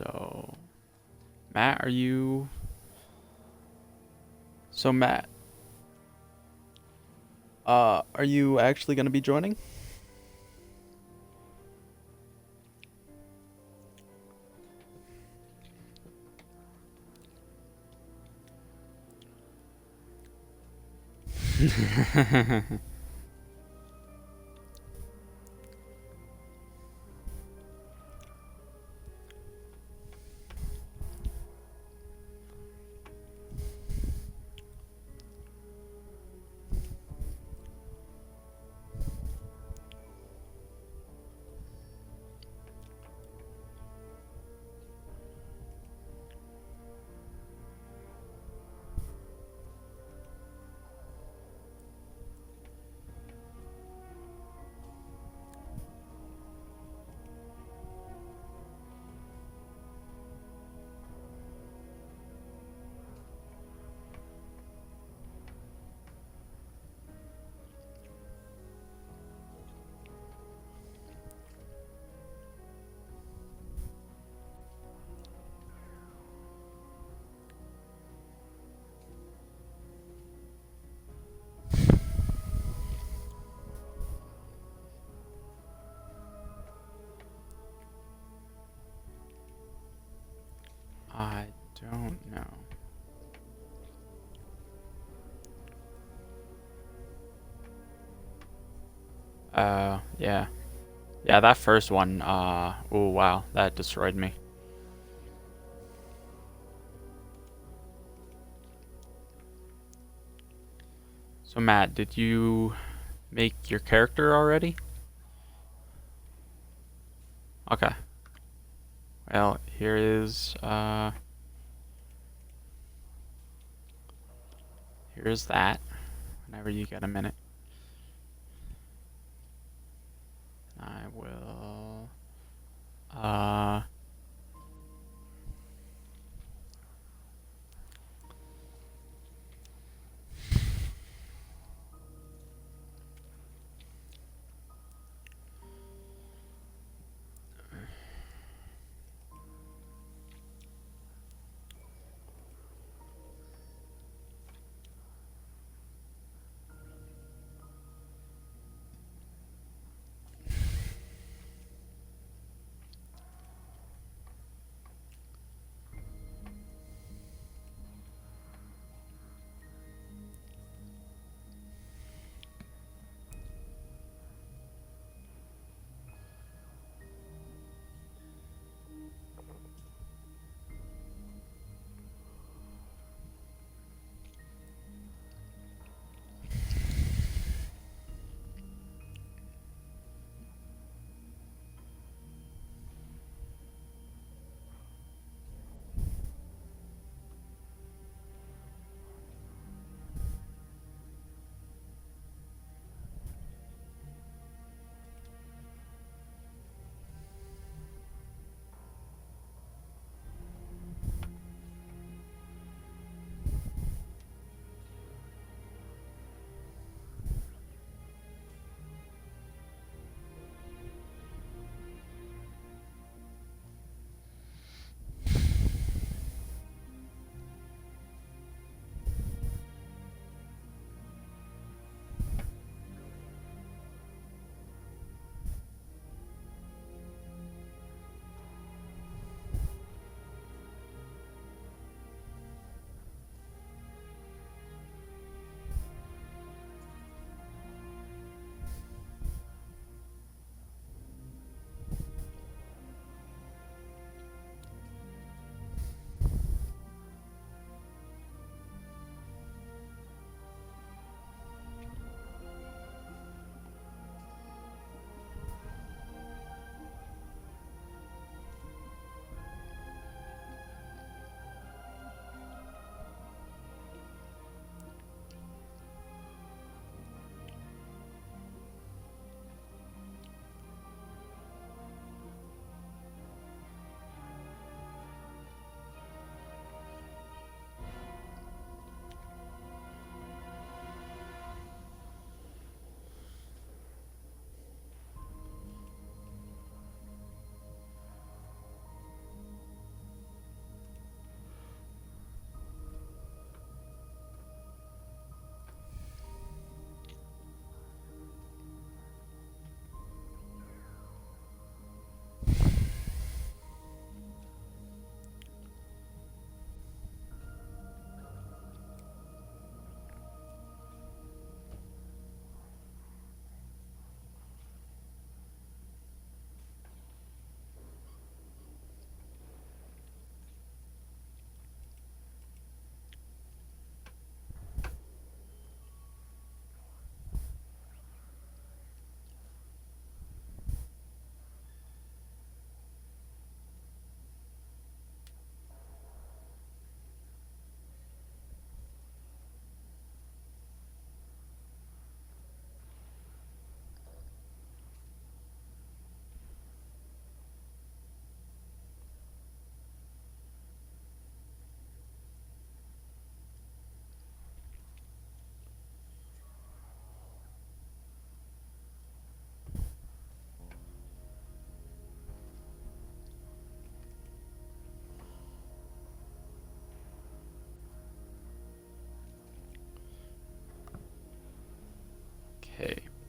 So, Matt, are you... So, Matt, are you actually going to be joining? I don't know. Yeah. Yeah, that first one, oh wow, that destroyed me. So Matt, did you make your character already? Okay. Well, here's that, whenever you get a minute. I will, uh,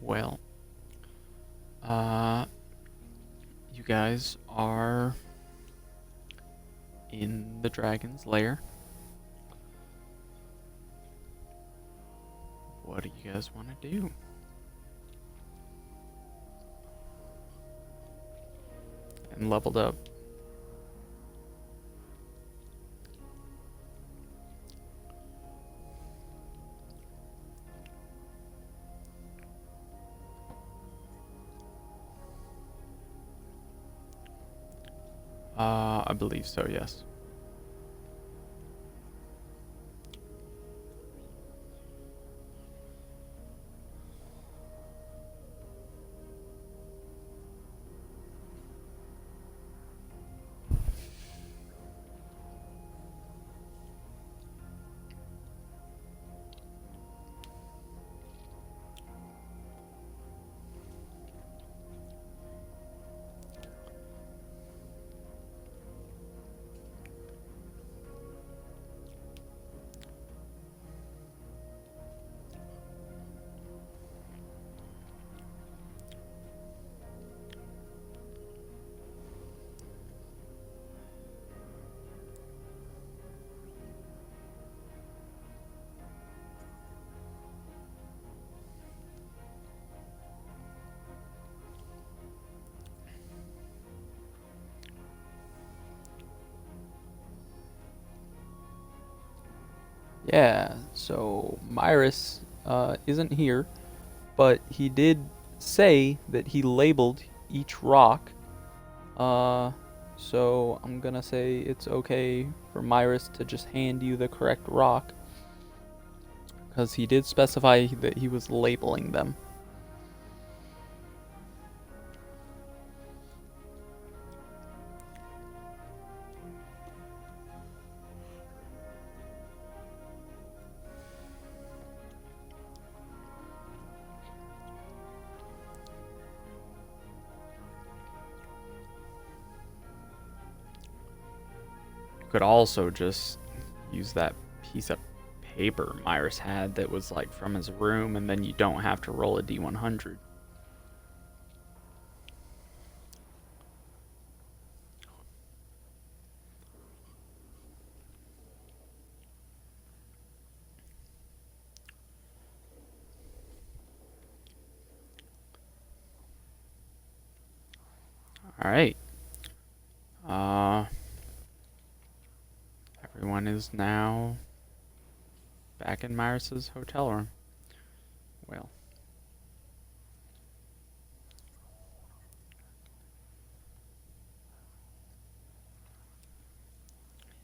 Well, uh, you guys are in the dragon's lair. What do you guys want to do? And leveled up. I believe so, yes. Yeah, so Myrus isn't here, but he did say that he labeled each rock. Uh, so I'm gonna say it's okay for Myrus to just hand you the correct rock, because he did specify that he was labeling them. You could also just use that piece of paper Myrus had that was like from his room, and then you don't have to roll a D100. All right. Uh, everyone is now back in Myrus's hotel room. Well,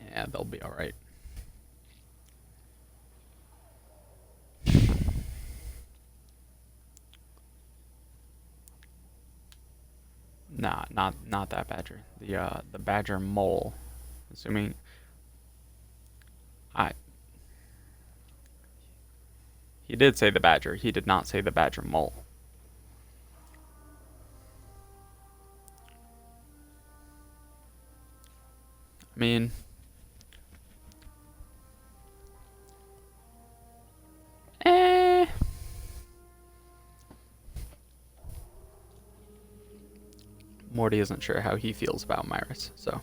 yeah, they'll be all right. Nah, not that badger. The badger mole. Assuming I he did say the badger. He did not say the badger mole. I mean, eh. Morty isn't sure how he feels about Myrus, so.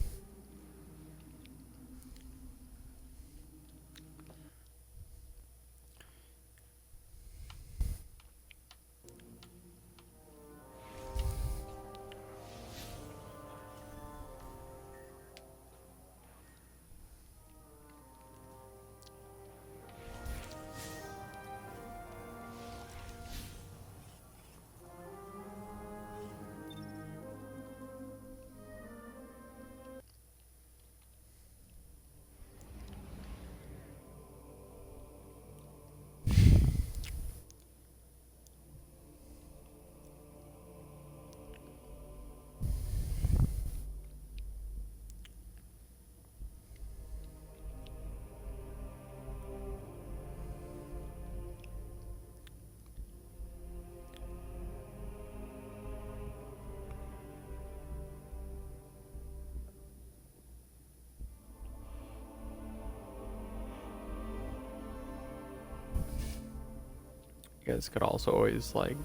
You guys could also always like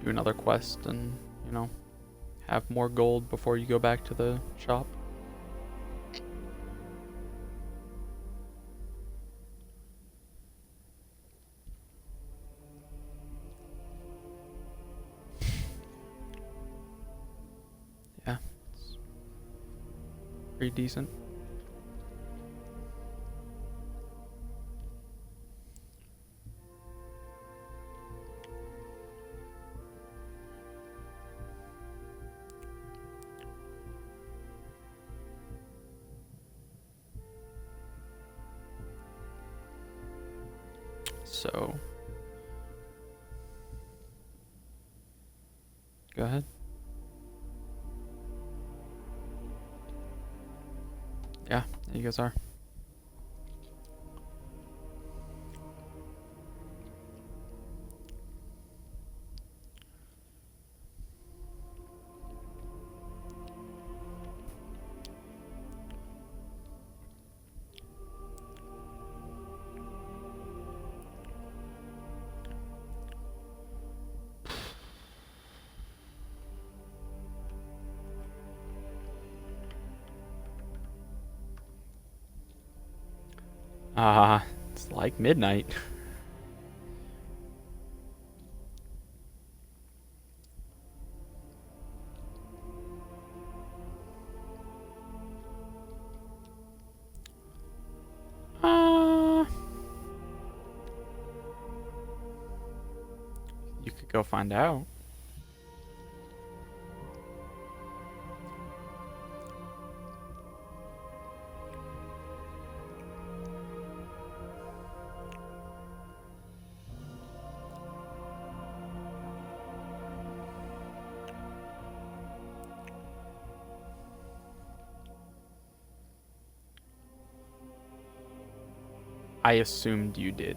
do another quest and, you know, have more gold before you go back to the shop. Yeah, it's pretty decent. So, go ahead. Yeah, there you guys are. It's like midnight. Uh, you could go find out. I assumed you did.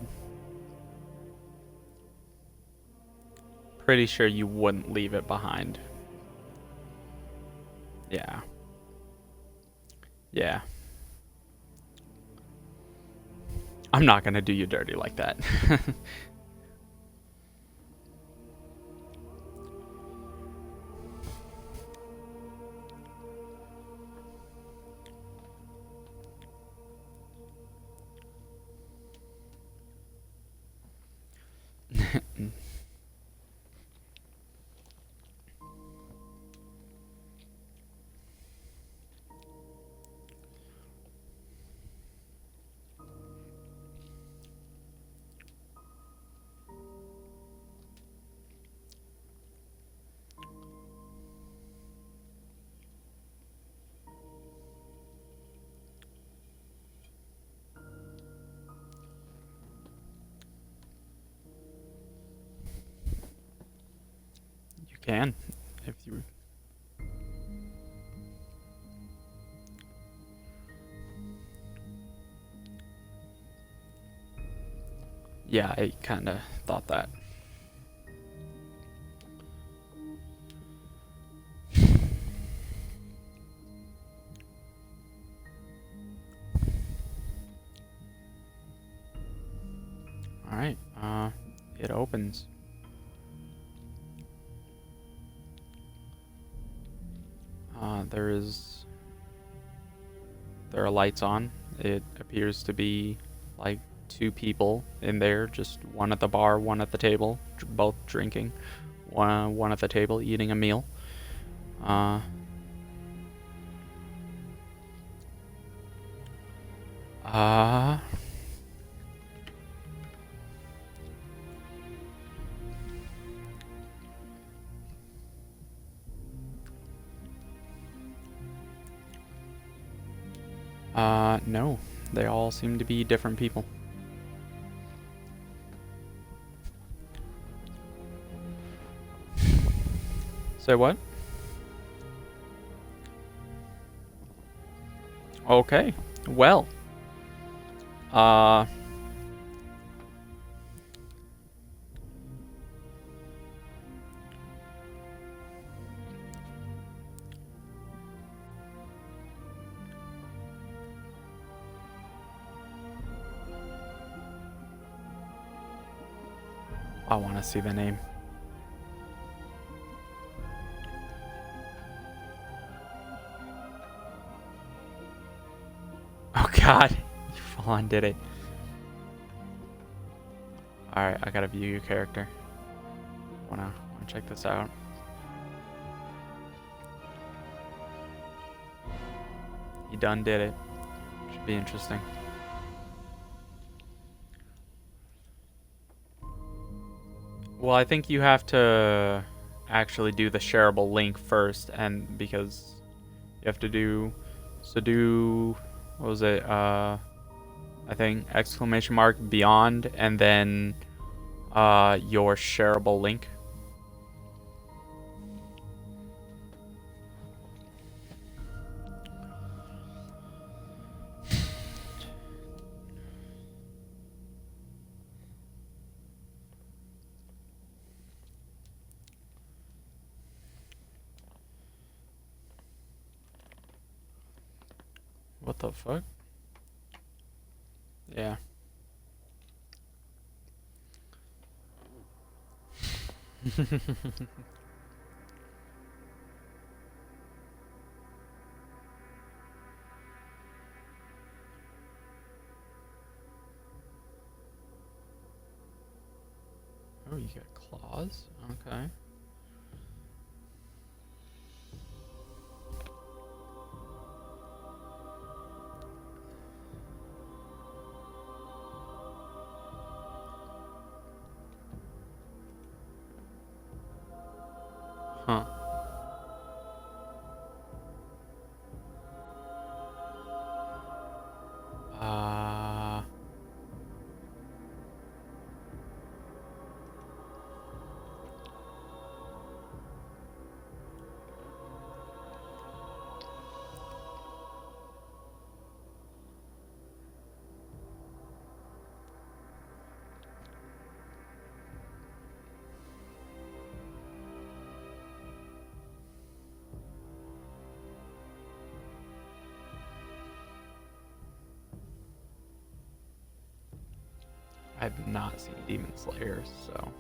Pretty sure you wouldn't leave it behind. Yeah. Yeah. I'm not gonna do you dirty like that. You can, if you. Yeah, I kind of thought that. All right. It opens. There are lights on. It appears to be like two people in there, just one at the bar, one at the table, both drinking. One at the table eating a meal. Uh, uh, no. They all seem to be different people. Say what? Okay. Well. Uh. I want to see the name. god. You full on did it. Alright, I gotta view your character. Wanna check this out. You done did it. Should be interesting. Well, I think you have to actually do the shareable link first, and because you have to do what was it? I think exclamation mark beyond and then your shareable link. What the fuck? Yeah. Oh, you got claws? Okay. Huh. Uh... I've not seen Demon Slayer, so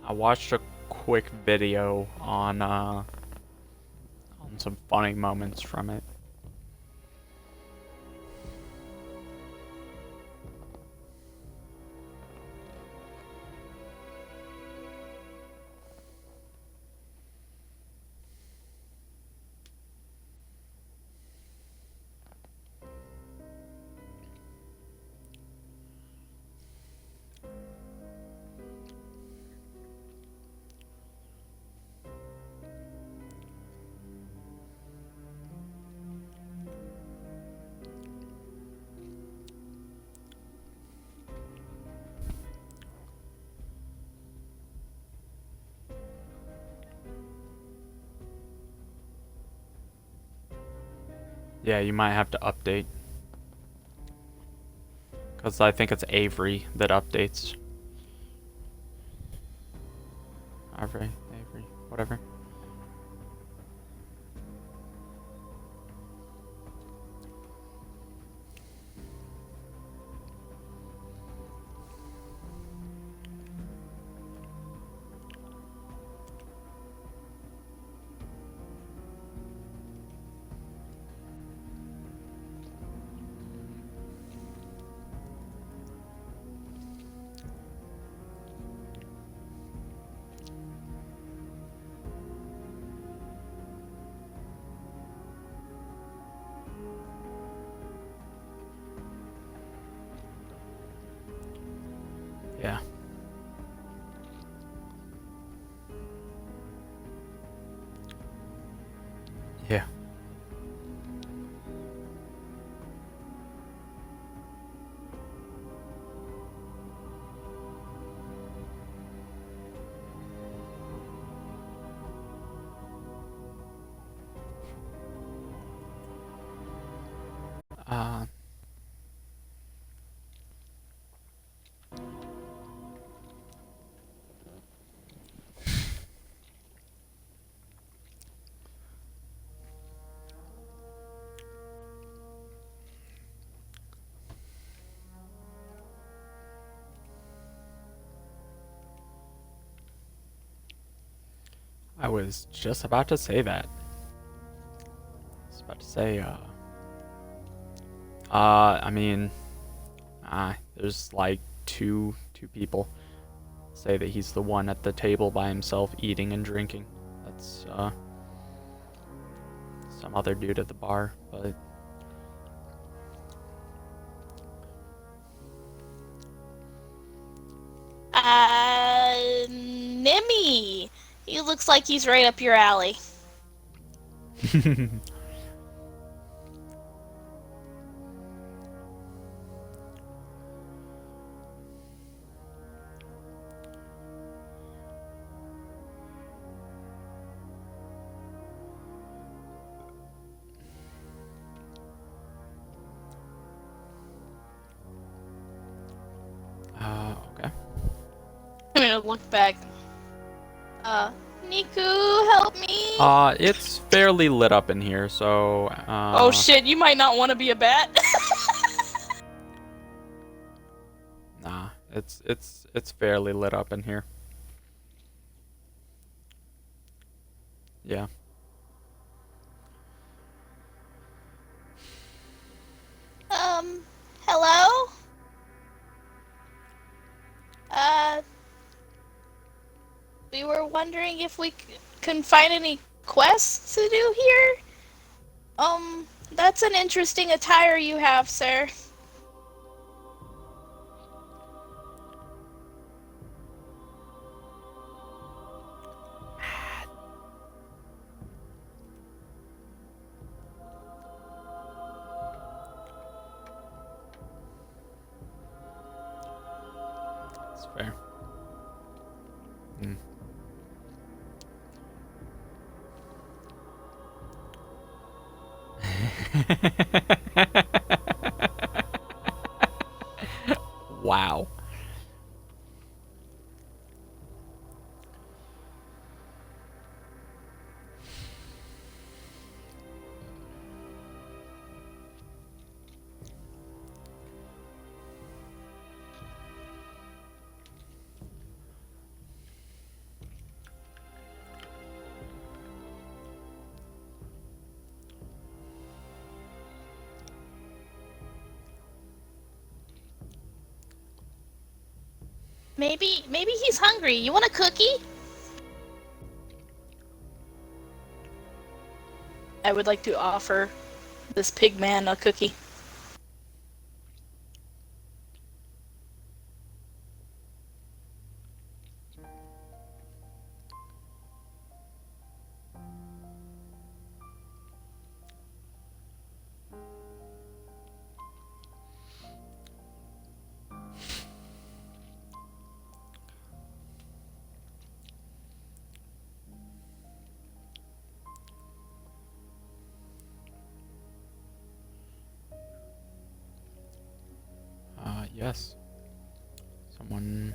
I watched a quick video on some funny moments from it. Yeah, you might have to update. Because I think it's Avery that updates. Avery, whatever. Yeah. Yeah. Uh, I was just about to say that. I was about to say, I mean, there's like two people say that he's the one at the table by himself eating and drinking. That's some other dude at the bar, but Nimmy! He looks like he's right up your alley. okay. I'm gonna look back. Niku, help me! It's fairly lit up in here, so Oh shit, you might not want to be a bat. nah, it's fairly lit up in here. Yeah. Hello? Uh, we were wondering if we can find any quests to do here? That's an interesting attire you have, sir. It's fair. Mm. Wow. Maybe he's hungry. You want a cookie? I would like to offer this pig man a cookie. Yes. Someone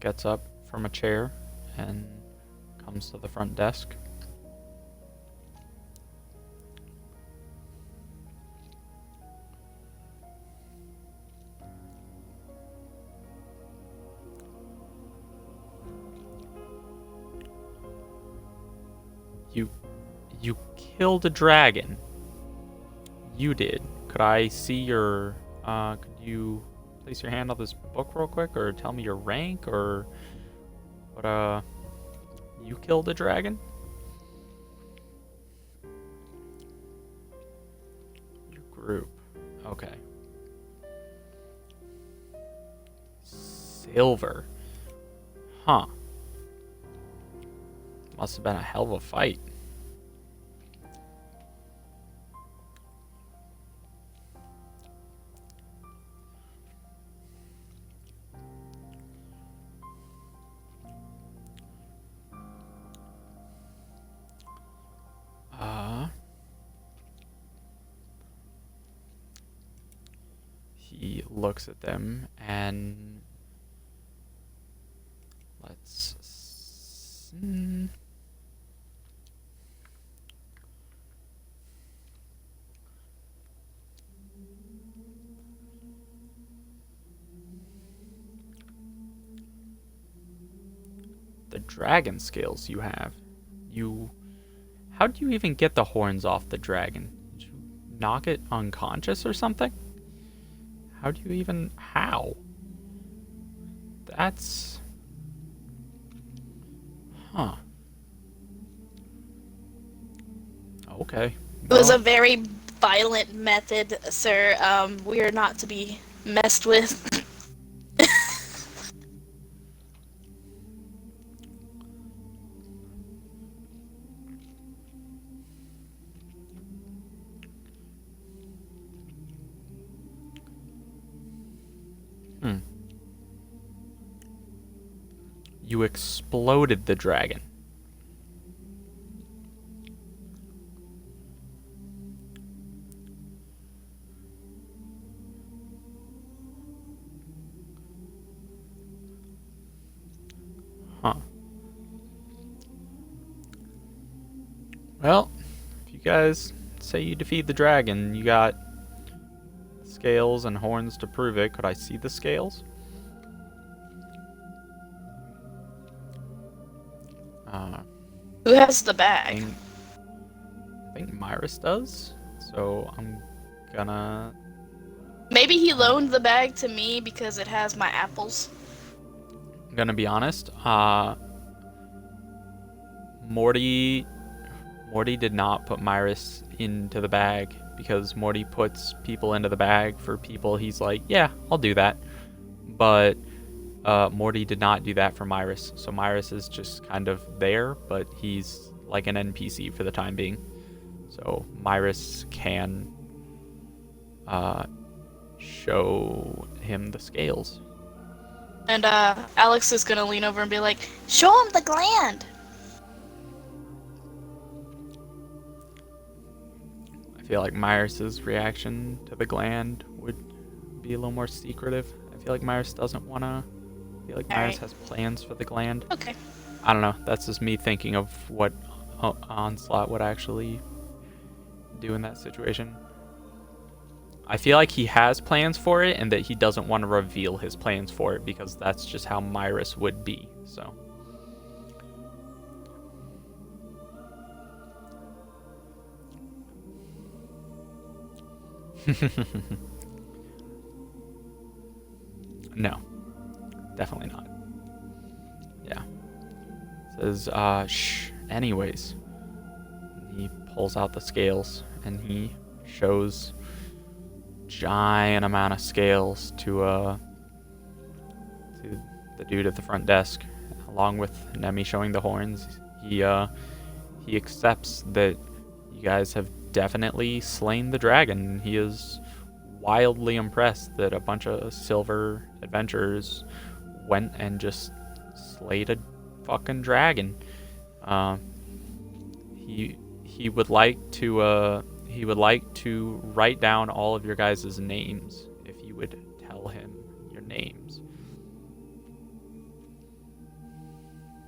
gets up from a chair and comes to the front desk. You you killed a dragon. You did. Could I see your could you place your hand on this book real quick or tell me your rank or what you killed a dragon? Your group. Okay. Silver. Huh. Must have been a hell of a fight. He looks at them and let's the dragon scales you have. How do you even get the horns off the dragon? Did you knock it unconscious or something? How do you even... How? That's... Huh. Okay. It was a Well, very violent method, sir. We are not to be messed with. hmm. You exploded the dragon. Huh. Well, if you guys say you defeat the dragon, you got scales and horns to prove it. Could I see the scales? Uh, Who has the I bag? think, I think Myris does. So I'm gonna... Maybe he Uh, loaned the bag to me because it has my apples. I'm gonna be honest. Morty did not put Myris into the bag because Morty puts people into the bag for people he's like, yeah, I'll do that. But Morty did not do that for Myris. So Myris is just kind of there, but he's like an NPC for the time being. So Myris can show him the scales. And Alex is gonna lean over and be like, "Show him the gland." I feel like Myris's reaction to the gland would be a little more secretive. I feel like Myris doesn't want to. I feel like All Myris right. has plans for the gland. Okay. I don't know. That's just me thinking of what Onslaught would actually do in that situation. I feel like he has plans for it and that he doesn't want to reveal his plans for it because that's just how Myris would be. So. No, definitely not. Yeah. Says, shh. Anyways, he pulls out the scales and he shows giant amount of scales to the dude at the front desk, along with Nemi showing the horns. He accepts that you guys have definitely slain the dragon. He is wildly impressed that a bunch of silver adventurers went and just slayed a fucking dragon. Uh, he would like to write down all of your guys' names if you would tell him your names.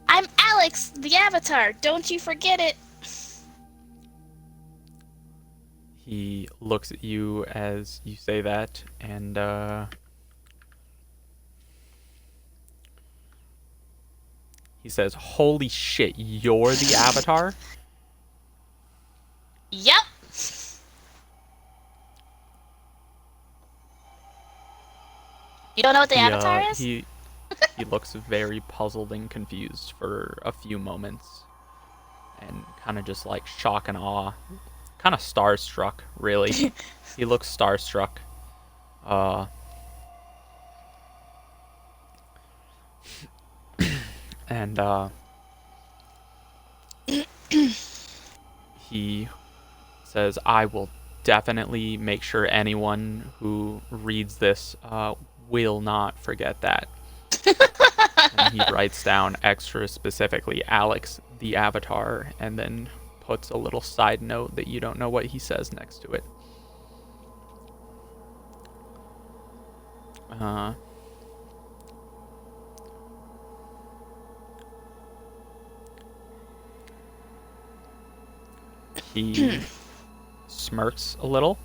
I'm Alex, the Avatar. Don't you forget it. He looks at you as you say that, and he says, "Holy shit, you're the Avatar?" Yep. You don't know what the He Avatar uh is? he he looks very puzzled and confused for a few moments, and kind of just like shock and awe, kind of starstruck, really. He looks starstruck. Uh, and he says, "I will definitely make sure anyone who reads this will not forget that." And he writes down extra specifically Alex the Avatar, and then puts a little side note that you don't know what he says next to it. Uh, he smirks a little,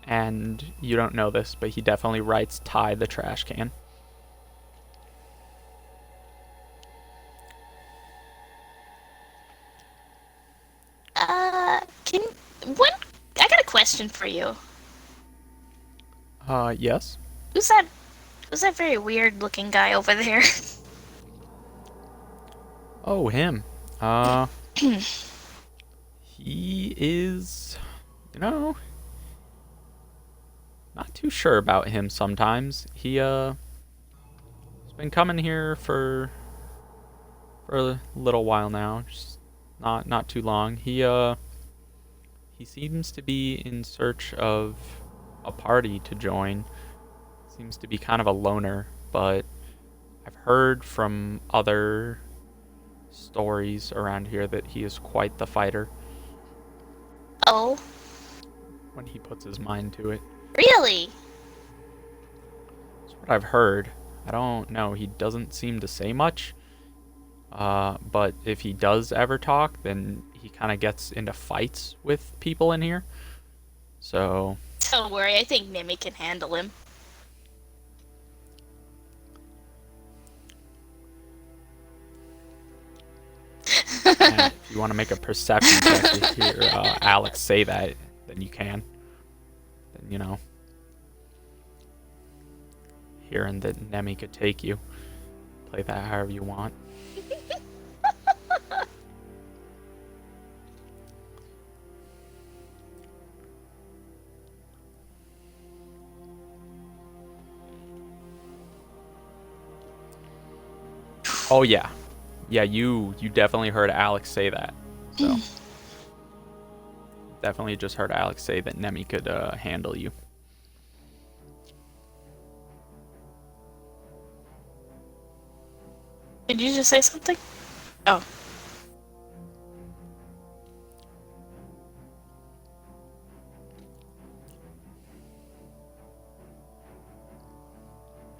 and you don't know this, but he definitely writes "tie the trash can." Can when I got a question. question for you. Yes. Who's that? Who's that very weird looking guy over there? Oh, him. He is, you know, not too sure about him sometimes. He's been coming here for a little while now, just not too long. He seems to be in search of a party to join. Seems to be kind of a loner, but I've heard from other stories around here that he is quite the fighter Oh, when he puts his mind to it. really? That's what I've heard. I don't know. He doesn't seem to say much. But if he does ever talk, then he kind of gets into fights with people in here. So, Don't worry, I think Mimi can handle him. if you want to make a perception check to hear Alex say that, then you can. Then, hearing that Nemi could take you. Play that however you want. Oh yeah. Yeah, you definitely heard Alex say that. So definitely just heard Alex say that Nemi could handle you. Did you just say something? Oh.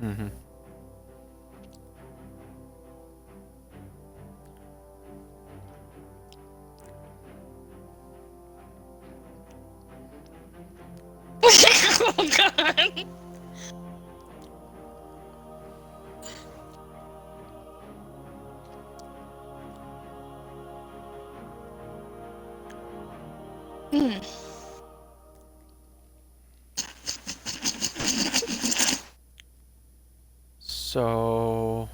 Mm-hmm. Oh god. Hmm. So,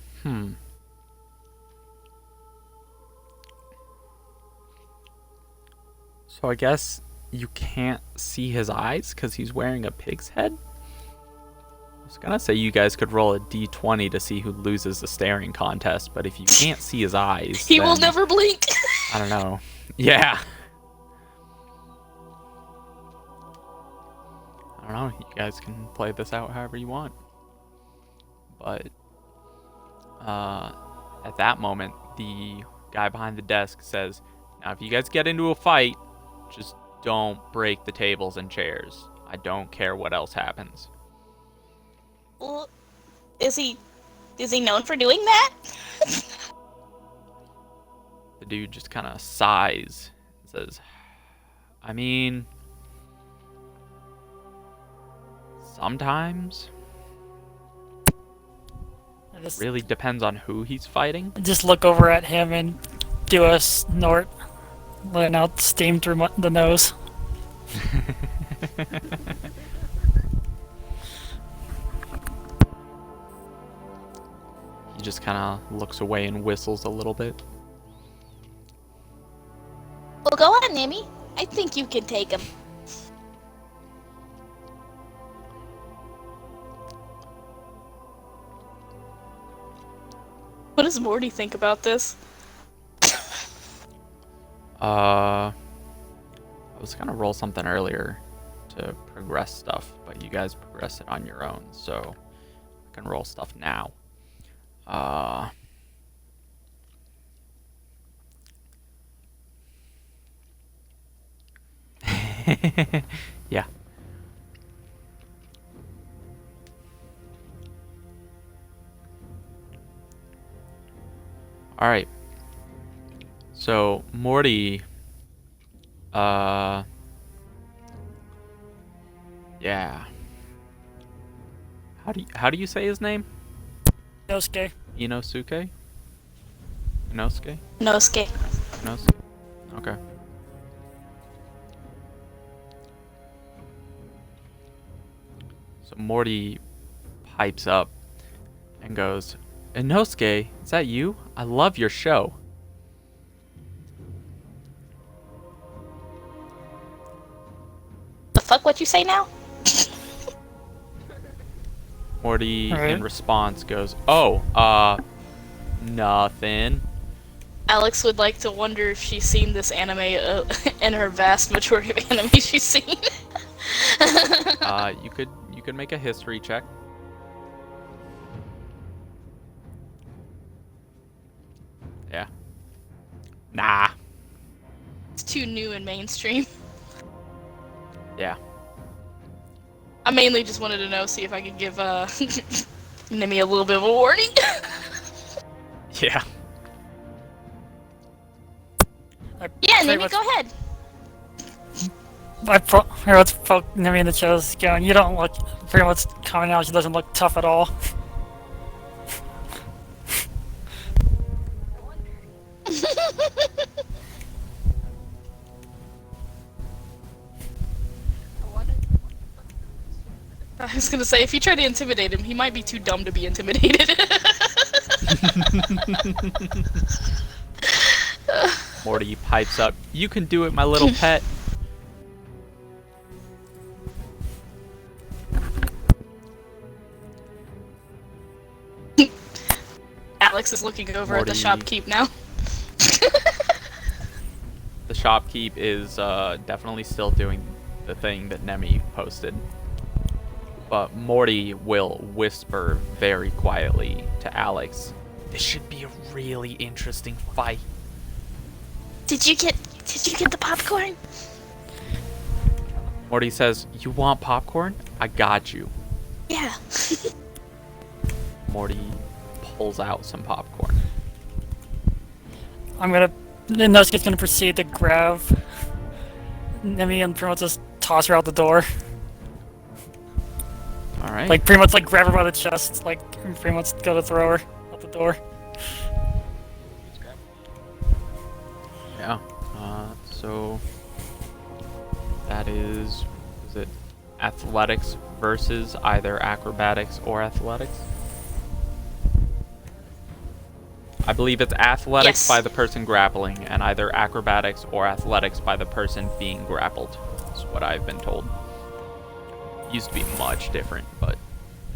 So I guess you can't see his eyes because he's wearing a pig's head? I was gonna say you guys could roll a d20 to see who loses the staring contest, but if you can't see his eyes, He then, will never blink. I don't know. Yeah. I don't know. You guys can play this out however you want. But at that moment, the guy behind the desk says, "Now, if you guys get into a fight, just don't break the tables and chairs. I don't care what else happens." Well, is he known for doing that? The dude just kind of sighs and says, "I mean, sometimes. Really depends on who he's fighting." Just look over at him and do a snort, letting out steam through the nose. He just kind of looks away and whistles a little bit. Well, go on, Nimi. I think you can take him. What does Morty think about this? I was gonna roll something earlier to progress stuff, but you guys progress it on your own, so I can roll stuff now. Yeah. All right. So Morty, yeah. How do you say his name? Nosuke. Inosuke? Inosuke? Nosuke. Inosuke? Okay. So Morty pipes up and goes, Inosuke, is that you? I love your show. The fuck what you say now? Morty, Alright. in response, goes, nothing. Alex would like to wonder if she's seen this anime in her vast majority of anime she's seen. You could make a history check. Yeah. Nah. It's too new and mainstream. Yeah. I mainly just wanted to know, see if I could give Nemi a little bit of a warning. Yeah. Yeah, Pretty Nemi, much- go ahead. Here, let's poke Nemi in the chest, going, you don't look, pretty much commenting out, she doesn't look tough at all. I was gonna say, if you try to intimidate him, he might be too dumb to be intimidated. Morty pipes up, you can do it, my little pet. Alex is looking over at the Morty. shopkeep now. The shopkeep is definitely still doing the thing that Nemi posted. But Morty will whisper very quietly to Alex, this should be a really interesting fight. Did you get the popcorn? Morty says, you want popcorn? I got you. Yeah. Morty pulls out some popcorn. Inosuke's gonna proceed to grab Nemi and pretty much just toss her out the door. Alright. Like, pretty much, like, grab her by the chest, like, and pretty much go to throw her out the door. Yeah. So that is it athletics versus either acrobatics or athletics? I believe it's athletics Yes. by the person grappling and either acrobatics or athletics by the person being grappled. That's what I've been told. Used to be much different, but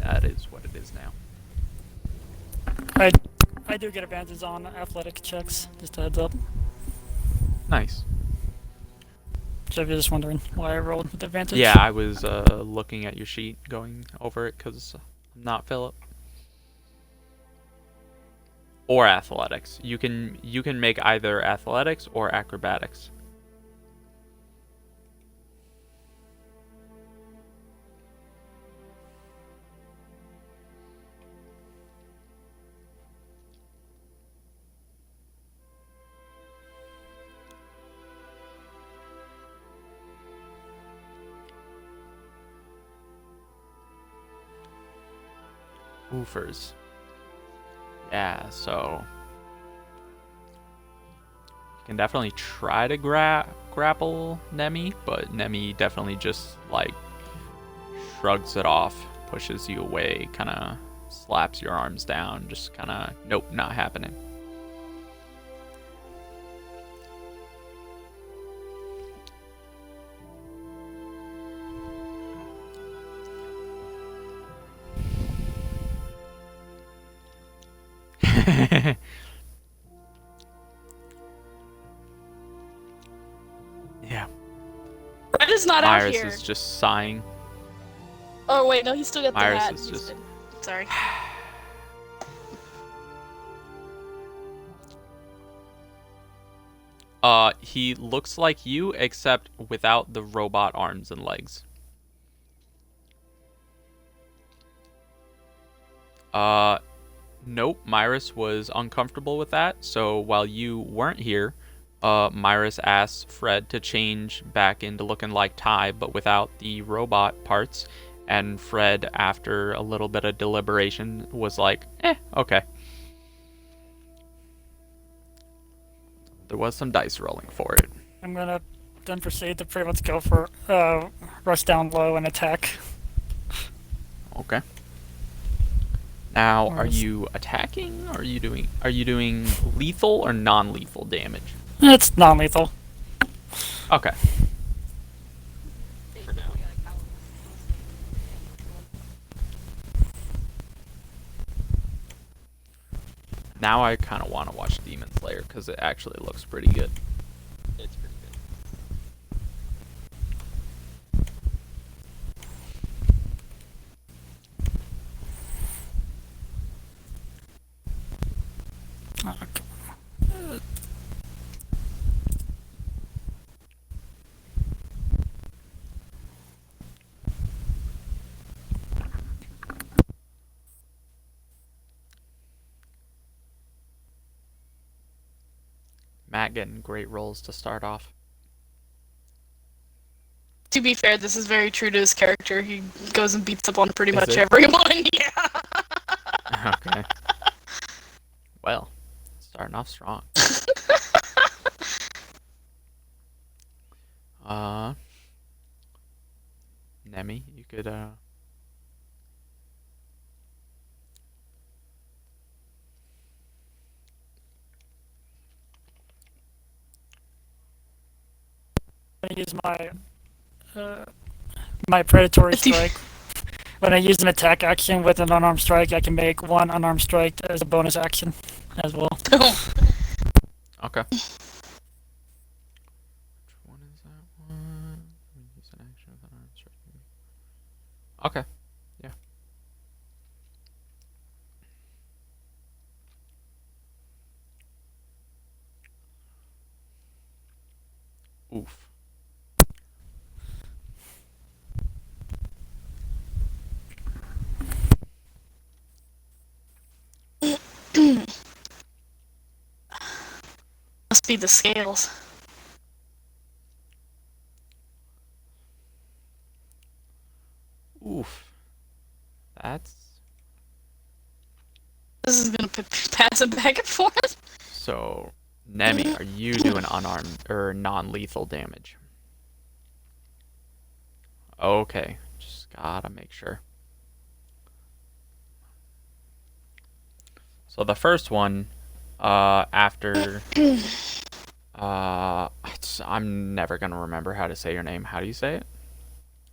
that is what it is now. I do get advantages on athletic checks, just a heads up. Nice. So if you're just wondering why I rolled with advantage. Yeah, I was looking at your sheet, going over it because I'm not Philip. Or athletics. You can make either athletics or acrobatics. Woofers. Yeah, so you can definitely try to grapple Nemi, but Nemi definitely just like shrugs it off, pushes you away, kind of slaps your arms down, just kind of nope, not happening. Yeah. Red is not out Myris here. is just sighing. Oh wait, no, he's still got the Myris hat. is He's just- been- Sorry. He looks like you, except without the robot arms and legs. Nope, Myris was uncomfortable with that, so while you weren't here, Myris asked Fred to change back into looking like Ty, but without the robot parts, and Fred, after a little bit of deliberation, was like, okay. There was some dice rolling for it. I'm gonna then proceed to pretty much go for rush down low and attack. Okay. Now, Or are is- you attacking? Or are you doing lethal or non-lethal damage? It's non-lethal. Okay. Now I kind of want to watch Demon Slayer because it actually looks pretty good. Okay. Matt getting great rolls to start off. To be fair, this is very true to his character. He goes and beats up on pretty Is much it? everyone. Yeah. Okay. Well, starting off strong. Nemi, you could I use my predatory strike. When I use an attack action with an unarmed strike, I can make one unarmed strike as a bonus action as well. Okay. Which one is that one? Use an action with an arm strike. Okay. Yeah. Oof. Must be the scales. Oof. That's This is gonna pass it back and forth. so. Nemi, are you doing unarmed or non-lethal damage? Okay. Just gotta make sure. So the first one, after, I'm never gonna remember how to say your name. How do you say it?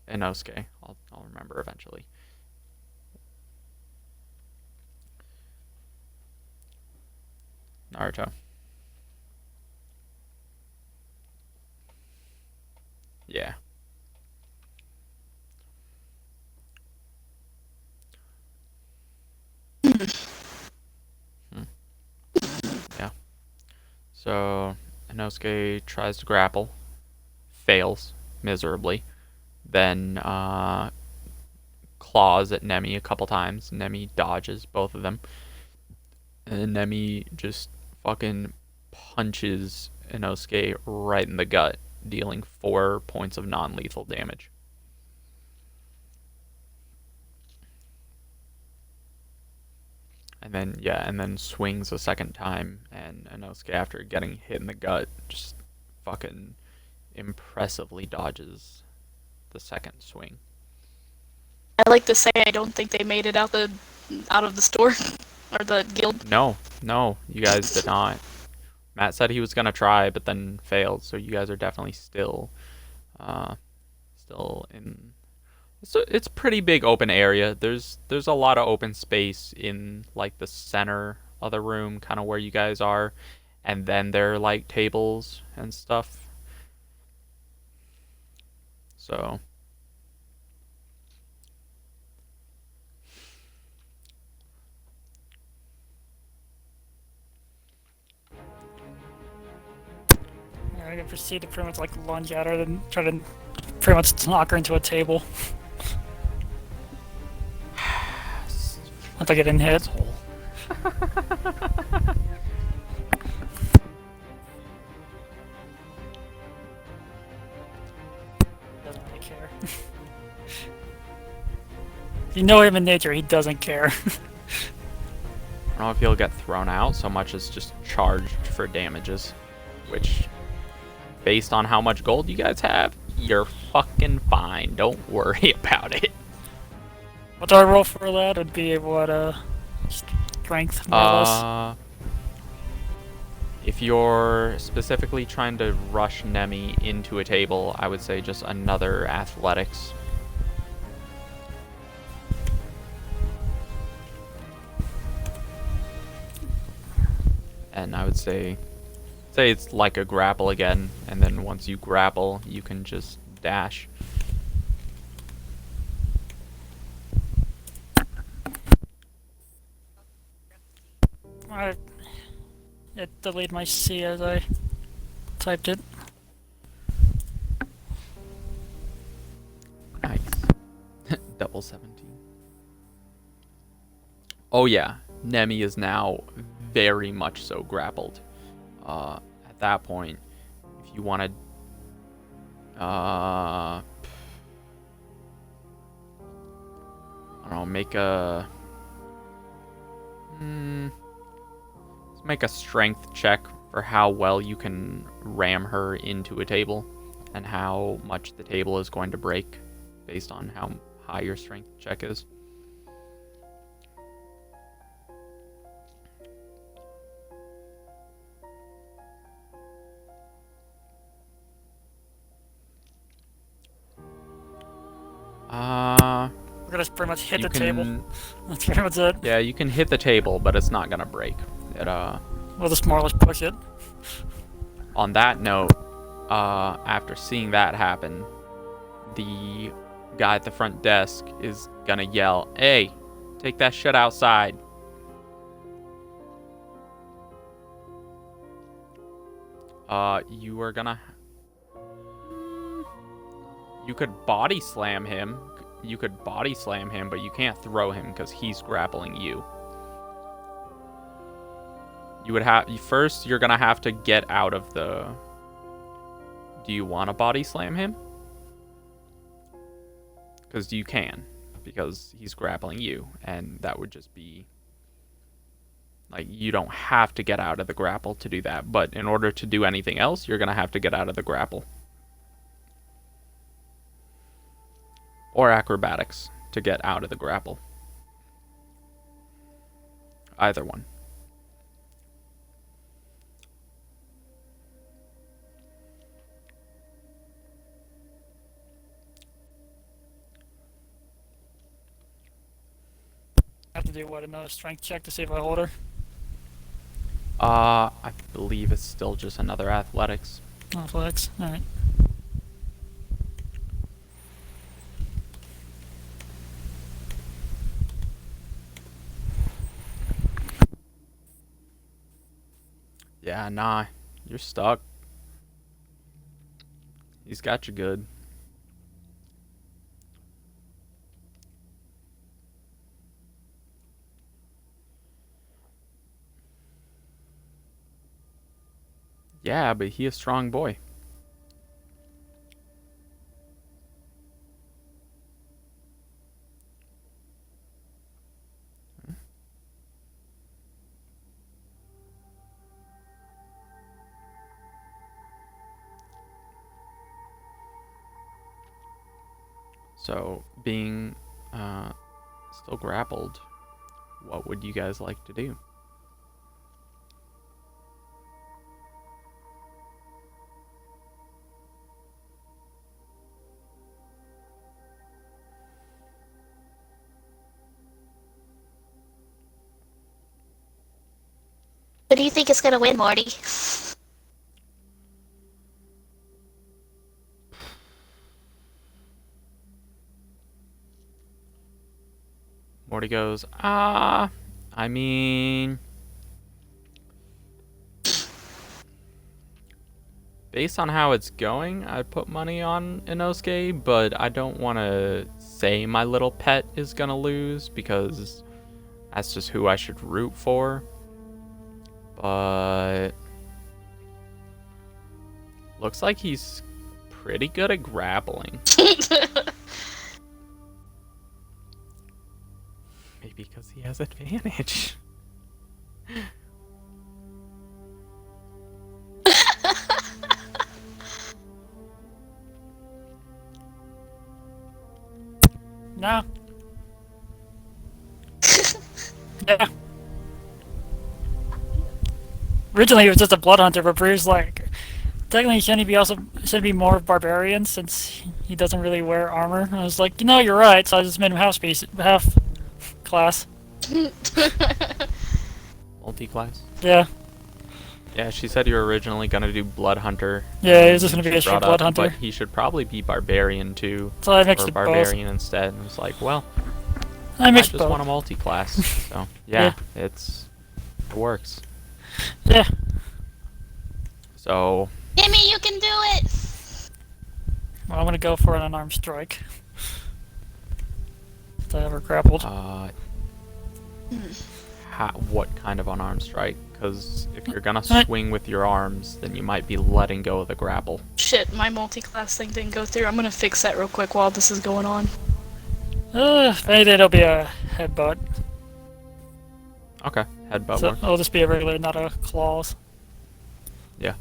Inosuke. I'll remember eventually. Naruto. Yeah. Yeah. So Inosuke tries to grapple, fails miserably, then claws at Nemi a couple times. Nemi dodges both of them, and Nemi just fucking punches Inosuke right in the gut, dealing 4 points of non-lethal damage. And then swings a second time, and Inosuke, after getting hit in the gut, just fucking impressively dodges the second swing. I like to say I don't think they made it out of the store or the guild. No, you guys did not. Matt said he was gonna try, but then failed. So you guys are definitely still in. It's pretty big open area. There's a lot of open space in like the center of the room, kind of where you guys are, and then there are like tables and stuff. So Yeah, I can proceed to pretty much like lunge at her and try to pretty much knock her into a table. Once I get in hit. asshole. Doesn't really care. You know him in nature, he doesn't care. I don't know if he'll get thrown out so much as just charged for damages, which, based on how much gold you guys have, you're fucking fine. Don't worry about it. What do I roll for that? It'd be what, strength, more or less. If you're specifically trying to rush Nemi into a table, I would say just another athletics. And I would say it's like a grapple again, and then once you grapple, you can just dash. It delayed my C as I typed it. Nice. Double 17. Oh yeah, Nemi is now very much so grappled. At that point, if you want to, I don't know, make a, let's make a strength check for how well you can ram her into a table, and how much the table is going to break, based on how high your strength check is. We're gonna pretty much hit You the table. can, That's pretty much it. yeah, you can hit the table, but it's not gonna break. It We'll just more or less push it. On that note, after seeing that happen, the guy at the front desk is gonna yell, "Hey, take that shit outside." You are gonna... You could body slam him. You could body slam him, but you can't throw him because he's grappling you. You would have... First, you're gonna have to get out of the... Do you want to body slam him? Because you can. Because he's grappling you. And that would just be... Like, you don't have to get out of the grapple to do that. But in order to do anything else, you're gonna have to get out of the grapple. Or acrobatics to get out of the grapple. Either one. I have to do what, another strength check to see if I hold her? I believe it's still just another athletics. Athletics, alright. Yeah, nah. You're stuck. He's got you good. Yeah, but he a strong boy. So, being still grappled, what would you guys like to do? Who do you think is gonna win, Morty? Morty goes, I mean... Based on how it's going, I'd put money on Inosuke, but I don't want to say my little pet is gonna lose, because that's just who I should root for. But... Looks like he's pretty good at grappling. Maybe because he has advantage. No. Yeah. Originally, it was just a blood hunter, but Brew's like, technically, should be more barbarian since he doesn't really wear armor. I was like, you're right. So I just made him half class. Multi-class. Yeah. Yeah, she said you were originally gonna do blood hunter. Yeah, he was just gonna be She a straight brought blood up, hunter. But he should probably be barbarian too, So I mixed or it both. barbarian instead. And it's like, well, I I mixed just both. want a multi-class. So yeah, it works. Yeah. Timmy, you can do it! Well, I'm gonna go for an unarmed strike. If I ever grappled. What kind of unarmed strike? Because if you're gonna Alright. swing with your arms, then you might be letting go of the grapple. Shit, my multi-class thing didn't go through. I'm gonna fix that real quick while this is going on. Maybe it'll be a headbutt. Okay, headbutt So works. it'll just be a regular, not a claws. Yeah.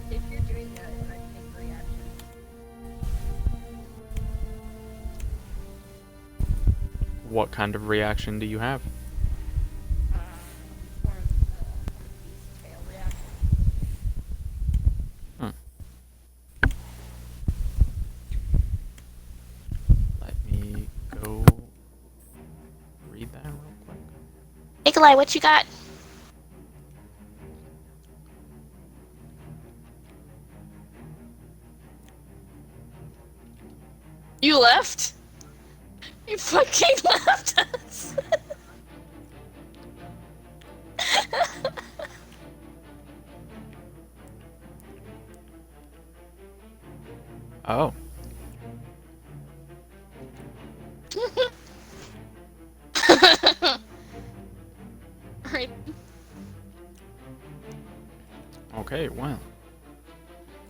If you're doing that, I think reaction. What kind of reaction do you have? More of beast tail reaction. Let me go read that real quick. Nikolai, what you got? You left? You fucking left us! Oh. Right. Okay, well.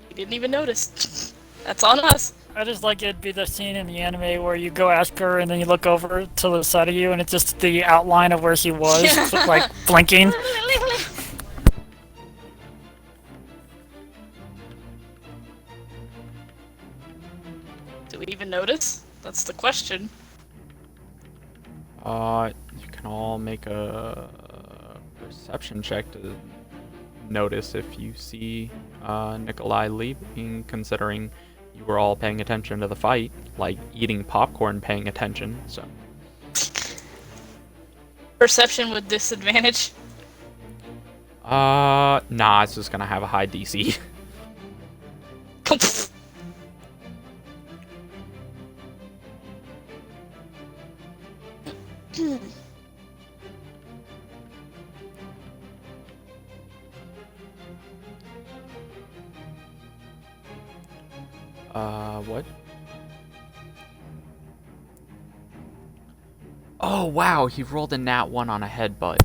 You didn't even notice. That's on us. I just like it'd be the scene in the anime where you go ask her and then you look over to the side of you and it's just the outline of where she was, like blinking. Do we even notice? That's the question. You can all make a perception check to notice if you see Nikolai leaving, considering you were all paying attention to the fight, like eating popcorn paying attention, so. Perception with disadvantage. Nah, it's just gonna have a high DC. What? Oh, wow, he rolled a nat 1 on a headbutt.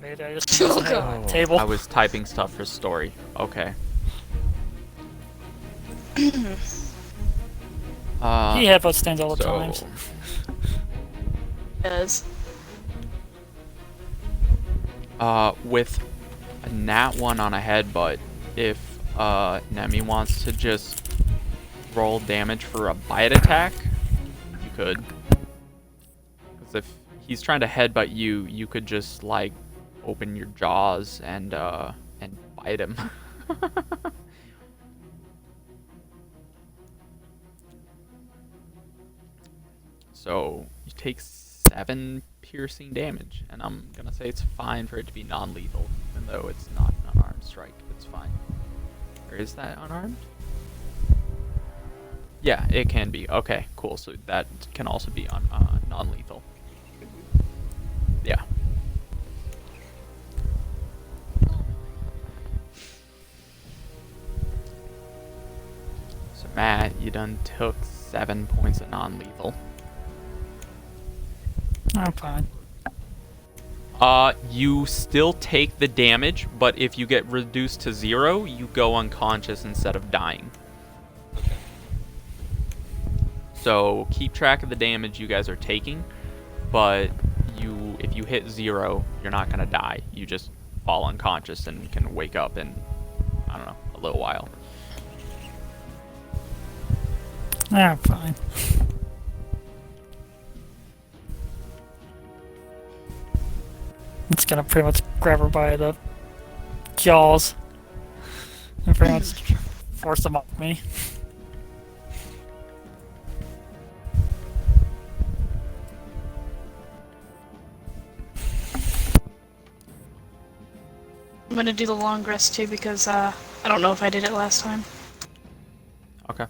Maybe I just Oh, on the God. table. I was typing stuff for story. Okay. He headbutt stands all the time. Does. With a nat 1 on a headbutt, if Nemi wants to just roll damage for a bite attack, you could. Because if he's trying to headbutt you, you could just like open your jaws and bite him. So you take 7 piercing damage, and I'm gonna say it's fine for it to be non-lethal, even though it's not an unarmed strike. It's fine. Or is that unarmed? Yeah, it can be. Okay, cool. So that can also be on non-lethal. Yeah. So Matt, you done took 7 points of non-lethal. I'm fine. You still take the damage, but if you get reduced to 0, you go unconscious instead of dying. So keep track of the damage you guys are taking, but if you hit 0, you're not gonna die. You just fall unconscious and can wake up in, I don't know, a little while. I'm fine. It's gonna pretty much grab her by the jaws and pretty much force them off me. I'm gonna do the long rest too because I don't know if I did it last time. Okay.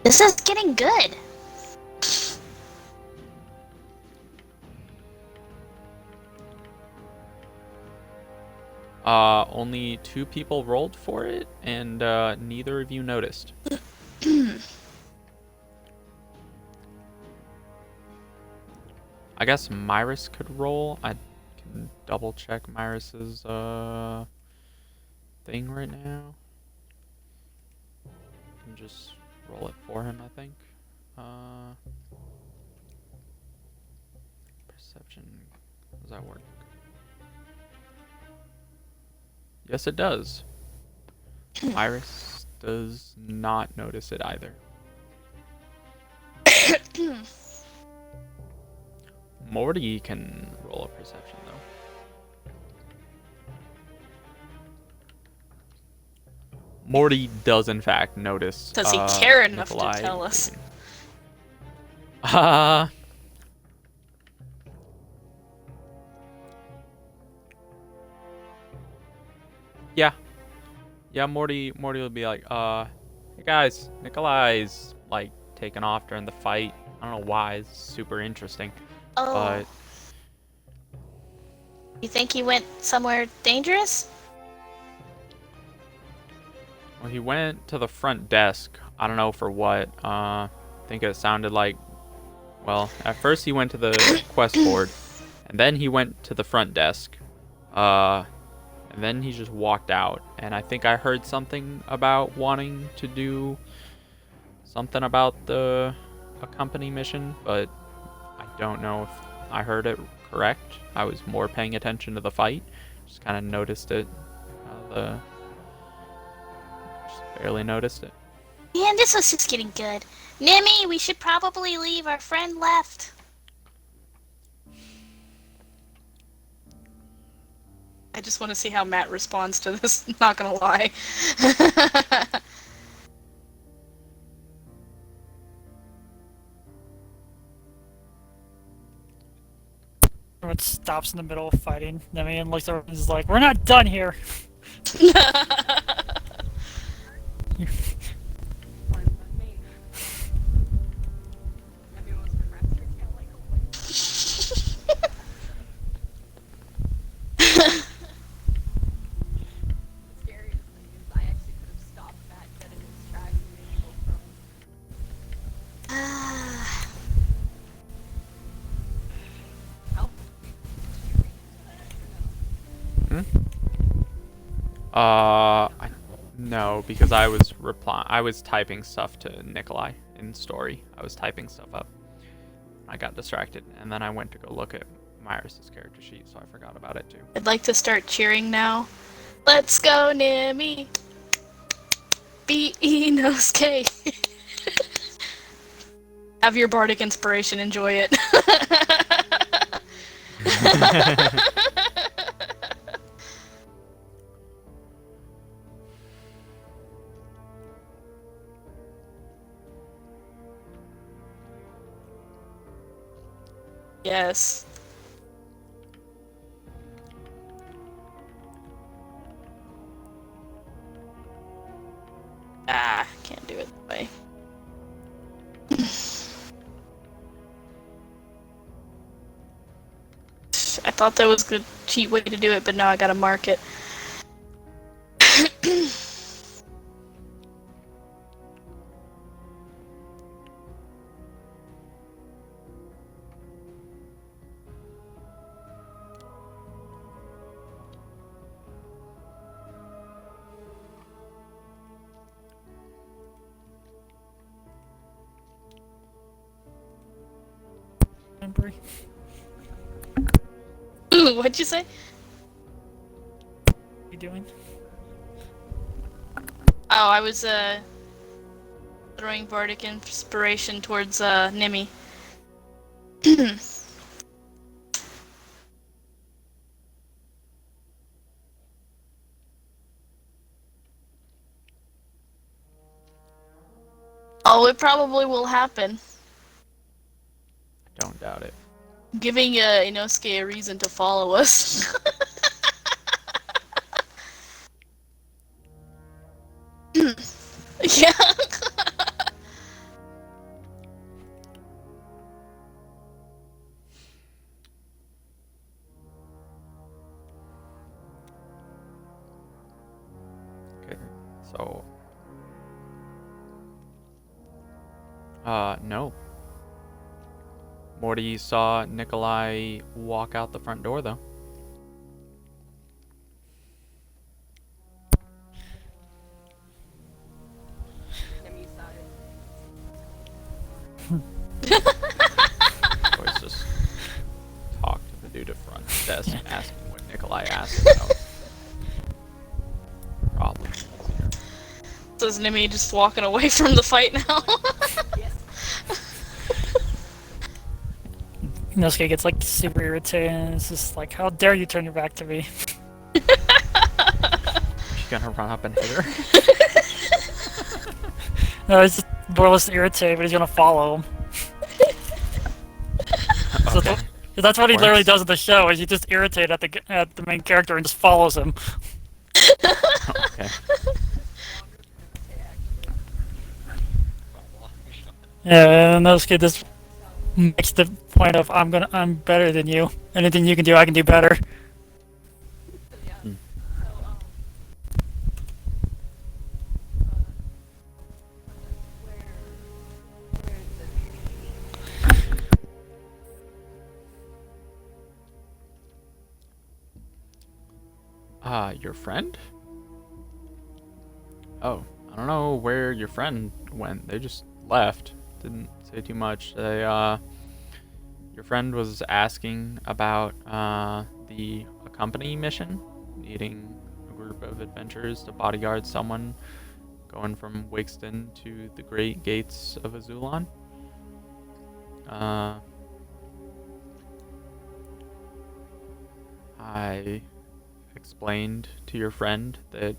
This is getting good. Only 2 people rolled for it, and neither of you noticed. I guess Myris could roll. I can double check Myris's thing right now. And just roll it for him, I think. Perception. How does that work? Yes, it does. Iris does not notice it either. Morty can roll a perception, though. Morty does, in fact, notice. Does he care enough to Nikolai tell us? leaving. Yeah. Yeah, Morty will be like, hey guys, Nikolai's, like, taken off during the fight. I don't know why, it's super interesting. Oh. But You think he went somewhere dangerous? well, he went to the front desk. I don't know for what. I think it sounded like, well, at first he went to the quest board, and then he went to the front desk. And then he just walked out. And I think I heard something about wanting to do something about a company mission, but I don't know if I heard it correct. I was more paying attention to the fight. Just kind of noticed it. Just barely noticed it. Man, this was just getting good. Nimmy, we should probably leave. Our friend left. I just want to see how Matt responds to this, not gonna lie. Everyone stops in the middle of fighting. I mean, looks over and is like, "We're not done here." One with me. Everyone's cracks their tail like a whip. The scariest thing is I actually could have stopped that dead in its tracks and made it go from help. No, because I was typing stuff to Nikolai in story. I was typing stuff up. I got distracted, and then I went to go look at Myris's character sheet, so I forgot about it too. I'd like to start cheering now. Let's go, Nimmy! B-E-N-O-S-K. Have your bardic inspiration, enjoy it. Yes. Ah, can't do it that way. I thought that was a good cheap way to do it, but now I gotta mark it. Brie? What'd you say? What are you doing? Oh, I was throwing bardic inspiration towards Nimi. Oh, it probably will happen. I don't doubt it. Giving Inosuke a reason to follow us. Yeah. Okay, so no. Morty saw Nikolai walk out the front door, though. Nemi saw Always just talk to the dude at front desk, asking what Nikolai asked about. Problems easier. So is Nimi just walking away from the fight now? Inosuke gets like super irritated and it's just like, how dare you turn your back to me? Is she gonna run up and hit her? No, he's just more or less irritated, but he's gonna follow him. So Okay. that's what he literally Works. does in the show, is he just irritated at the main character and just follows him. Okay. Yeah, and Inosuke just makes the point of, I'm better than you. Anything you can do, I can do better. Hmm. Your friend? Oh, I don't know where your friend went. They just left. Didn't say too much. Your friend was asking about the company mission, needing a group of adventurers to bodyguard someone going from Wigston to the Great Gates of Azulon. I explained to your friend that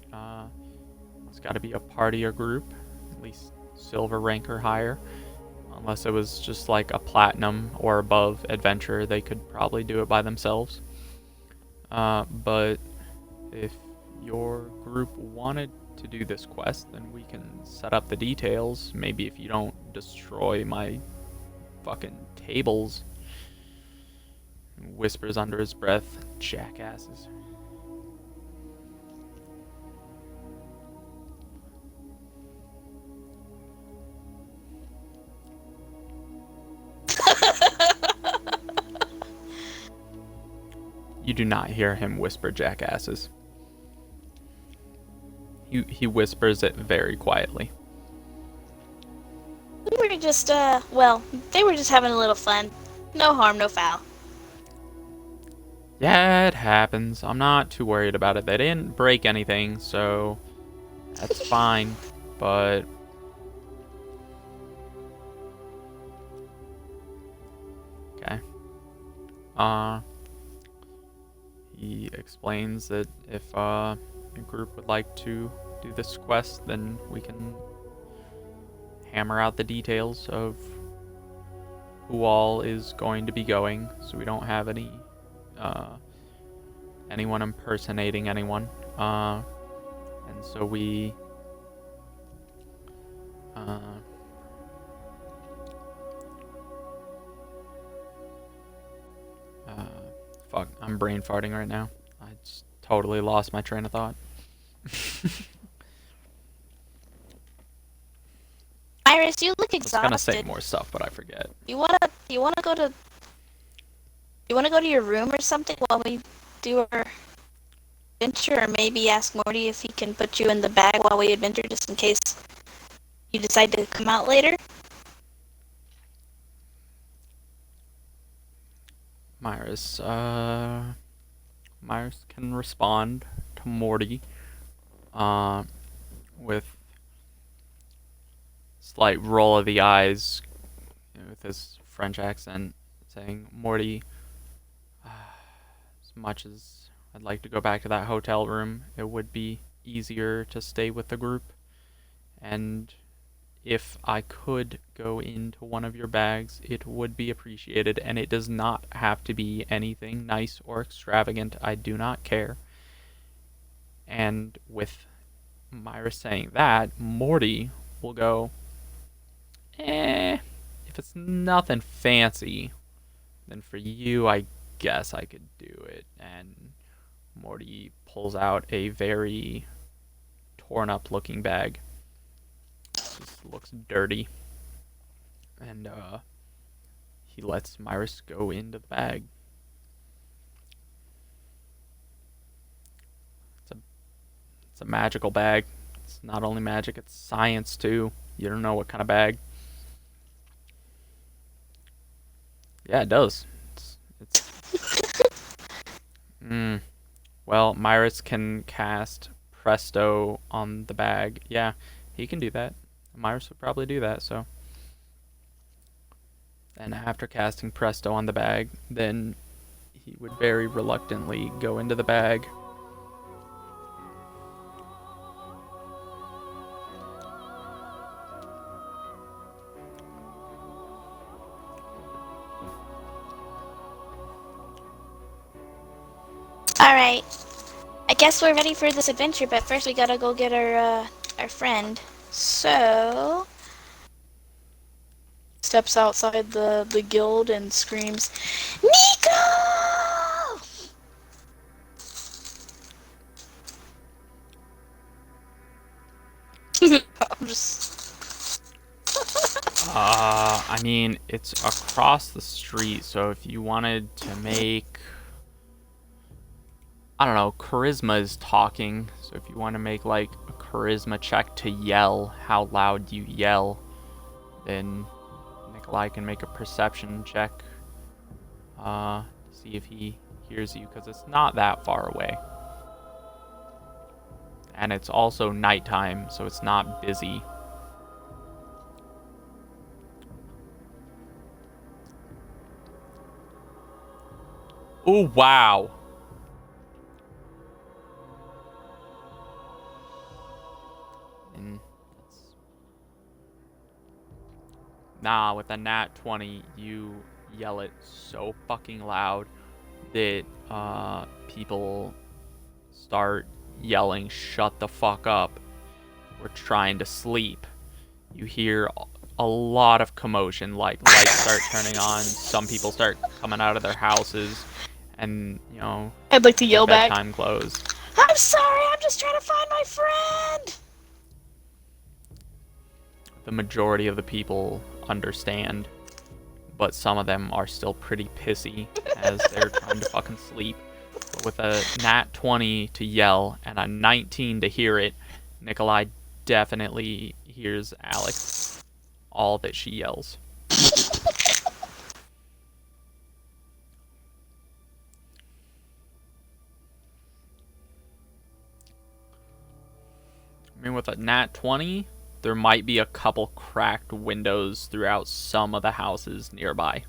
it's got to be a party or group, at least silver rank or higher. Unless it was just like a platinum or above adventure, they could probably do it by themselves. But if your group wanted to do this quest, then we can set up the details. Maybe if you don't destroy my fucking tables. Whispers under his breath, jackasses. You do not hear him whisper jackasses. He whispers it very quietly. We were just, well, they were just having a little fun. No harm, no foul. Yeah, it happens. I'm not too worried about it. They didn't break anything, so that's fine. But okay. He explains that if your group would like to do this quest, then we can hammer out the details of who all is going to be going, so we don't have anyone impersonating anyone. And so we fuck, I'm brain farting right now. I just totally lost my train of thought. Iris, you look I was gonna say exhausted. more stuff, but I forget. You wanna go to your room or something while we do our adventure, or maybe ask Morty if he can put you in the bag while we adventure, just in case you decide to come out later? Myris. Myris can respond to Morty with slight roll of the eyes, with his French accent, saying, Morty, as much as I'd like to go back to that hotel room, it would be easier to stay with the group. And if I could go into one of your bags, it would be appreciated, and it does not have to be anything nice or extravagant. I do not care. And with Myra saying that, Morty will go, if it's nothing fancy, then for you, I guess I could do it. And Morty pulls out a very torn up looking bag. Just looks dirty. And he lets Myris go into the bag. It's a magical bag. It's not only magic, it's science too. You don't know what kind of bag. Yeah, it does. Well, Myris can cast Presto on the bag. Yeah, he can do that. Myris would probably do that, so. And after casting Presto on the bag, then he would very reluctantly go into the bag. Alright. I guess we're ready for this adventure, but first we gotta go get our friend. So... steps outside the guild and screams, Nico! I'm just... I mean, it's across the street, so if you wanted to make... I don't know, charisma is talking, so if you want to make, like, a charisma check to yell how loud you yell, then Nikolai can make a perception check, to see if he hears you, because it's not that far away. And it's also nighttime, so it's not busy. Oh, wow. And nah, with a nat 20, you yell it so fucking loud that people start yelling, shut the fuck up. We're trying to sleep. You hear a lot of commotion, like lights start turning on, some people start coming out of their houses, and, you know, I'd like to yell back. bedtime close. I'm sorry, I'm just trying to find my friend! The majority of the people understand, but some of them are still pretty pissy as they're trying to fucking sleep. But with a nat 20 to yell and a 19 to hear it, Nikolai definitely hears Alex, all that she yells. I mean, with a nat 20, there might be a couple cracked windows throughout some of the houses nearby.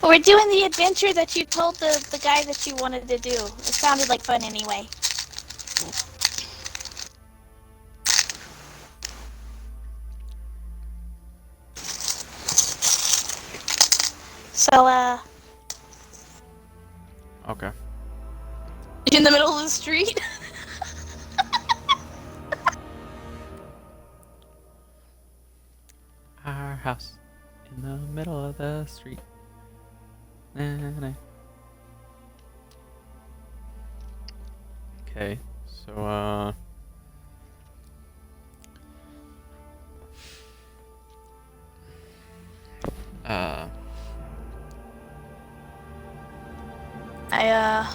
We're doing the adventure that you told the guy that you wanted to do. It sounded like fun anyway. So, Okay. in the middle of the street? house in the middle of the street. Na-na. Okay, so I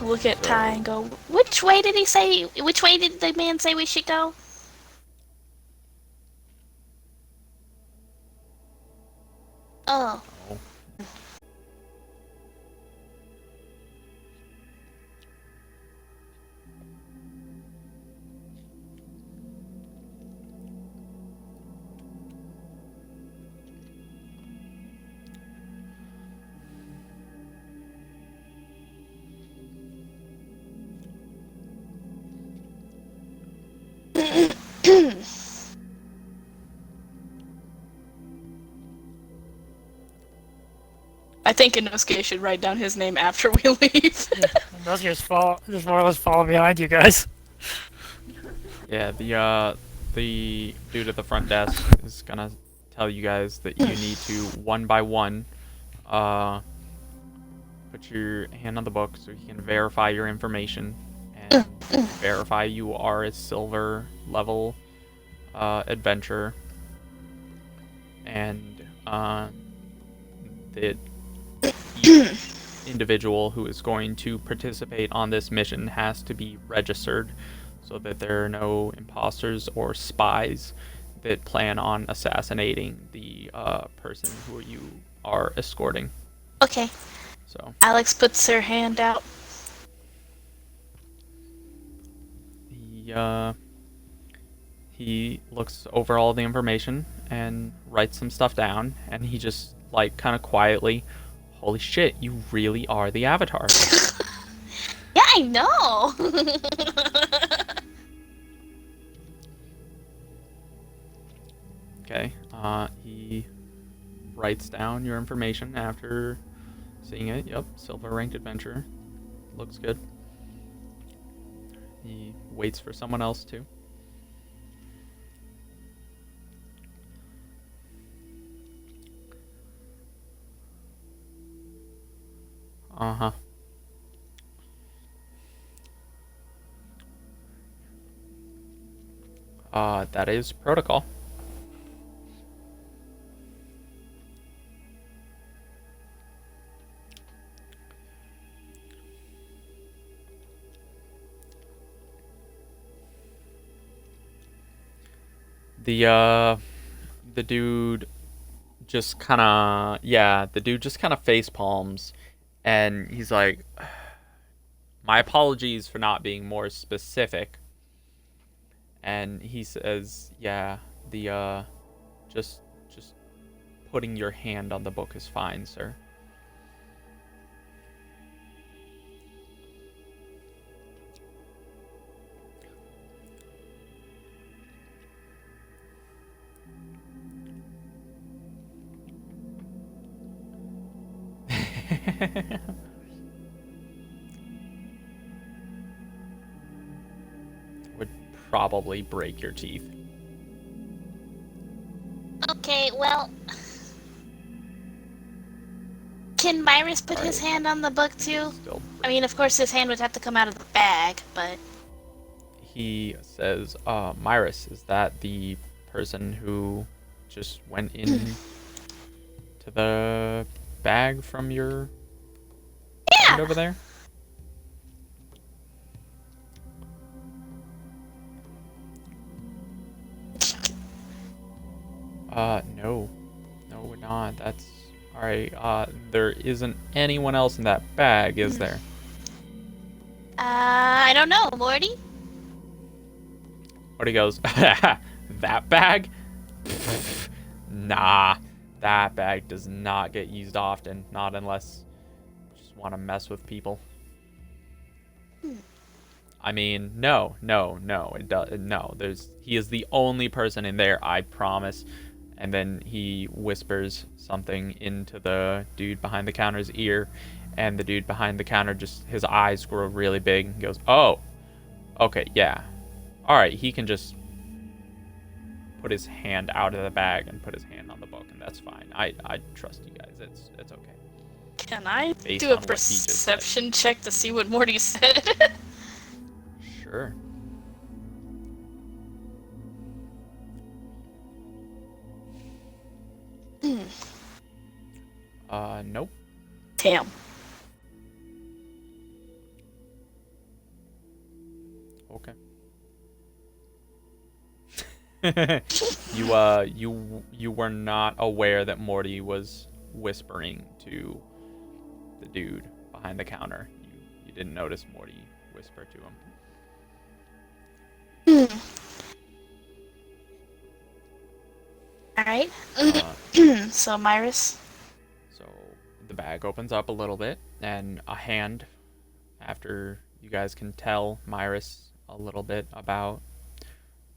look at Ty and go, which way did he say? Which way did the man say we should go? Oh. oh. I think Inosuke should write down his name after we leave. Those just more or less follow behind you guys. Yeah, the dude at the front desk is gonna tell you guys that you need to one by one put your hand on the book so he can verify your information and verify you are a silver level adventurer, and that each individual who is going to participate on this mission has to be registered so that there are no imposters or spies that plan on assassinating the person who you are escorting. Okay. So Alex puts her hand out. he looks over all the information and writes some stuff down, and he just like kind of quietly, holy shit, you really are the Avatar. Yeah, I know. Okay, he writes down your information after seeing it. Yep, silver ranked adventurer. Looks good. He waits for someone else too. Uh-huh. That is protocol. The dude just kind of, yeah, the dude just kind of face palms, and he's like, my apologies for not being more specific. And he says, yeah, just putting your hand on the book is fine, sir. Would probably break your teeth. Okay, well, can Myrus put his Alright. hand on the book too? Still, I mean, of course, his hand would have to come out of the bag, but he says, Myrus, is that the person who just went in to the bag from your friend over there? No. No, we're not. That's... Alright, there isn't anyone else in that bag, is there? I don't know, Morty. Morty goes, that bag? Nah, that bag does not get used often, not unless you just want to mess with people. I mean, no, it does, no, he is the only person in there, I promise. And then he whispers something into the dude behind the counter's ear, and the dude behind the counter just, his eyes grow really big and goes, oh, okay, yeah. Alright, he can just put his hand out of the bag and put his hand on the book, and that's fine. I trust you guys. It's okay. Can I Based do a on what he just said. perception check to see what Morty said? Sure. Nope. Damn. Okay. You were not aware that Morty was whispering to the dude behind the counter. You didn't notice Morty whisper to him. Alright. So, Myris? So the bag opens up a little bit, and a hand, after you guys can tell Myris a little bit about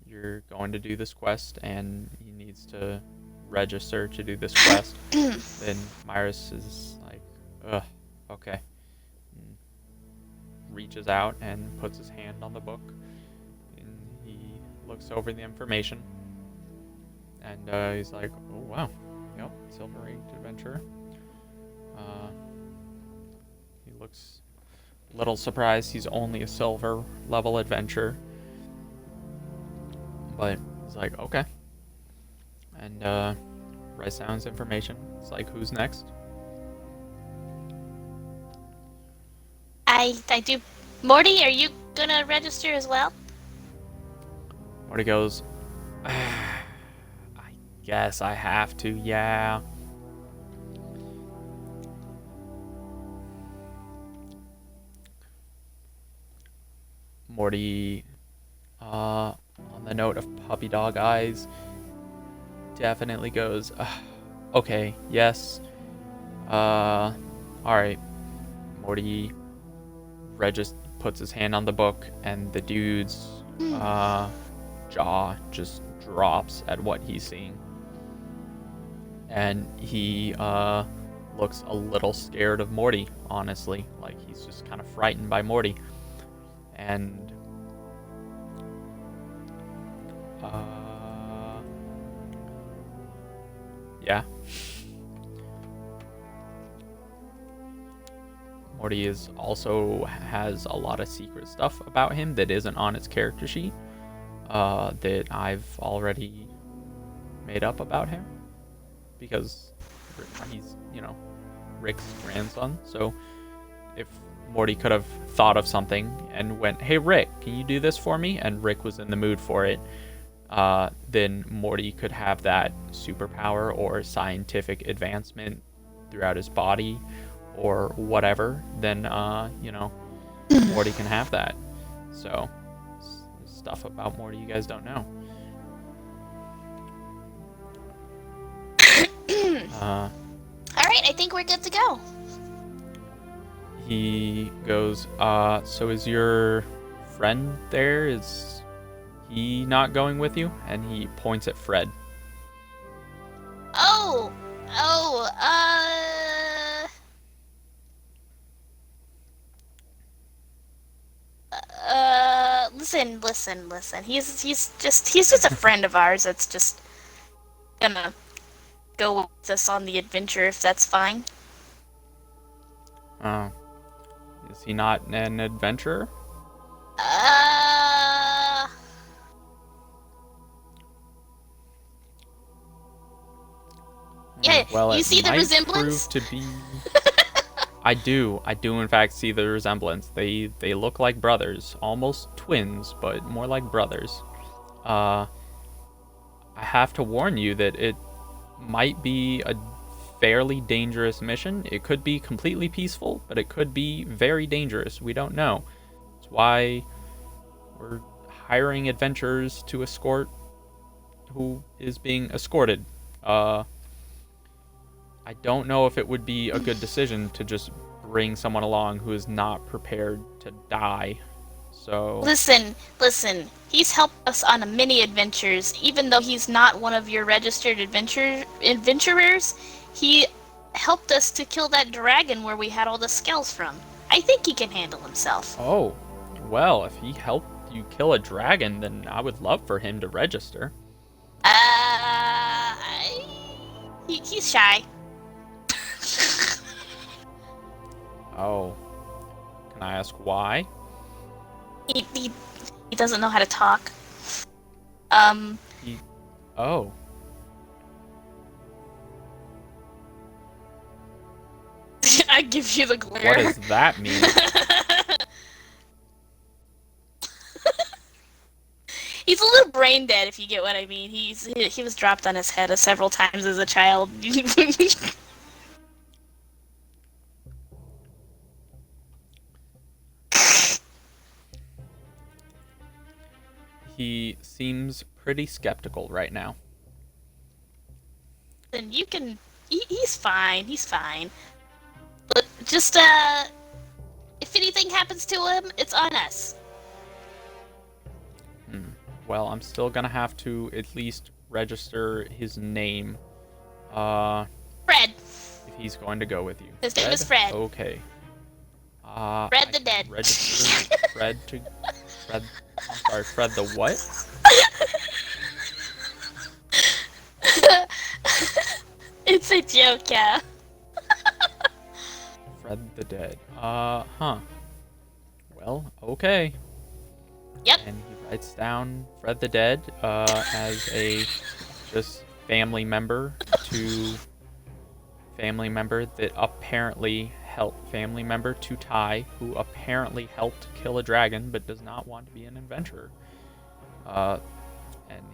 you're going to do this quest and he needs to register to do this quest, then Myris is like, ugh, okay. And reaches out and puts his hand on the book, and he looks over the information, and he's like, oh wow, yep, Silver Ranked Adventure. He looks a little surprised he's only a silver level adventure, but he's like, okay. And writes down his information. It's like, who's next? I do. Morty, are you gonna register as well? Morty goes, I guess I have to, yeah. Morty, on the note of puppy dog eyes, definitely goes, okay, yes. Alright. Morty puts his hand on the book, and the dude's jaw just drops at what he's seeing. And he looks a little scared of Morty, honestly. Like, he's just kind of frightened by Morty. And yeah. Morty has a lot of secret stuff about him that isn't on his character sheet, that I've already made up about him, because he's, Rick's grandson. So if Morty could have thought of something and went, hey Rick, can you do this for me? And Rick was in the mood for it, then Morty could have that superpower or scientific advancement throughout his body or whatever. Then, Morty can have that. So, stuff about Morty you guys don't know. Alright, I think we're good to go. He goes, so is your friend there? Is he not going with you? And he points at Fred. Listen. He's just a friend of ours that's just gonna go with us on the adventure, if that's fine. Oh. Is he not an adventurer? Yeah, well, you see the resemblance? Prove to be... I do in fact see the resemblance. They look like brothers, almost twins, but more like brothers. I have to warn you that it might be a fairly dangerous mission. It could be completely peaceful, but it could be very dangerous. We don't know. That's why we're hiring adventurers to escort who is being escorted. I don't know if it would be a good decision to just bring someone along who is not prepared to die. So Listen. He's helped us on many adventures. Even though he's not one of your registered adventurers, he helped us to kill that dragon where we had all the skulls from. I think he can handle himself. Oh, well, if he helped you kill a dragon, then I would love for him to register. He's shy. Oh. Can I ask why? He doesn't know how to talk. He... Oh. I give you the glare. What does that mean? He's a little brain dead, if you get what I mean. He was dropped on his head several times as a child. He seems pretty skeptical right now. Then you can. He's fine. He's fine. But just if anything happens to him, it's on us. Well, I'm still gonna have to at least register his name. Fred. If he's going to go with you. His name is Fred. Okay. Fred the Dead. Register Fred to... Fred... I'm sorry, Fred the what? It's a joke, yeah. Fred the Dead. Huh. Well, okay. Yep. And he writes down Fred the Dead, as a just family member that apparently helped family member to Ty, who apparently helped kill a dragon but does not want to be an adventurer. And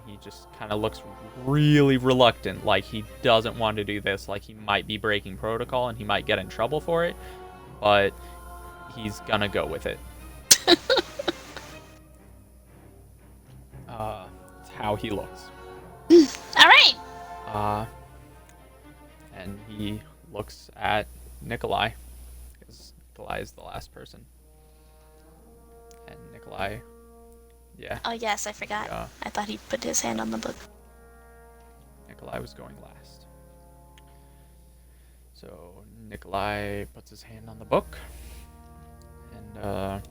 he just kind of looks really reluctant, like he doesn't want to do this, like he might be breaking protocol and he might get in trouble for it, but he's gonna go with it. That's how he looks. Alright. And he looks at Nikolai, because Nikolai is the last person. And Nikolai, yeah, Oh, yes, I forgot. Yeah. I thought he put his hand on the book. Nikolai was going last. So Nikolai puts his hand on the book, and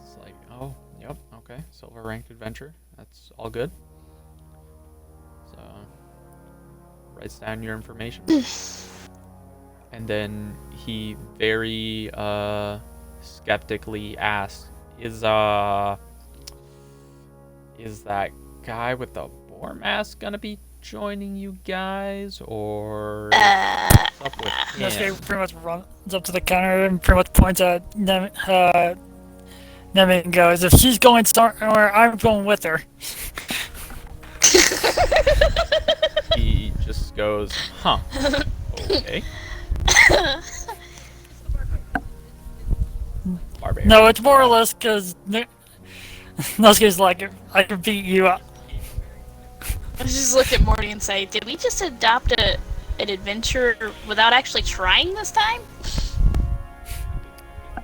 he's like, "Oh, yep, okay, silver ranked adventure. That's all good." So writes down your information, and then he very skeptically asks, "Is that guy with the boar mask gonna be joining you guys, or what's up with This guy him?" pretty much runs up to the counter and pretty much points at Nemi and goes, "If she's going somewhere, I'm going with her." He just goes, "Huh, okay." Barbarian. No, it's more or less because Nusky's like, "I can beat you up." I just look at Morty and say, did we just adopt an adventure without actually trying this time?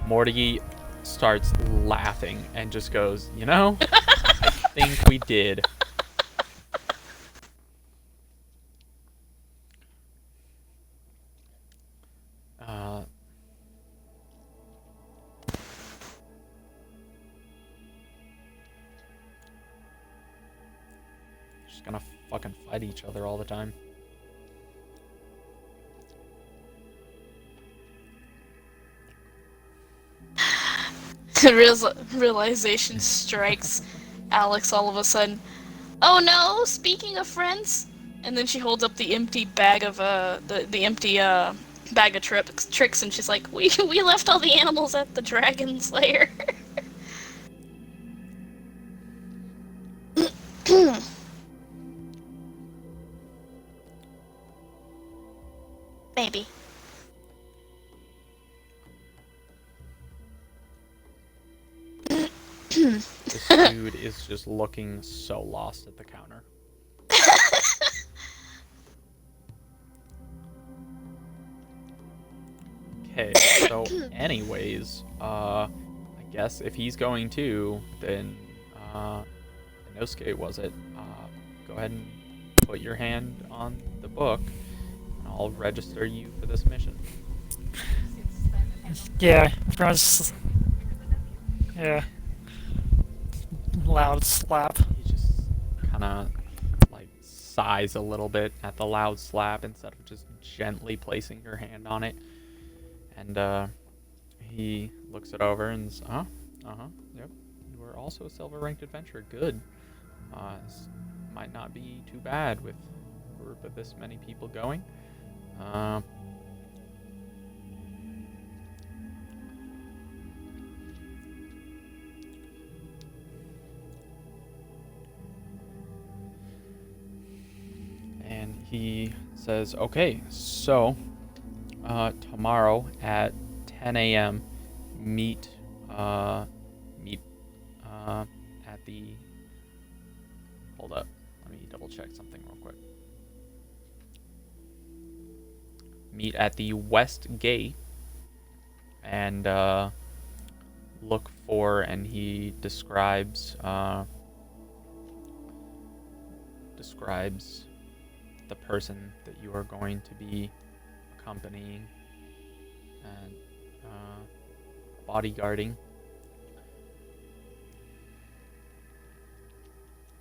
Morty starts laughing and just goes, I think we did. Just gonna fucking fight each other all the time. Realization strikes Alex all of a sudden. Oh no, speaking of friends. And then she holds up the empty bag of, the empty, bag of tricks, and she's like, we left all the animals at the dragon's lair. Maybe. This dude is just looking so lost at the counter. Okay, so anyways, I guess if he's going to, then, Inosuke was it, go ahead and put your hand on the book, and I'll register you for this mission. Yeah, pretty much. Yeah. Loud slap. He just kind of sighs a little bit at the loud slap instead of just gently placing your hand on it. And he looks it over and says, yep, you are also a silver ranked adventurer. Good. This might not be too bad with a group of this many people going. And he says, okay, so tomorrow at 10 a.m. meet at the. Hold up, let me double check something real quick. Meet at the west gate and look for, and he describes the person that you are going to be accompanying and bodyguarding.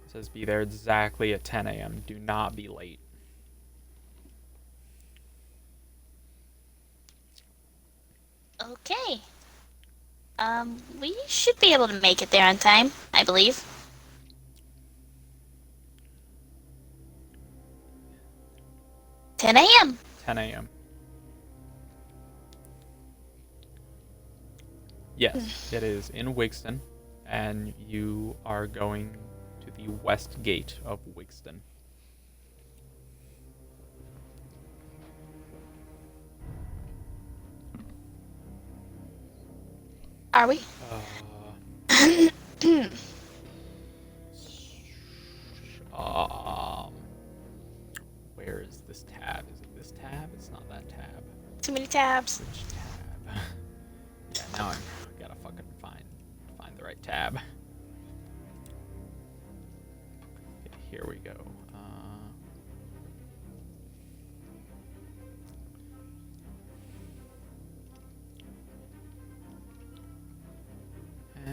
It says be there exactly at 10 a.m. Do not be late. Okay. We should be able to make it there on time, I believe. "10 a.m. 10 a.m. Yes, it is in Wigston, and you are going to the west gate of Wigston. Are we? Where is this tab? Is it this tab? It's not that tab. Too many tabs. Which tab? Yeah, now I gotta fucking find the right tab. Okay, here we go. I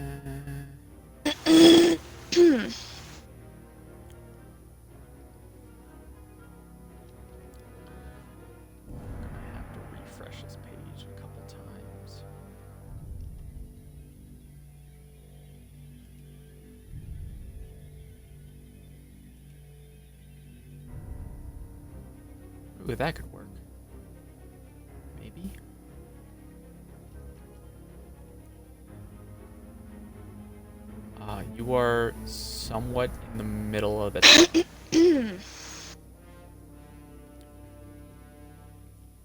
have to refresh this page a couple times. Ooh, that could work. Maybe. You are somewhat in the middle of the.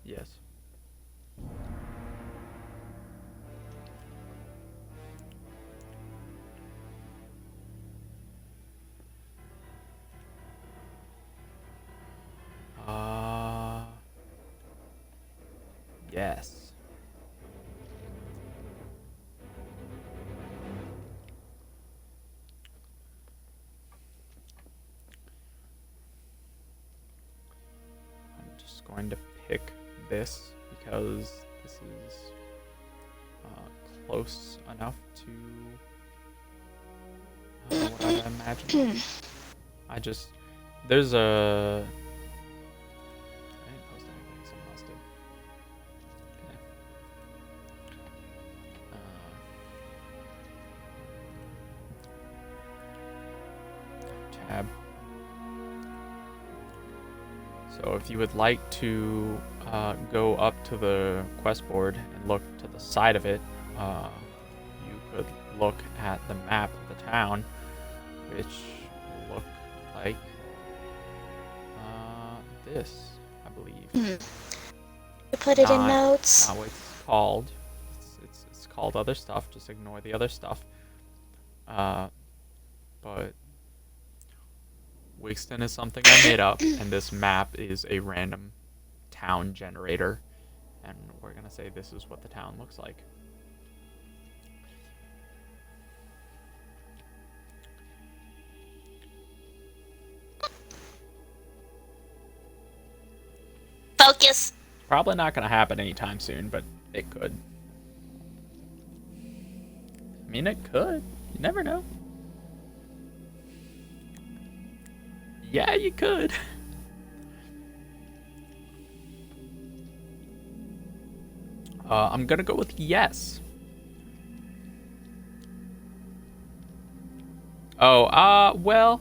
Yes. Yes. I'm just going to pick this because this is close enough to what I imagine. There's a. I didn't post anything. Someone else did. Okay. Tab. So if you would like to go up to the quest board and look to the side of it, you could look at the map of the town, which will look like this, I believe. You put it in notes. Not what it's called. It's called other stuff. Just ignore the other stuff. But Wigston is something I made up, and this map is a random town generator, and we're gonna say this is what the town looks like. Focus. Probably not gonna happen anytime soon, but it could. I mean, it could. You never know. Yeah, you could. I'm gonna go with yes. Oh, well.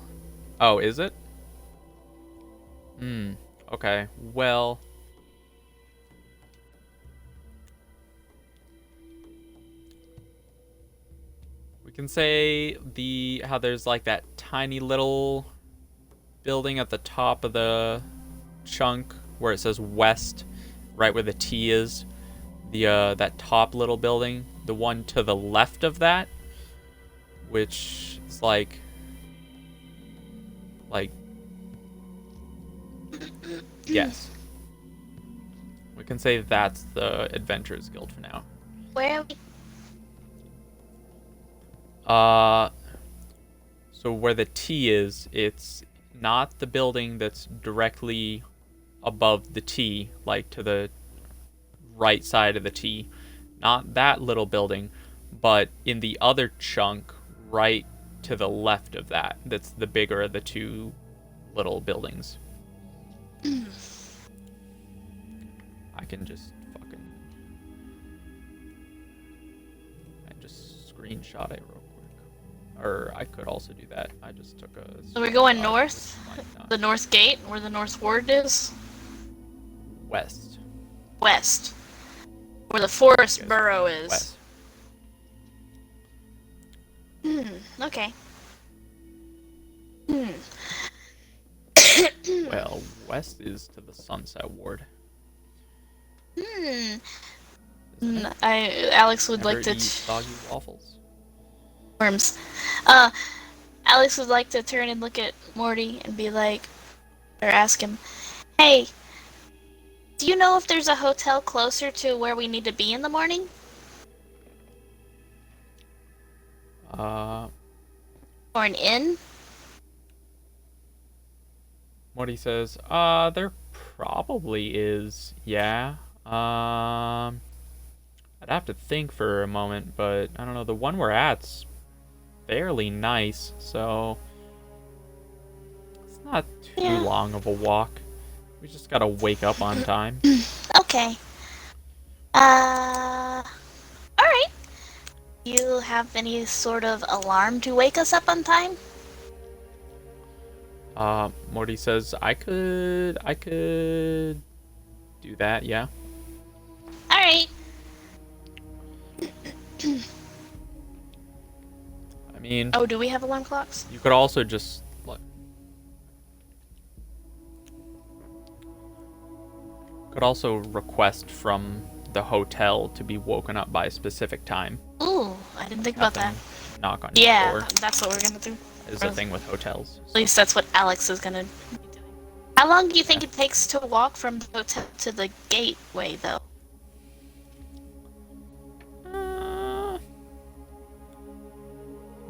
Oh, is it? Hmm. Okay. Well. We can say how there's like that tiny little building at the top of the chunk where it says west, right where the T is. That top little building, the one to the left of that, which is like yes. We can say that's the Adventurers Guild for now. Where are we? So where the T is, it's not the building that's directly above the T, like to the right side of the T. Not that little building, but in the other chunk right to the left of that. That's the bigger of the two little buildings. I can just screenshot it real quick. Or I could also do that. I just took a So we're going screenshot, north? which might not- The north gate, where the north ward is? West. West. Where the forest Yes, burrow is. West. Okay. Well, west is to the Sunset Ward. Isn't it? Alex would Never like to eat soggy waffles. worms. Alex would like to turn and look at Morty and be like, or ask him, "Hey, do you know if there's a hotel closer to where we need to be in the morning?" Or an inn? What he says, there probably is, yeah. I'd have to think for a moment, but I don't know, the one we're at's fairly nice, so it's not too Yeah. long of a walk. We just gotta wake up on time. Okay. Alright. You have any sort of alarm to wake us up on time? Morty says, I could do that, yeah. Alright. I mean, Oh, do we have alarm clocks? you could also just request from the hotel to be woken up by a specific time. Ooh, I didn't think about that. Knock on your Yeah, door that's what we're gonna do. is the thing with hotels. At least that's what Alex is gonna be doing. How long do you think it takes to walk from the hotel to the gateway, though?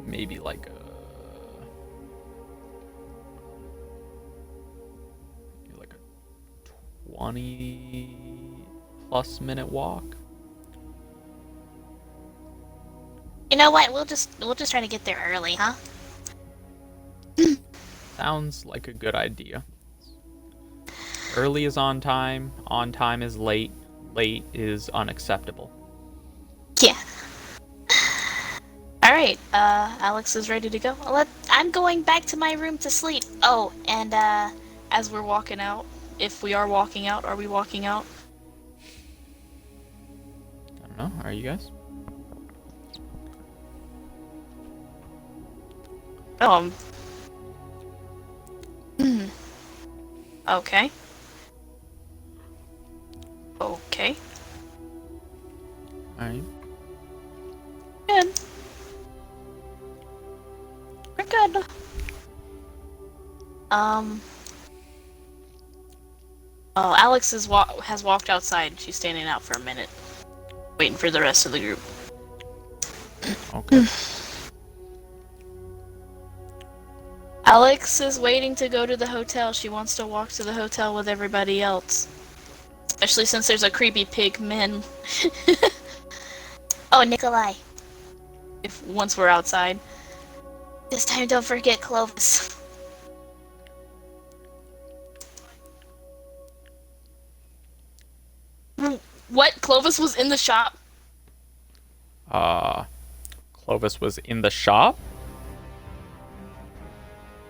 Maybe like a 20+ minute walk. You know what? We'll just try to get there early, huh? Sounds like a good idea. Early is on time is late, late is unacceptable. Yeah. Alright, Alex is ready to go. I'm going back to my room to sleep. Oh, and, as we're walking out, if we are walking out, are we walking out? I don't know, are you guys? Okay. Okay. Alright. Good. We're good. Oh, Alex has walked outside. She's standing out for a minute, waiting for the rest of the group. Okay. Alex is waiting to go to the hotel. She wants to walk to the hotel with everybody else. Especially since there's a creepy pig man. Oh, Nikolai. Once we're outside. This time don't forget Clovis. What? Clovis was in the shop? Clovis was in the shop?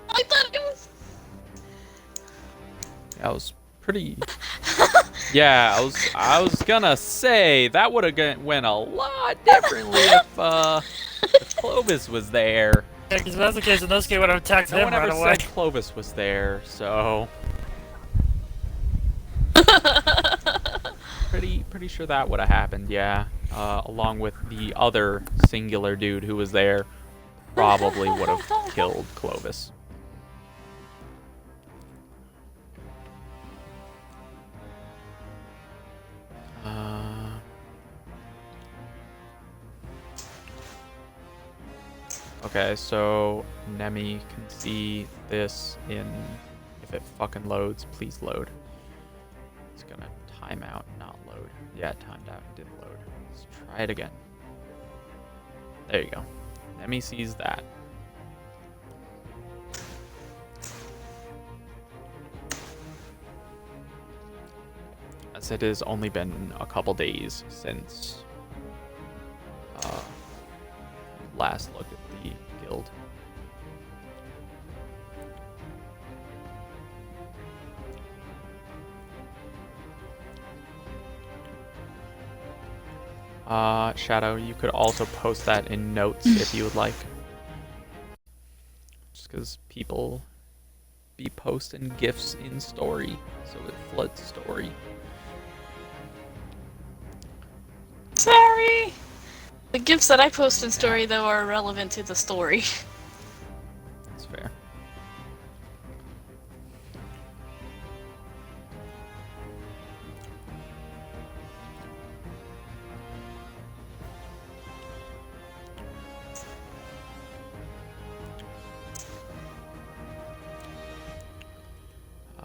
I thought it was. That was pretty. Yeah, I was gonna say that would have went a lot differently if Clovis was there. Yeah, because if that's the case, then Inosuke would have attacked No him one right ever away. said Clovis was there, so pretty sure that would have happened. Yeah, along with the other singular dude who was there, probably would have killed Clovis. Okay, so Nemi can see this in, if it fucking loads, please load. It's gonna time out, not load. Yeah, timed out, didn't load. Let's try it again. There you go. Nemi sees that. As it has only been a couple days since last look at the guild. Shadow, you could also post that in notes if you would like. Just because people be posting GIFs in story, so it floods story. Sorry. The gifs that I post in story though are relevant to the story. That's fair.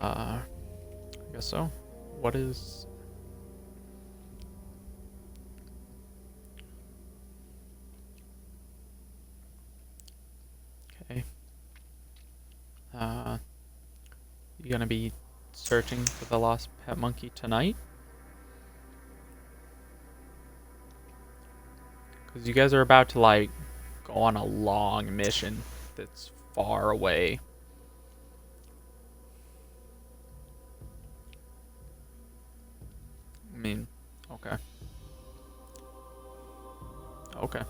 I guess so. What is... Okay. You gonna be searching for the lost pet monkey tonight? Because you guys are about to, like, go on a long mission that's far away. I mean, okay. Okay.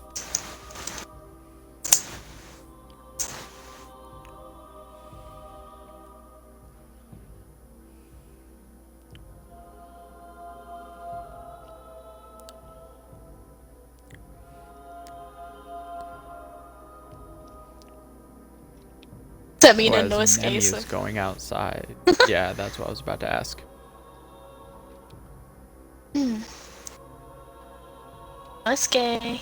Does that mean So a no as Nemi escape? is going outside. Yeah, that's what I was about to ask. No escape.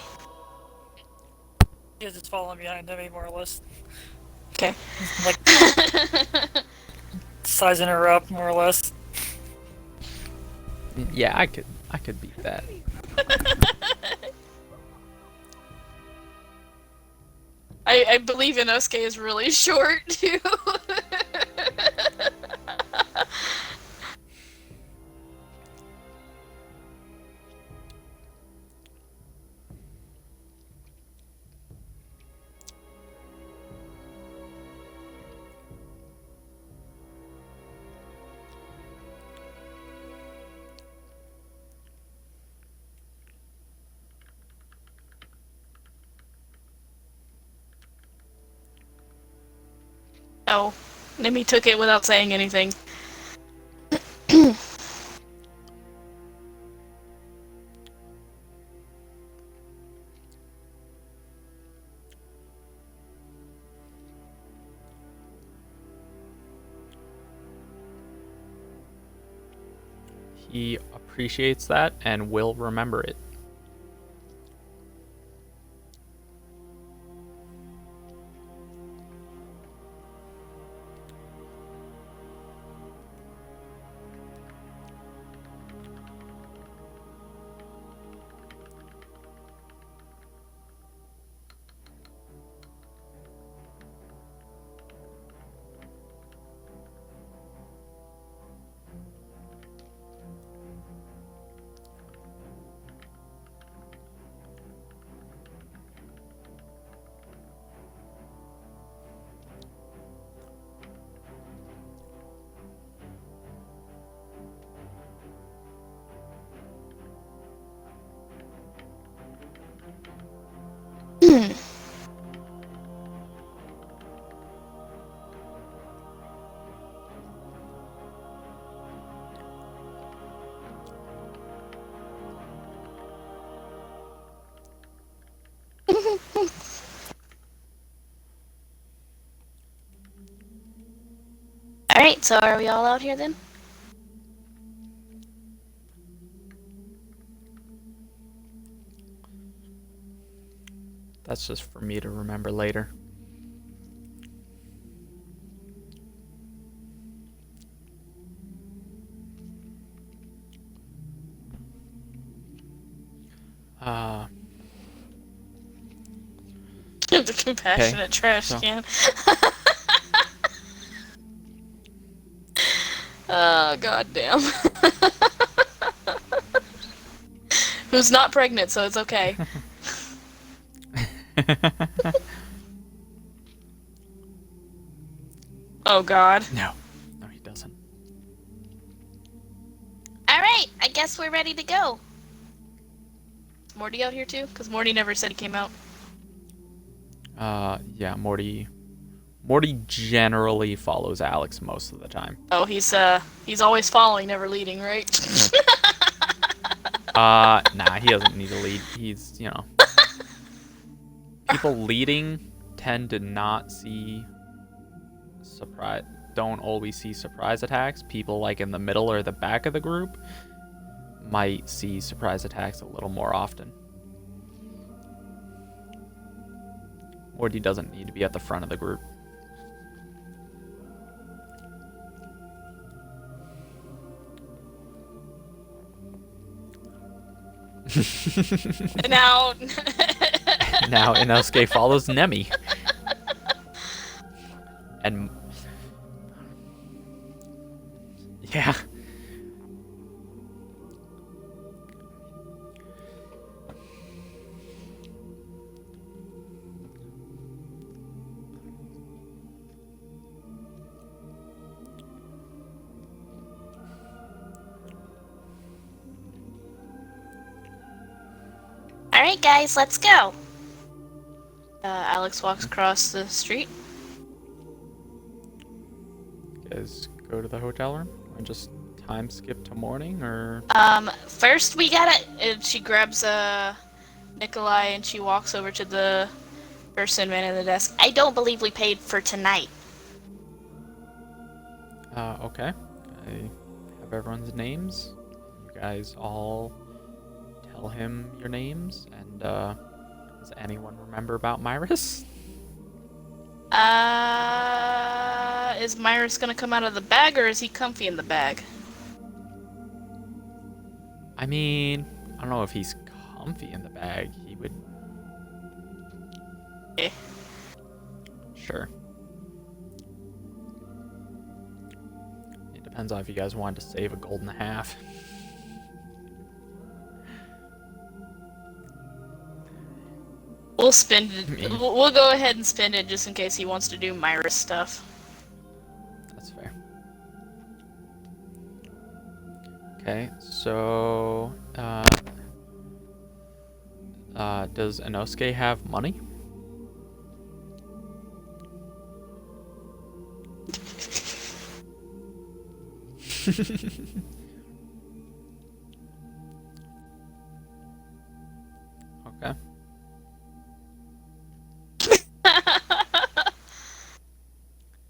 He's just following behind Nemi, more or less. Okay. Like, sizing her up, more or less. Yeah, I could beat that. I believe Inosuke is really short too. Oh, Nimi took it without saying anything. He appreciates that and will remember it. Alright, so are we all out here then? That's just for me to remember later. The compassionate trash so- can. Oh, goddamn. Who's not pregnant, so it's okay. Oh, God. No, he doesn't. Alright, I guess we're ready to go. Is Morty out here too? Because Morty never said he came out. Yeah, Morty generally follows Alex most of the time. Oh, he's always following, never leading, right? Nah, he doesn't need to lead. He's, people leading tend to not see don't always see surprise attacks. People like in the middle or the back of the group might see surprise attacks a little more often. Morty doesn't need to be at the front of the group. Now... Now Inosuke follows Nemi. And... yeah. Alright guys, let's go! Alex walks across the street. Guys go to the hotel room and just time skip to morning, or... First we gotta... she grabs, Nikolai and she walks over to the person manning the desk. I don't believe we paid for tonight. Okay. I have everyone's names. You guys all tell him your names, and, does anyone remember about Myris? Is Myris gonna come out of the bag, or is he comfy in the bag? I mean, I don't know if he's comfy in the bag. He would... Eh. Sure. It depends on if you guys wanted to save a gold and a half. We'll spend it. We'll go ahead and spend it just in case he wants to do Myris stuff. That's fair. Okay, so... does Inosuke have money? Okay.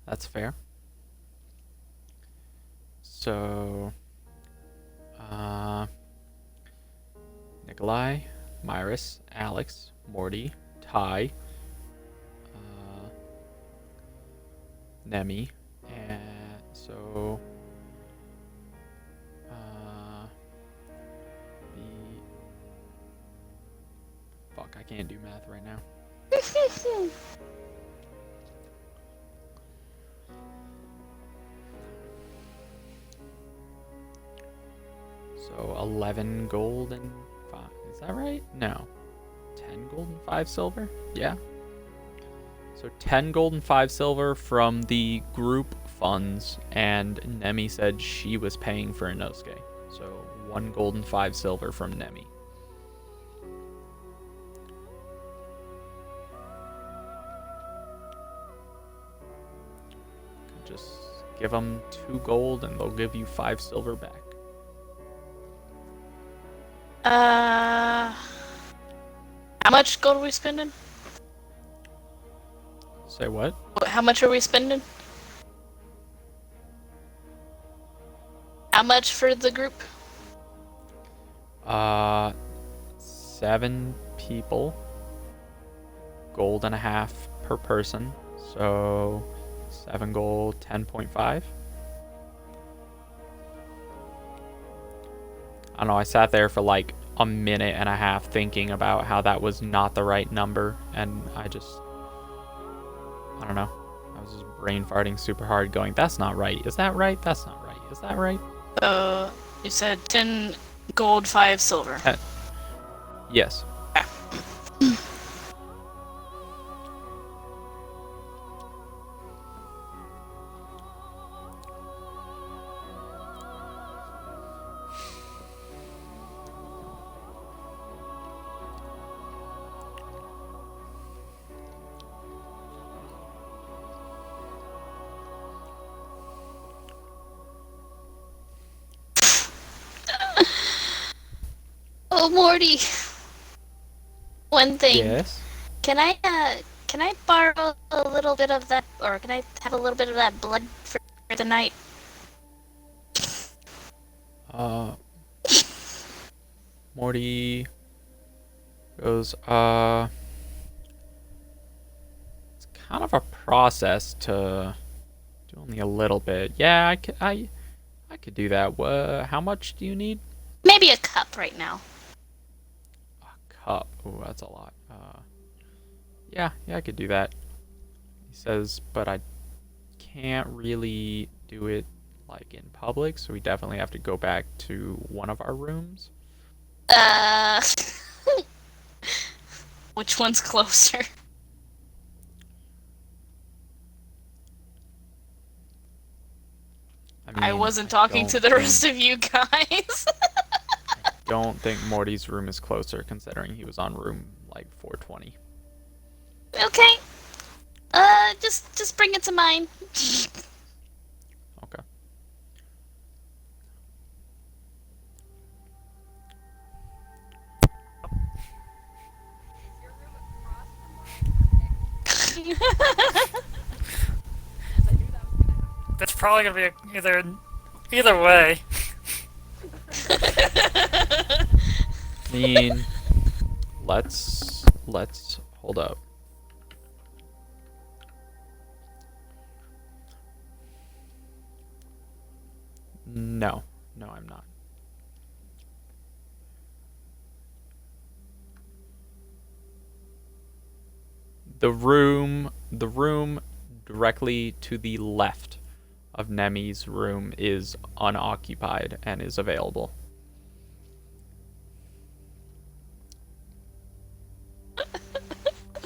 That's fair. So, Nikolai, Myris, Alex, Morty, Ty, Nemi, and so, fuck, I can't do math right now. So 11 gold and 5. Is that right? No. 10 gold and 5 silver? Yeah. So 10 gold and 5 silver from the group funds, and Nemi said she was paying for Inosuke. So 1 gold and 5 silver from Nemi. just give them 2 gold and they'll give you 5 silver back. How much gold are we spending? Say what? How much are we spending? How much for the group? 7 people. Gold and a half per person. So 7 gold, 10.5. I don't know, I sat there for like a minute and a half thinking about how that was not the right number, and I don't know. I was just brain farting super hard going, that's not right. Is that right? That's not right. Is that right? You said 10 gold, 5 silver. Yes. Oh, Morty. One thing. Yes. Can I borrow a little bit of that, or can I have a little bit of that blood for the night? Morty goes, it's kind of a process to do only a little bit. Yeah, I could do that. How much do you need? Maybe a cup right now. A cup. Oh, that's a lot. Yeah, I could do that. He says, but I can't really do it like in public, so we definitely have to go back to one of our rooms. Which one's closer? I wasn't talking to the rest of you guys. I don't think Morty's room is closer, considering he was on room like 420. Okay. Just bring it to mine. Okay. Is your room across from mine? I knew that was gonna happen. That's probably gonna be either way. I mean, let's hold up. No, I'm not. The room directly to the left of Nemi's room is unoccupied and is available.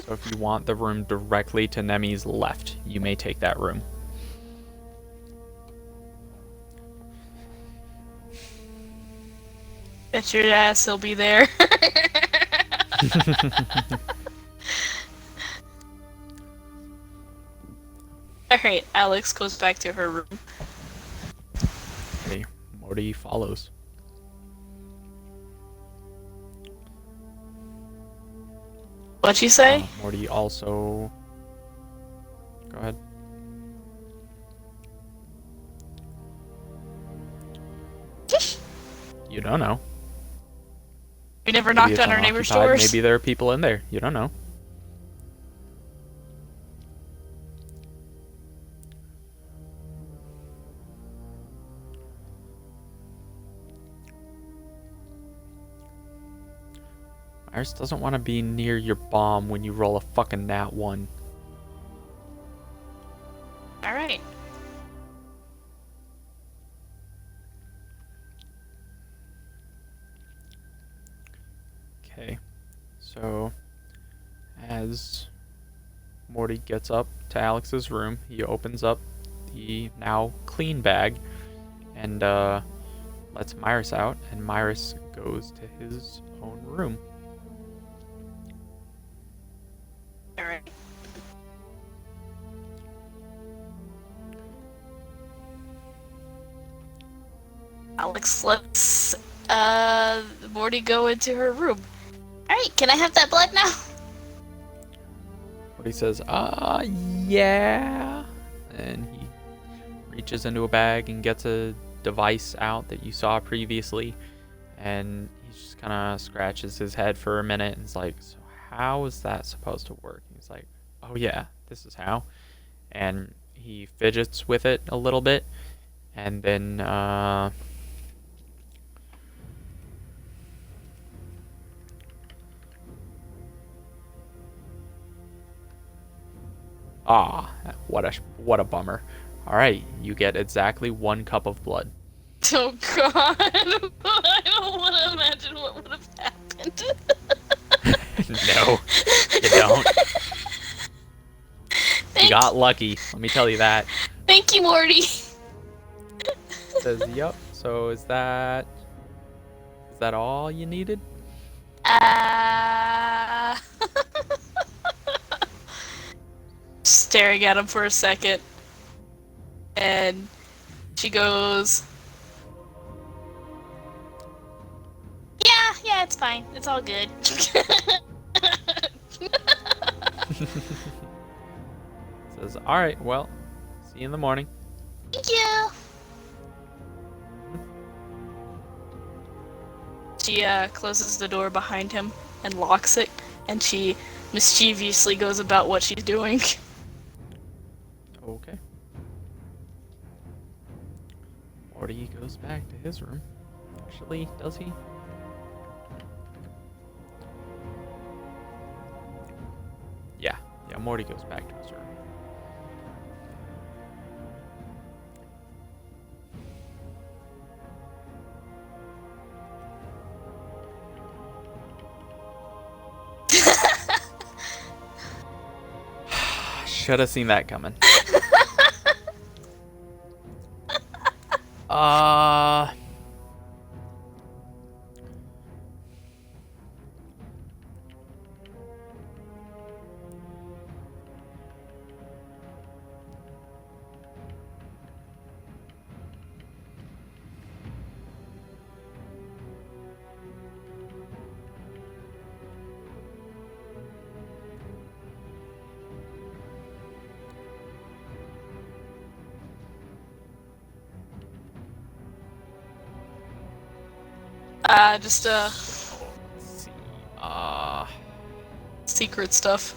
So if you want the room directly to Nemi's left, you may take that room. Bet your ass he'll be there. Alright, Alex goes back to her room. Okay, Morty follows. What'd you say? Morty also... Go ahead. You don't know. We never Maybe knocked it's on our neighbor's unoccupied. doors. Maybe there are people in there. You don't know. Iris doesn't want to be near your bomb when you roll a fucking nat 1. Alright. Okay. So, as Morty gets up to Alex's room, he opens up the now clean bag and lets Myris out, and Myris goes to his own room. Alright. Alex lets Morty go into her room. Alright, can I have that blood now? Morty says, yeah. And he reaches into a bag and gets a device out that you saw previously. And he just kind of scratches his head for a minute and is like, so how is that supposed to work? He's like, oh yeah, this is how. And he fidgets with it a little bit. And then, what a bummer. All right, you get exactly 1 cup of blood. Oh god. I don't want to imagine what would have happened. No, you don't. You Thank, got lucky, let me tell you that. thank you, Morty. Says, yep. So is that all you needed? Staring at him for a second. And she goes, yeah, it's fine. It's all good. Says, all right, well, see you in the morning. Thank you. She closes the door behind him and locks it, and she mischievously goes about what she's doing. Okay. Morty goes back to his room. Actually, does he? Yeah, Morty goes back to his room. Should have seen that coming. Just Let's see. secret stuff.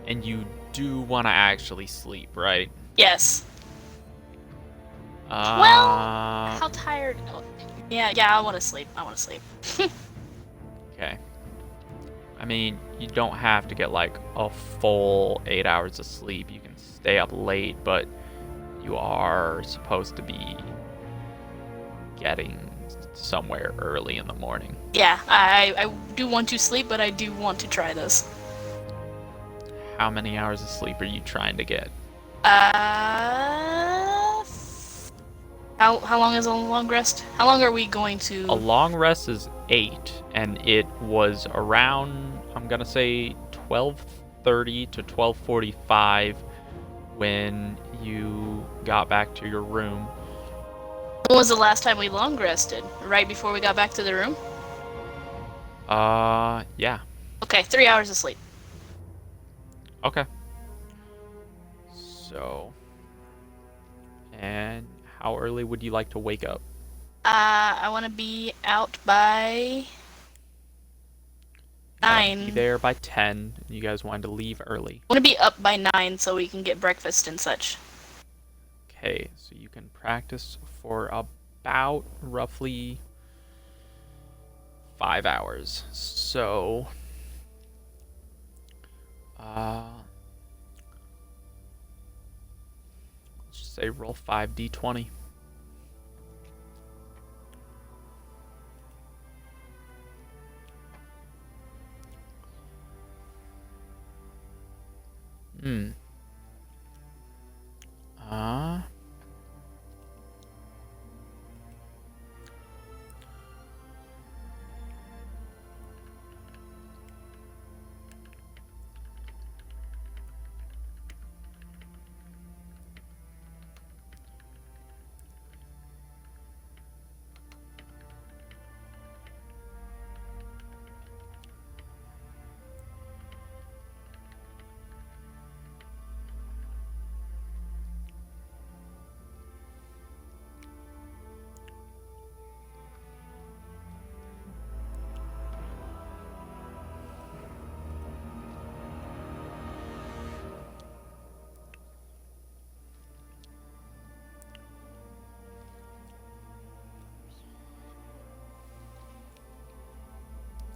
And you do want to actually sleep, right? Yes. Uh, Well, how tired? Oh, yeah, I want to sleep. Okay. I mean, you don't have to get like a full 8 hours of sleep. You can stay up late, but you are supposed to be getting somewhere early in the morning. Yeah, I do want to sleep, but I do want to try this. How many hours of sleep are you trying to get? How long is a long rest? How long are we going to? A long rest is 8, and it was around, I'm gonna say 12:30 to 12:45 when you got back to your room. When was the last time we long rested? Right before we got back to the room? Yeah. Okay, 3 hours of sleep. Okay. So, and how early would you like to wake up? I want to be out by Be 9. there by 10. You guys wanted to leave early. I want to be up by 9 so we can get breakfast and such. Okay, so you can practice for about roughly 5 hours. So, let's just say roll 5d20. Hmm.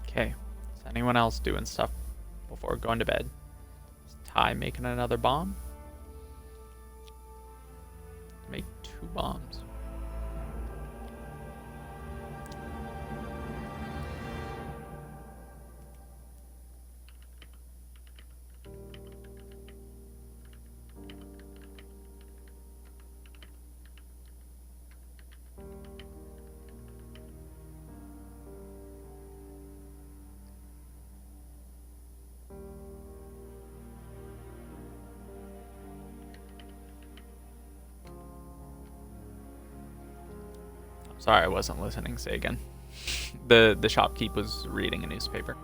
Okay. Is anyone else doing stuff before going to bed? Is Ty making another bomb? Make 2 bombs. Sorry, I wasn't listening. Say again. The shopkeep was reading a newspaper.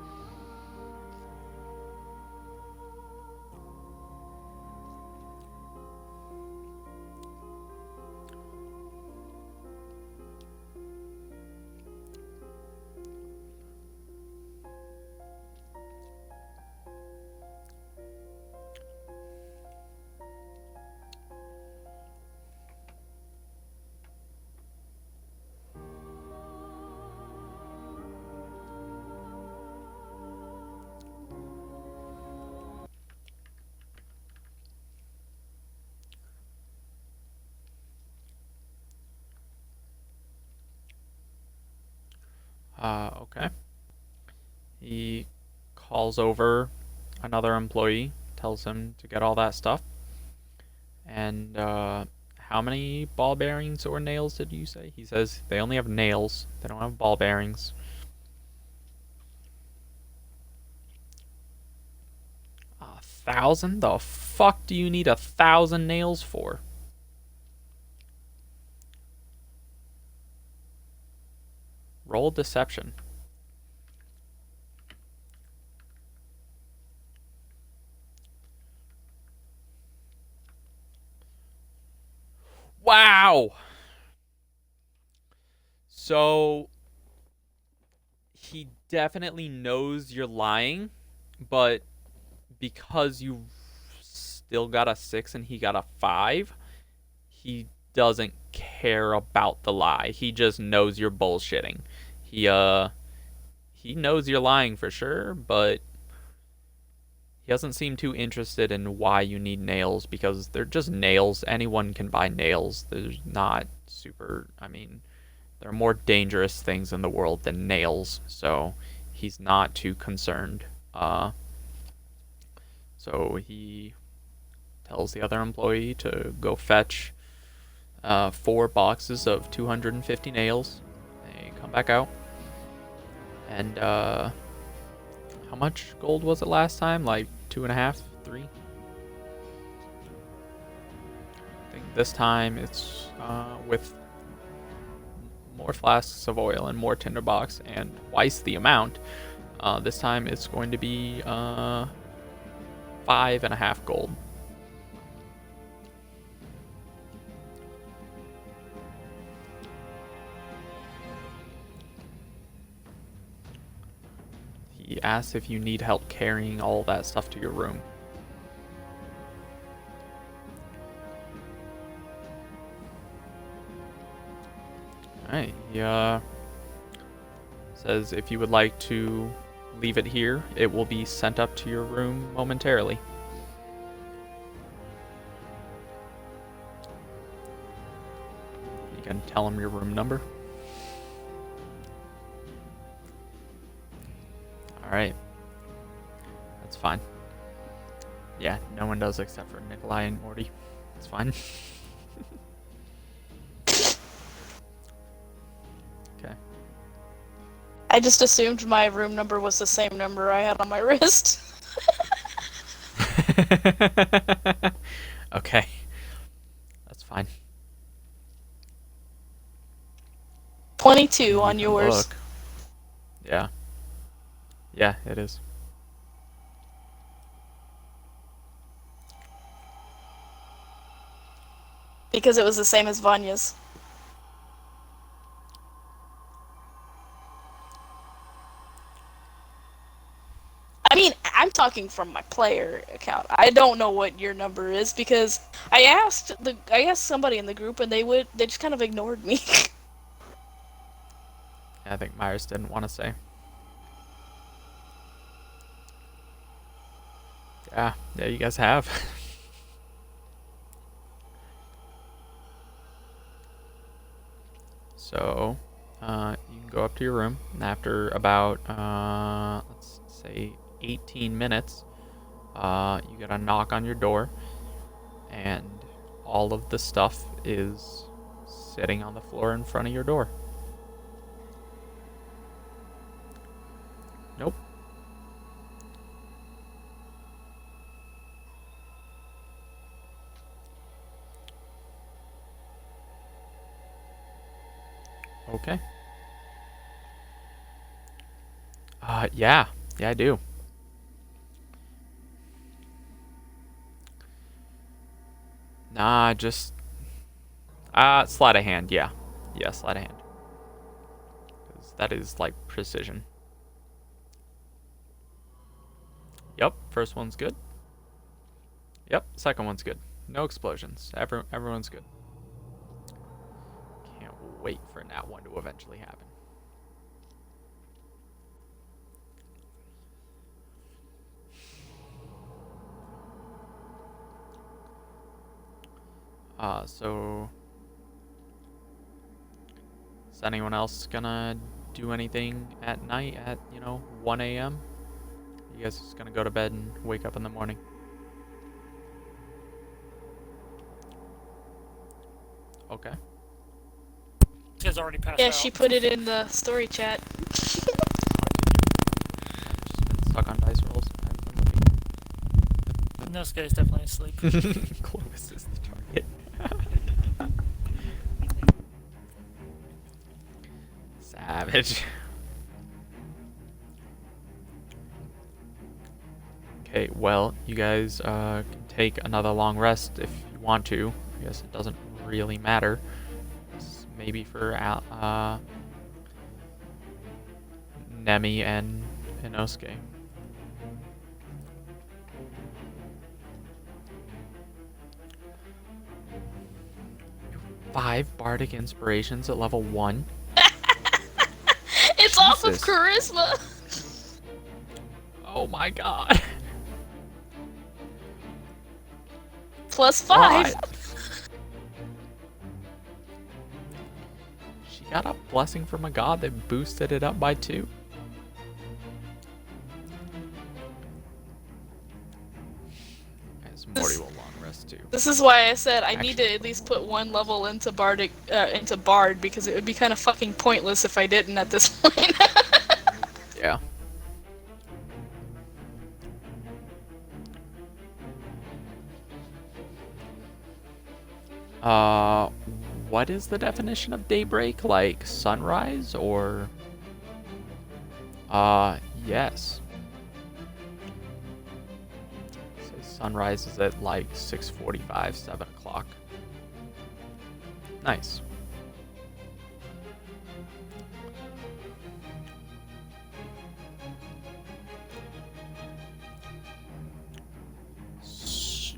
Okay. He calls over another employee, tells him to get all that stuff. And how many ball bearings or nails did you say? He says they only have nails. They don't have ball bearings. 1,000? The fuck do you need 1,000 nails for? Roll deception. Wow! So he definitely knows you're lying, but because you still got a 6 and he got a 5, he doesn't care about the lie. He just knows you're bullshitting. He knows you're lying for sure, but he doesn't seem too interested in why you need nails, because they're just nails. Anyone can buy nails. There's not super, I mean, there are more dangerous things in the world than nails, so he's not too concerned. So he tells the other employee to go fetch 4 boxes of 250 nails. They come back out. And how much gold was it last time? Like 2.5, 3? I think this time it's with more flasks of oil and more tinderbox and twice the amount. This time it's going to be 5.5 gold. He asks if you need help carrying all that stuff to your room. Alright, he says if you would like to leave it here, it will be sent up to your room momentarily. You can tell him your room number. Alright. That's fine. Yeah, no one does except for Nikolai and Morty. It's fine. Okay. I just assumed my room number was the same number I had on my wrist. Okay. That's fine. 22 on You can yours. look. Yeah. Yeah, it is. Because it was the same as Vanya's. I mean, I'm talking from my player account. I don't know what your number is because I asked somebody in the group and they just kind of ignored me. I think Myers didn't want to say. Yeah, you guys have. So, you can go up to your room, and after about, let's say 18 minutes, you get a knock on your door, and all of the stuff is sitting on the floor in front of your door. Nope. Okay. Yeah. Yeah, I do. Nah, just... sleight of hand, yeah. Yeah, sleight of hand. 'Cause that is, like, precision. Yep, first one's good. Yep, second one's good. No explosions. Everyone's good. Can't wait for that one to eventually happen. So... Is anyone else gonna do anything at night at, 1 a.m.? You guys just gonna go to bed and wake up in the morning? Okay. She has already passed Yeah, out. she put it in the story chat. Just been stuck on dice rolls. I haven't been looking. No, this guy's definitely asleep. Clovis is the target. Savage. Okay, well, you guys can take another long rest if you want to. I guess it doesn't really matter. It's maybe for Nemi and Inosuke. Five bardic inspirations at level 1. It's off of Jesus. charisma. Oh my god. +5. What? She got a blessing from a god that boosted it up by 2. As Morty will long rest too. This is why I said I need Actually- to at least put one level into into Bard, because it would be kind of fucking pointless if I didn't at this point. Yeah. What is the definition of daybreak? Like sunrise or? Yes. So sunrise is at like 6:45, 7 o'clock. Nice. So...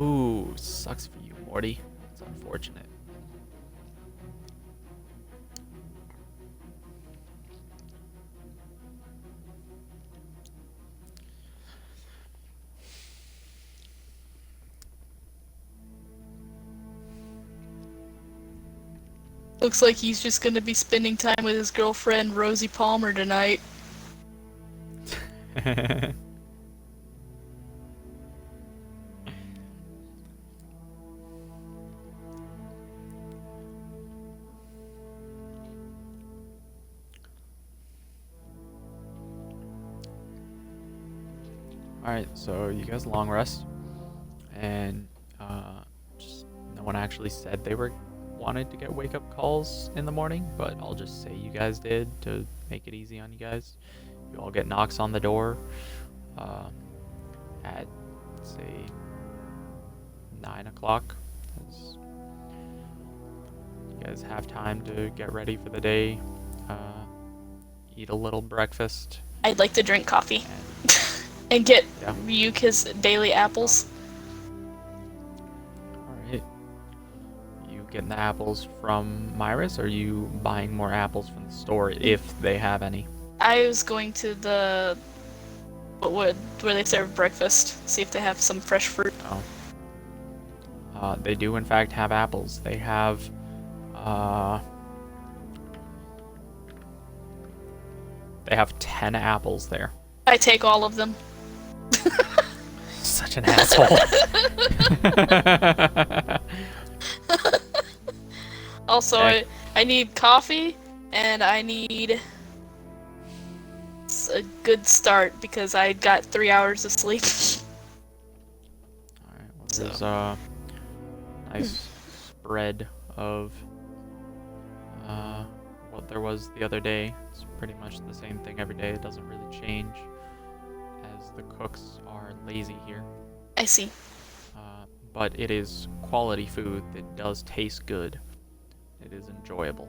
Ooh, sucks for you, Morty. It's unfortunate. Looks like he's just gonna be spending time with his girlfriend Rosie Palmer tonight. Alright, so you guys long rest. And just no one actually said they wanted to get wake up calls in the morning, but I'll just say you guys did to make it easy on you guys. You all get knocks on the door at, say, 9 o'clock. As you guys have time to get ready for the day, eat a little breakfast. I'd like to drink coffee And, and get yeah. Ryuk his daily apples. Alright. You getting the apples from Myris, or are you buying more apples from the store if they have any? I was going to the where they serve breakfast, see if they have some fresh fruit. Oh. They do in fact have apples. They have they have 10 apples there. I take all of them. Such an asshole. Also, Okay. I need coffee, and I need a good start because I got 3 hours of sleep. Alright, well, there's a nice spread of what there was the other day. It's pretty much the same thing every day. It doesn't really change, as the cooks are lazy here. I see. But it is quality food that does taste good. It is enjoyable.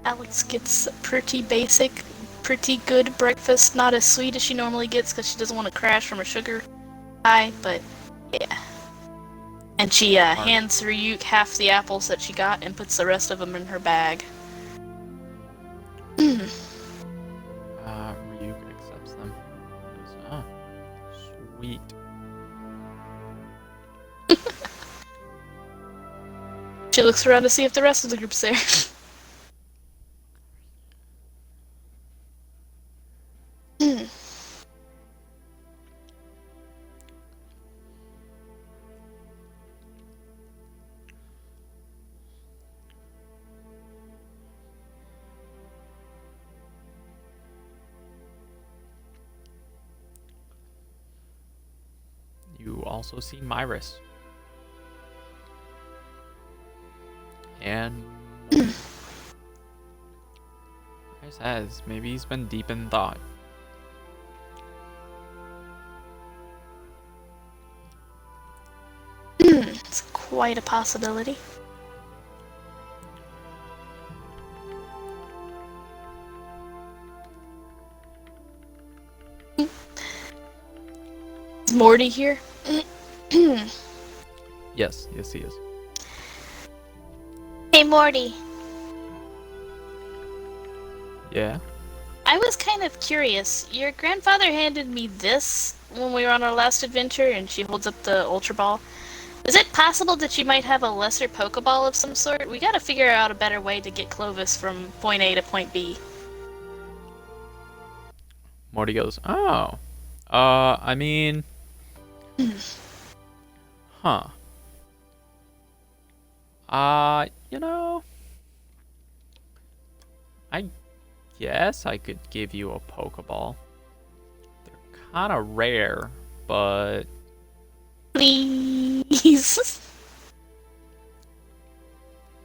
Alex gets a pretty basic, pretty good breakfast. Not as sweet as she normally gets because she doesn't want to crash from a sugar high, but yeah. And she hands Ryuk half the apples that she got and puts the rest of them in her bag. Ryuk accepts them. Goes, ah, sweet. She looks around to see if the rest of the group's there. You also see Myris. And Myris has. Maybe he's been deep in thought. It's quite a possibility. Is Morty here? Yes, he is. Hey Morty, Yeah? I was kind of curious. Your grandfather handed me this when we were on our last adventure, and she holds up the Ultra Ball. Is it possible that you might have a lesser Pokeball of some sort? We gotta figure out a better way to get Clovis from point A to point B. Morty goes, oh. I mean... Huh. You know... I guess I could give you a Pokeball. They're kinda rare, but... Please.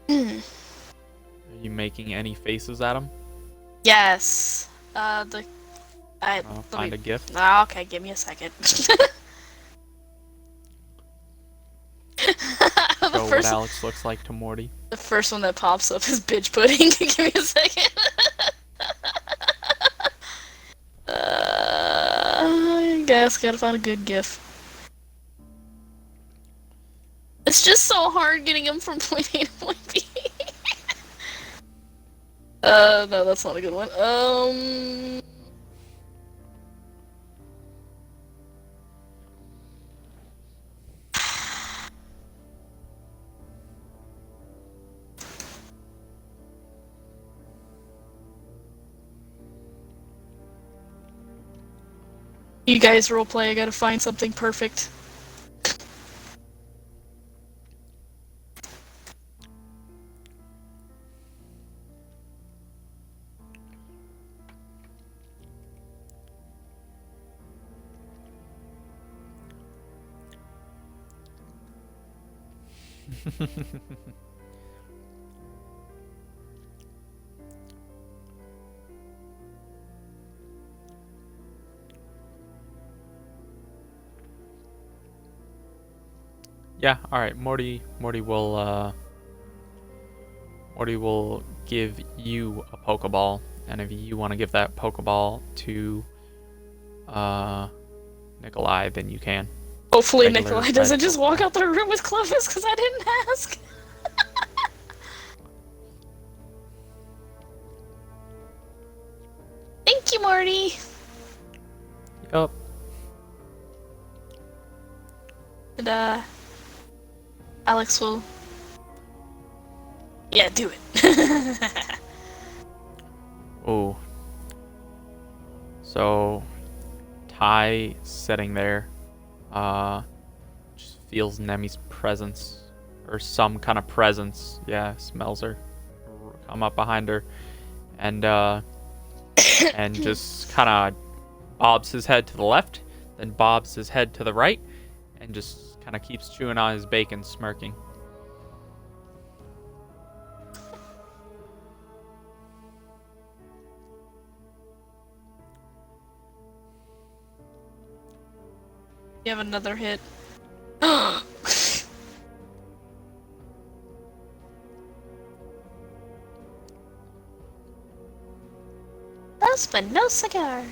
Are you making any faces at them? Yes. Find a gift? Okay, give me a second. Show what Alex looks like to Morty. The first one that pops up is bitch pudding. Give me a second. I guess gotta find a good gif. It's just so hard getting him from point A to point B. No, that's not a good one. You guys roleplay, I gotta find something perfect. Yeah, alright, Morty will give you a Pokeball, and if you want to give that Pokeball to Nikolai, then you can. Hopefully Regular Nikolai red doesn't just walk Pokeball. out the room with Clovis because I didn't ask. Thank you, Morty. Yup. And Alex will. Yeah, do it. Oh. So Ty sitting there, just feels Nemi's presence, or some kind of presence. Yeah, smells her, come up behind her, and just kind of bobs his head to the left, then bobs his head to the right, and just kind of keeps chewing on his bacon, smirking. You have another hit. Last but no cigar.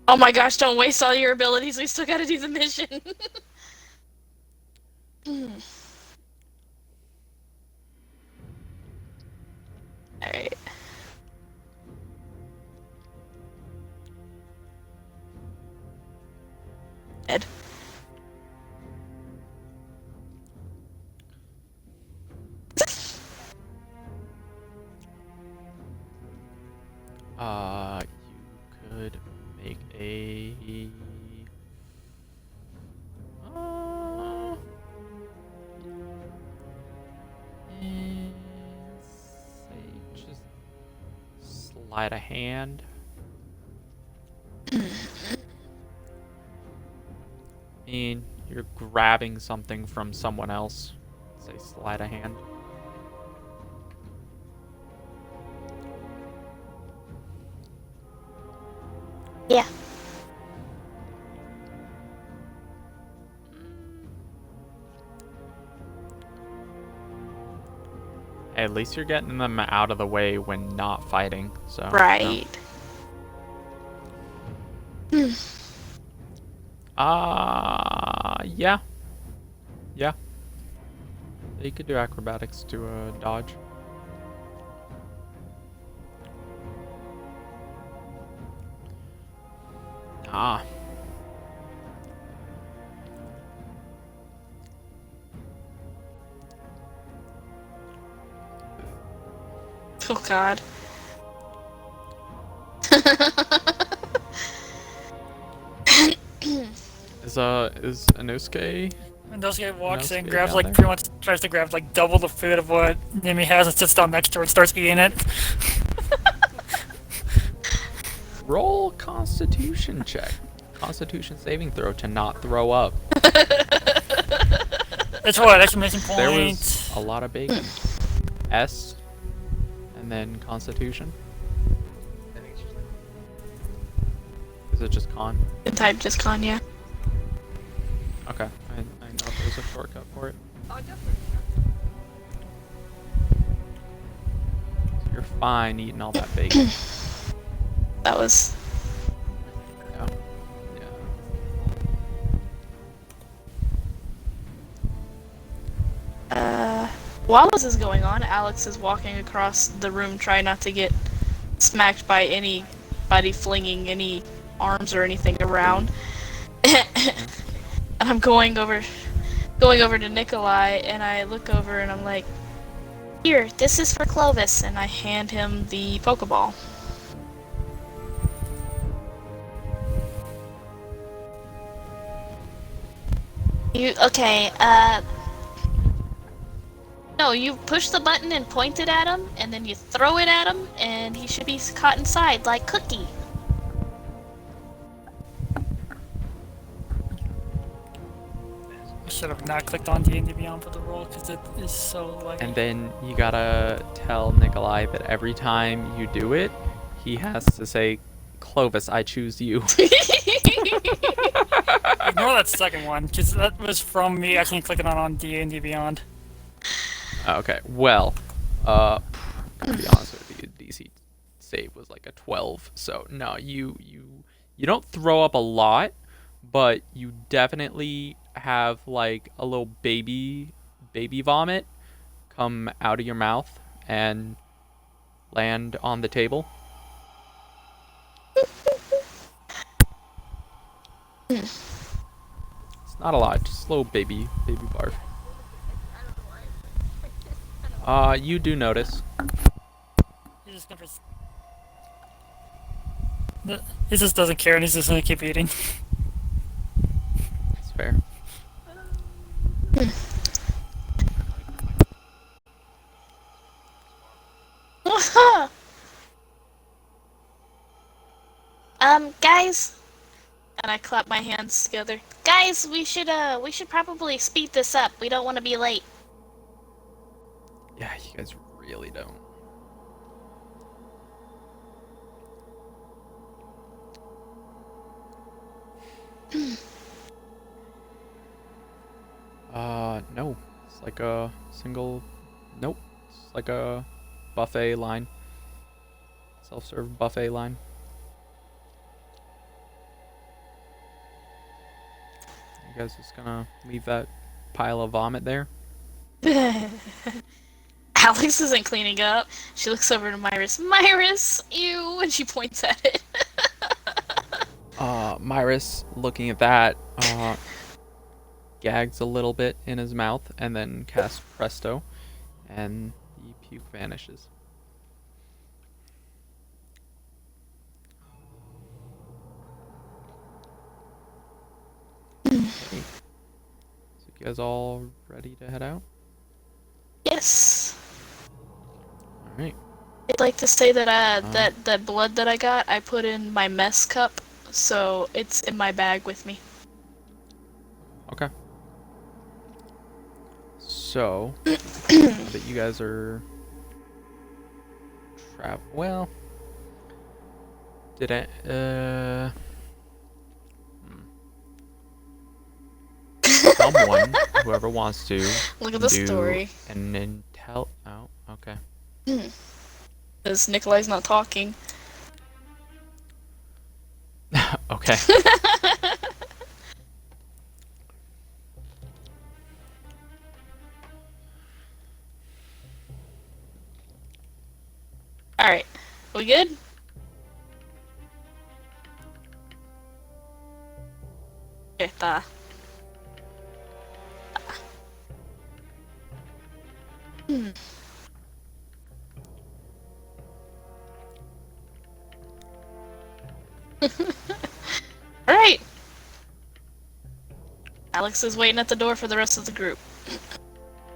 Oh my gosh, don't waste all your abilities. We still gotta do the mission. Alright. Dead. You could make a. Say just slide a hand. You're grabbing something from someone else. Say slide a hand. Yeah. Hey, at least you're getting them out of the way when not fighting. So Right. Yeah. Yeah. You could do acrobatics to dodge. Ah. Oh god. Is Inosuke? And those guy walks in, Inosuke grabs down like there? pretty much tries to grab like double the food of what Nimi has and sits down next to her and starts eating it. Roll Constitution check. Constitution saving throw to not throw up. It's what, exclamation point. There was a lot of bacon. S, and then Constitution. Is it just con? Type just con, yeah. Okay, I know there's a shortcut for it. Oh, definitely. So you're fine eating all that bacon. That was. Yeah. While this is going on, Alex is walking across the room trying not to get smacked by anybody flinging any arms or anything around. And I'm going over to Nikolai, and I look over and I'm like, "Here, this is for Clovis," and I hand him the Pokeball. No, you push the button and point it at him, and then you throw it at him, and he should be caught inside like Cookie. I should have not clicked on D&D Beyond for the roll because it is so like. And then you gotta tell Nikolai that every time you do it, he has to say, "Clovis, I choose you." Ignore that second one, because that was from me. I can't click it on D&D Beyond. Okay, well, to be honest with you, DC save was like a 12, so no, you don't throw up a lot, but you definitely have like a little baby vomit come out of your mouth and land on the table. It's not a lot, just a little baby barf. I don't know why. I just You do notice. He's just gonna. He just doesn't care, and he's just gonna keep eating. It's fair. Guys, and I clap my hands together. Guys, we should probably speed this up. We don't want to be late. Yeah, you guys really don't. No. It's like a single. Nope. It's like a buffet line. Self-serve buffet line. You guys just gonna leave that pile of vomit there? Alex isn't cleaning up. She looks over to Myris. Myris, ew, and she points at it. Myris, looking at that, gags a little bit in his mouth and then casts Presto, and the puke vanishes. Okay. So you guys all ready to head out? Yes. All right. I'd like to say that that blood that I got, I put in my mess cup, so it's in my bag with me. Okay. So that you guys are well, did I someone, whoever wants to, Look at the do story. an intel. Oh, okay. Because Nikolai's not talking. Okay. Alright. We good? Okay, Alright. Alex is waiting at the door for the rest of the group.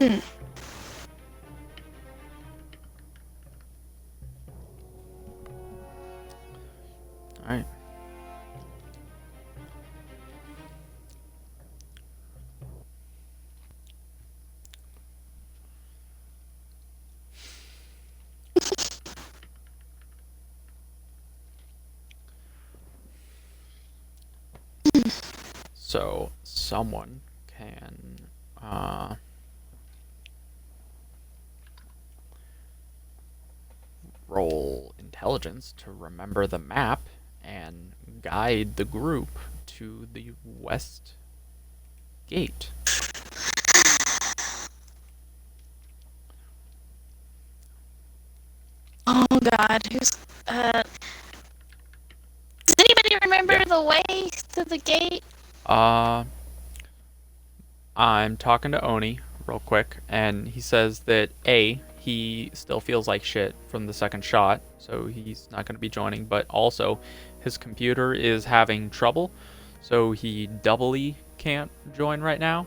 All right. So someone can roll intelligence to remember the map and guide the group to the west gate. Oh god, who's does anybody remember the way to the gate? I'm talking to Oni real quick, and he says that he still feels like shit from the second shot, so he's not going to be joining, but also his computer is having trouble, so he doubly can't join right now.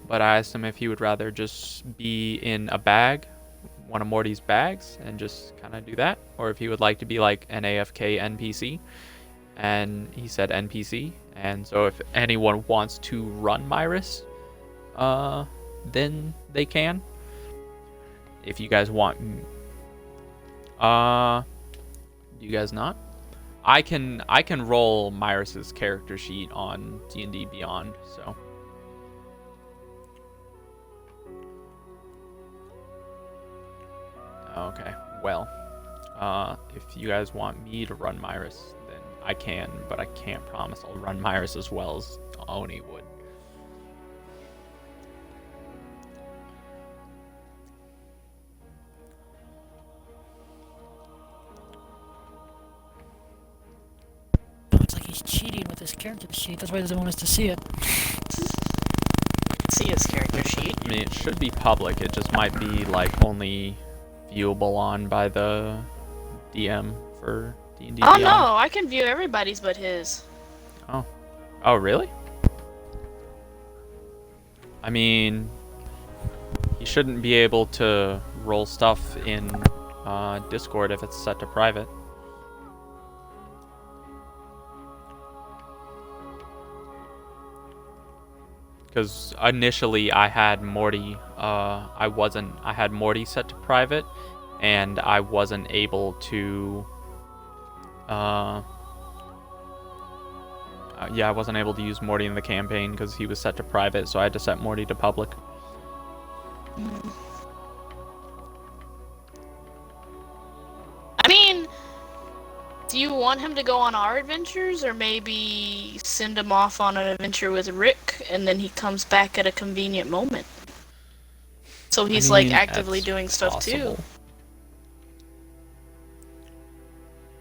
But I asked him if he would rather just be in a bag, one of Morty's bags, and just kind of do that, or if he would like to be like an AFK NPC. And he said NPC, and so if anyone wants to run Myris, then they can. If you guys want, do you guys not? I can roll Myris's character sheet on D&D Beyond, so. Okay, well, if you guys want me to run Myris, then I can, but I can't promise I'll run Myris as well as Oni would. It's like he's cheating with his character sheet. That's why he doesn't want us to see it. See his character sheet. I mean, it should be public. It just might be like only viewable on by the DM for D&D Oh Beyond. no, I can view everybody's but his. Oh, really? I mean, you shouldn't be able to roll stuff in Discord if it's set to private. Because initially I had Morty, I had Morty set to private, and I wasn't able to, I wasn't able to use Morty in the campaign because he was set to private, so I had to set Morty to public. I mean, do you want him to go on our adventures, or maybe send him off on an adventure with Rick, and then he comes back at a convenient moment? So he's like actively that's doing stuff possible. too.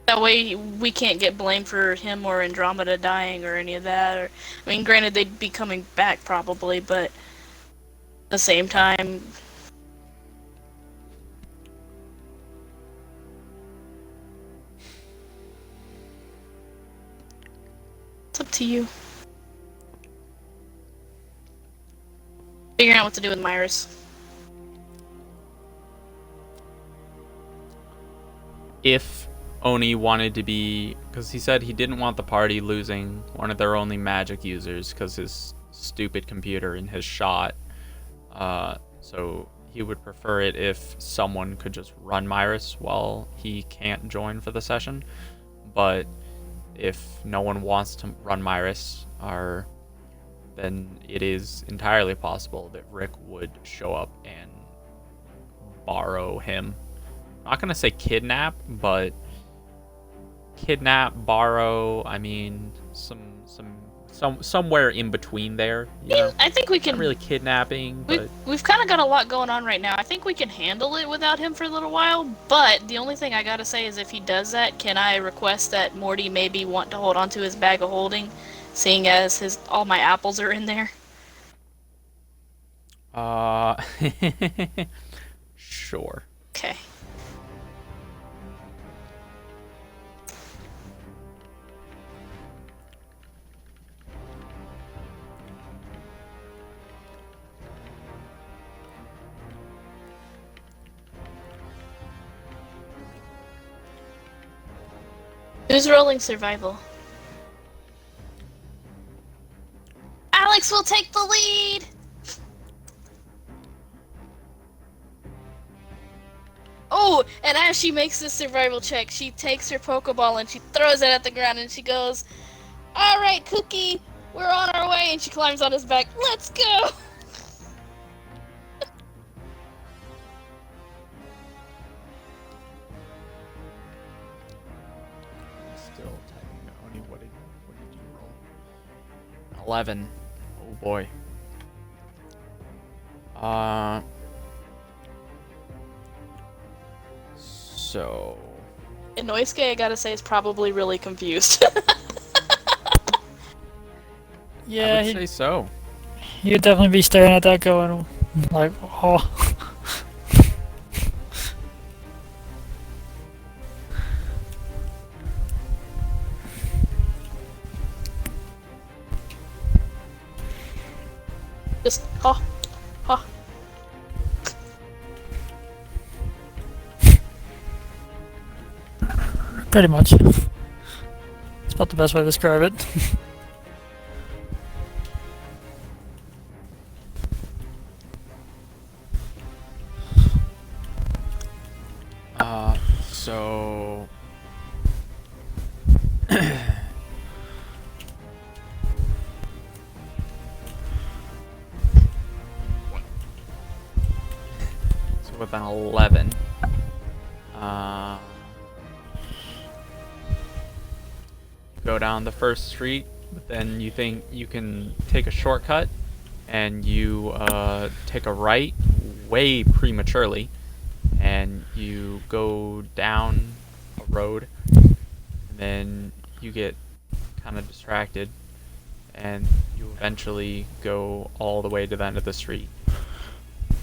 That way we can't get blamed for him or Andromeda dying or any of that. Or, I mean, granted they'd be coming back probably, but at the same time, it's up to you. Figuring out what to do with Myris. If Oni wanted to be, because he said he didn't want the party losing one of their only magic users because his stupid computer in his shot. So he would prefer it if someone could just run Myris while he can't join for the session. But if no one wants to run Myris, then it is entirely possible that Rick would show up and borrow him. I'm not gonna say kidnap, but kidnap, borrow. I mean, somewhere in between there. You know? I think we can. Not really kidnapping, but We've kind of got a lot going on right now. I think we can handle it without him for a little while, but the only thing I gotta say is if he does that, can I request that Morty maybe want to hold on to his bag of holding, seeing as all my apples are in there? Sure. Okay. Who's rolling survival? Alex will take the lead! Oh, and as she makes this survival check, she takes her Pokeball and she throws it at the ground and she goes, "Alright, Cookie, we're on our way," and she climbs on his back. Let's go! Still typing. Oni, what did you roll? 11. Oh boy. So And Noisuke, I gotta say, is probably really confused. Yeah, I would say so. he'd definitely be staring at that going, like, oh. Just, oh, oh. Pretty much. It's about the best way to describe it. So of an 11. Go down the first street, but then you think you can take a shortcut, and you take a right way prematurely, and you go down a road, and then you get kind of distracted, and you eventually go all the way to the end of the street,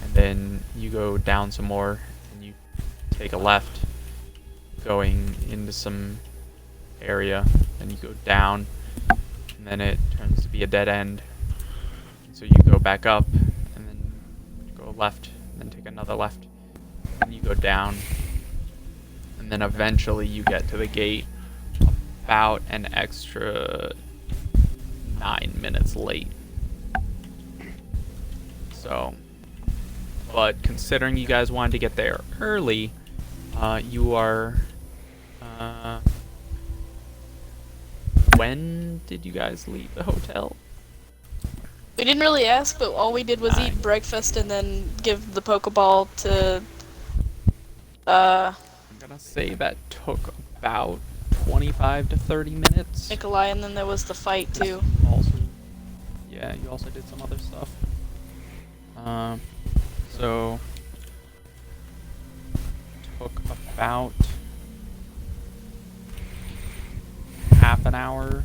and then you go down some more, and you take a left, going into some area, then you go down, and then it turns to be a dead end. So you go back up, and then go left, and then take another left, and you go down, and then eventually you get to the gate about an extra 9 minutes late. So, but considering you guys wanted to get there early, you are, when did you guys leave the hotel? We didn't really ask, but all we did was eat breakfast and then give the Pokeball to, I'm gonna say that took about 25 to 30 minutes. Nikolai, and then there was the fight too. Also, yeah, you also did some other stuff. So took about half an hour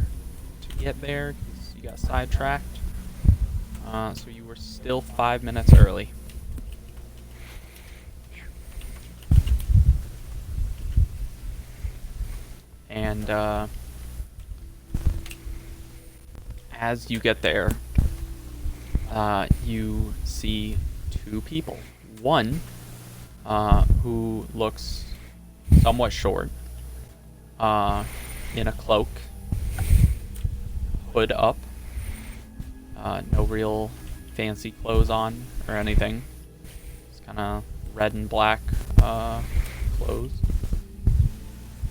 to get there because you got sidetracked. So you were still 5 minutes early. And as you get there, you see two people. One who looks somewhat short, in a cloak, hood up, no real fancy clothes on or anything. It's kind of red and black clothes.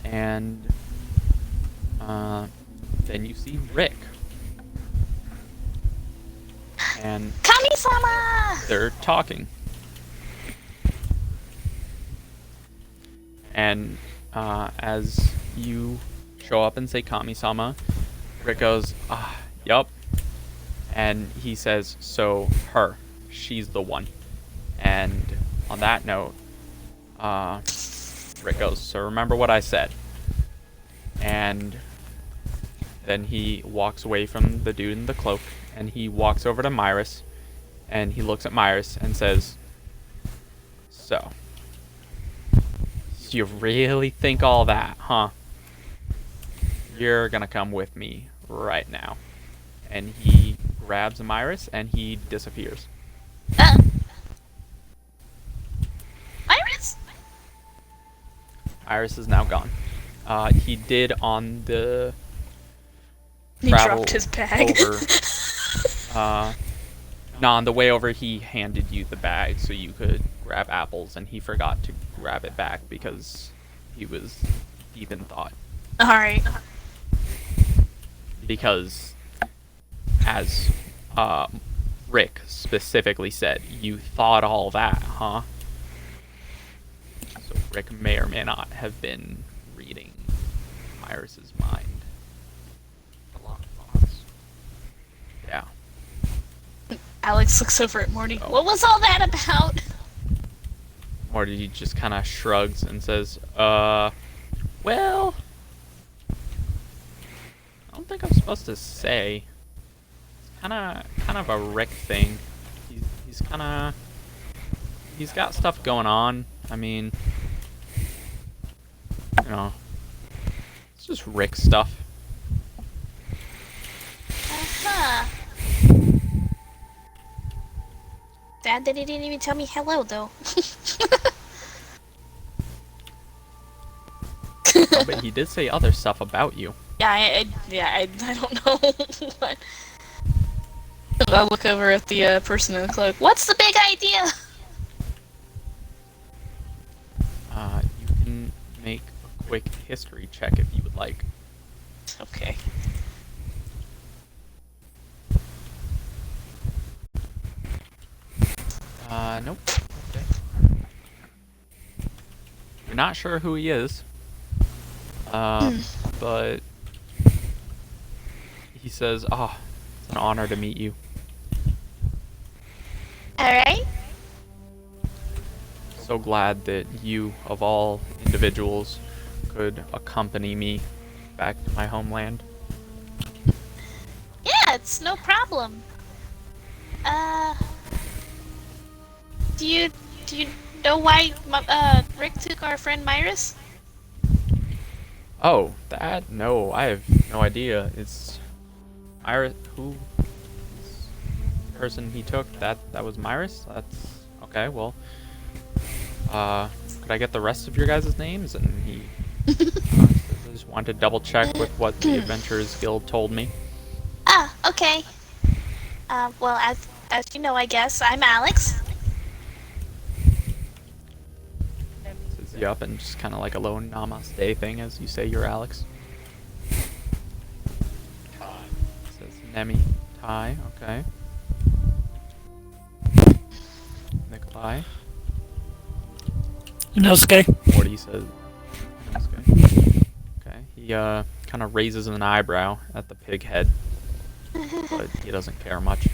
And then you see Rick. And Kami-sama! they're talking. And as you show up and say Kami-sama, Rick goes, yup. And he says, so her, she's the one. And on that note, Rick goes, so remember what I said. And then he walks away from the dude in the cloak, and he walks over to Myris, and he looks at Myris and says, so, you really think all that, huh? You're gonna come with me right now. And he grabs Myris and he disappears. Iris? Iris is now gone. He did on the He travel dropped his bag. over. No, on the way over, he handed you the bag so you could grab apples, and he forgot to grab it back because he was deep in thought. Alright. Because, as Rick specifically said, you thought all that, huh? So Rick may or may not have been reading Myris's mind. A lot of thoughts. Yeah. Alex looks over at Morty. What was all that about? Morty just kind of shrugs and says, well, I don't think I'm supposed to say. It's kind of a Rick thing. He's got stuff going on. I mean, you know, it's just Rick stuff. Uh-huh. Sad that he didn't even tell me hello, though. Oh, but he did say other stuff about you. Yeah, I don't know what. I'll look over at the person in the cloak. What's the big idea? You can make a quick history check if you would like. Okay. Nope. Okay. not sure who he is. But he says, "Ah, it's an honor to meet you. Alright. So glad that you, of all individuals, could accompany me back to my homeland." Yeah, it's no problem. Do you know why Rick took our friend Myris? Oh, that? No, I have no idea. It's Iris. Who? The person he took? That was Myris? That's okay. Well, could I get the rest of your guys' names? And he says, I just wanted to double check with what the Adventurers Guild told me. Ah, okay. Well, as you know, I guess I'm Alex. Says yup, and just kind of like a low namaste thing as you say you're Alex. Says Nemi Tai. Okay. Nikolai. Inosuke. Morty says. Inosuke. Okay. He kind of raises an eyebrow at the pig head, but he doesn't care much.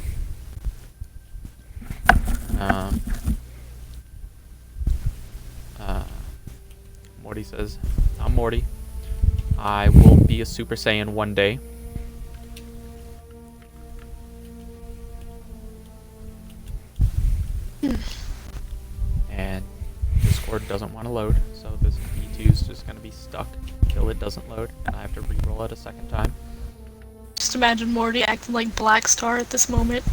Morty says, "I'm Morty. I will be a Super Saiyan one day." And Discord doesn't want to load, so this V2 is just going to be stuck until it doesn't load, and I have to re-roll it a second time. Just imagine Morty acting like Black Star at this moment.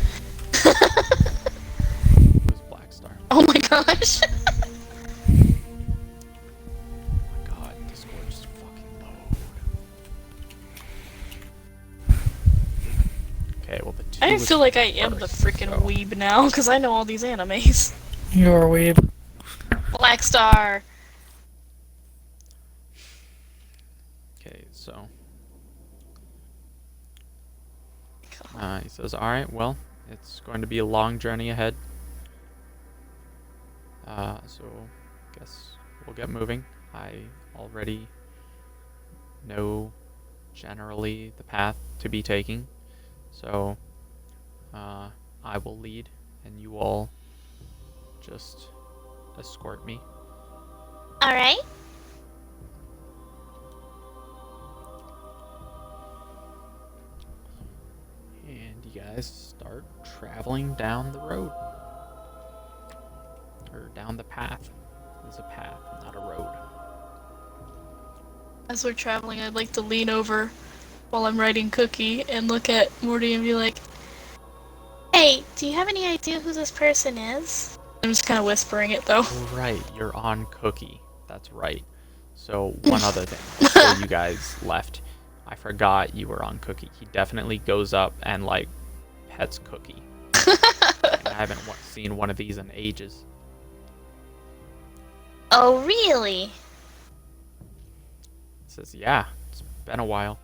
Who's Black Star? Oh my gosh. Oh my god, Discord just fucking load. Okay, well the two I is feel like I am the first, freaking so- weeb now, because I know all these animes. You're a weeb. Black Star. Okay, so he says, "Alright, well, it's going to be a long journey ahead. So guess we'll get moving. I already know generally the path to be taking, so I will lead, and you all just escort me." Alright. And you guys start traveling down the road. Or down the path. It's a path, not a road. As we're traveling, I'd like to lean over while I'm writing Cookie and look at Morty and be like, Hey, do you have any idea who this person is? I'm just kind of whispering it though. Oh, right, you're on Cookie. That's right. So, one other thing. Before you guys left, I forgot you were on Cookie. He definitely goes up and, like, pets Cookie. And I haven't seen one of these in ages. Oh, really? He says, "Yeah, it's been a while."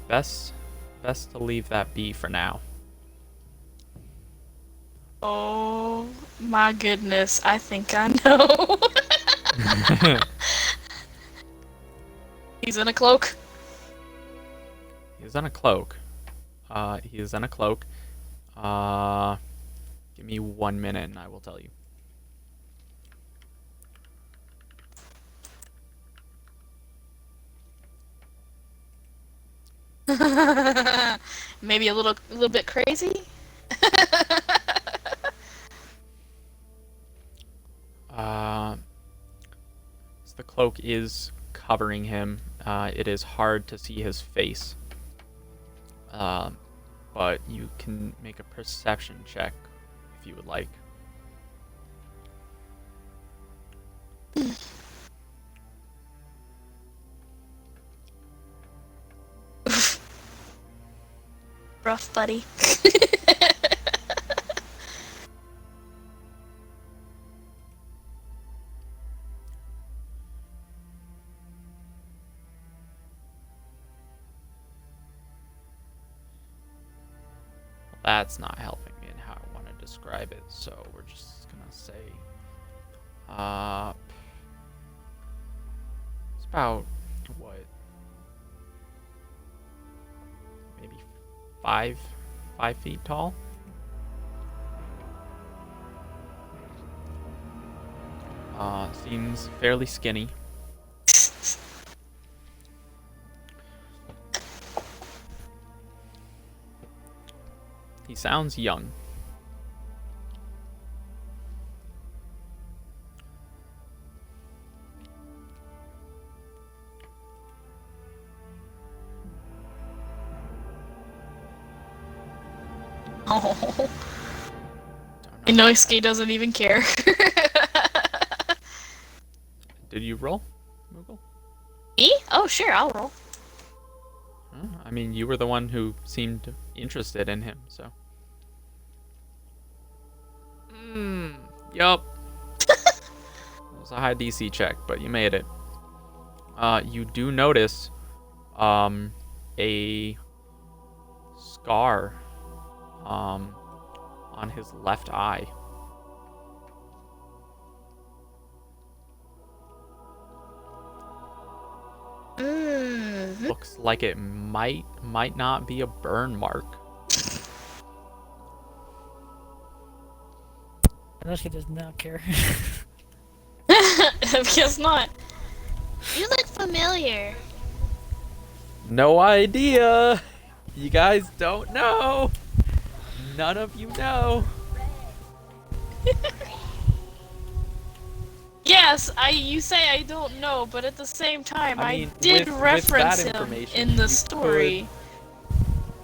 Best to leave that be for now. Oh my goodness, I think I know. He's in a cloak. He's in a cloak. He is in a cloak. Give me 1 minute and I will tell you. Maybe a little bit crazy. So the cloak is covering him. It is hard to see his face. But you can make a perception check if you would like. Rough, buddy. That's not helping me in how I wanted to describe it, so we're just gonna say, it's about what, maybe 5 feet tall. Seems fairly skinny. He sounds young. Oh. Don't Inosuke doesn't even care. Did you roll, Moogle? Me? Oh, sure, I'll roll. I mean, you were the one who seemed interested in him, so. Yup. It was a high DC check, but you made it. You do notice, a scar, on his left eye. Looks like it might not be a burn mark. Inosuke does not care. I guess not. You look familiar. No idea. You guys don't know. None of you know. Yes, you say I don't know, but at the same time, I mean, I did with reference that him information, in the you story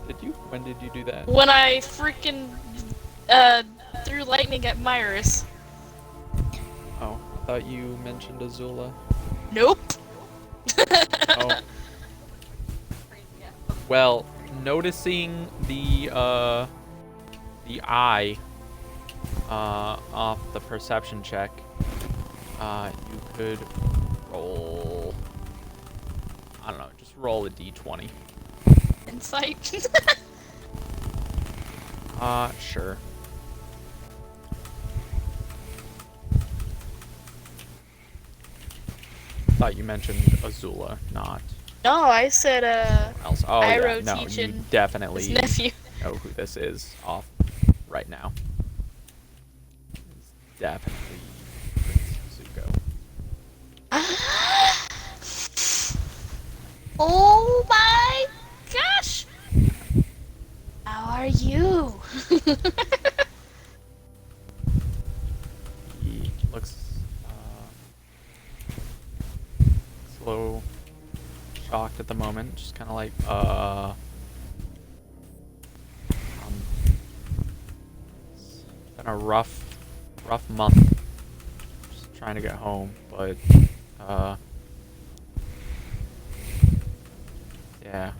Did you? When did you do that? when I freaking threw lightning at Myris. Oh, I thought you mentioned Azula. Nope. Oh. Well, noticing the eye off the perception check, you could roll. I don't know, just roll a d20. Insight. Sure. Thought you mentioned Azula, not No, I said else. Oh yeah, Iroh no, you teaching his definitely nephew. know who this is off right now. It's definitely Prince Zuko. Oh my gosh! How are you? He looks slow, shocked at the moment, just kind of like, it's been a rough month, just trying to get home, but, yeah.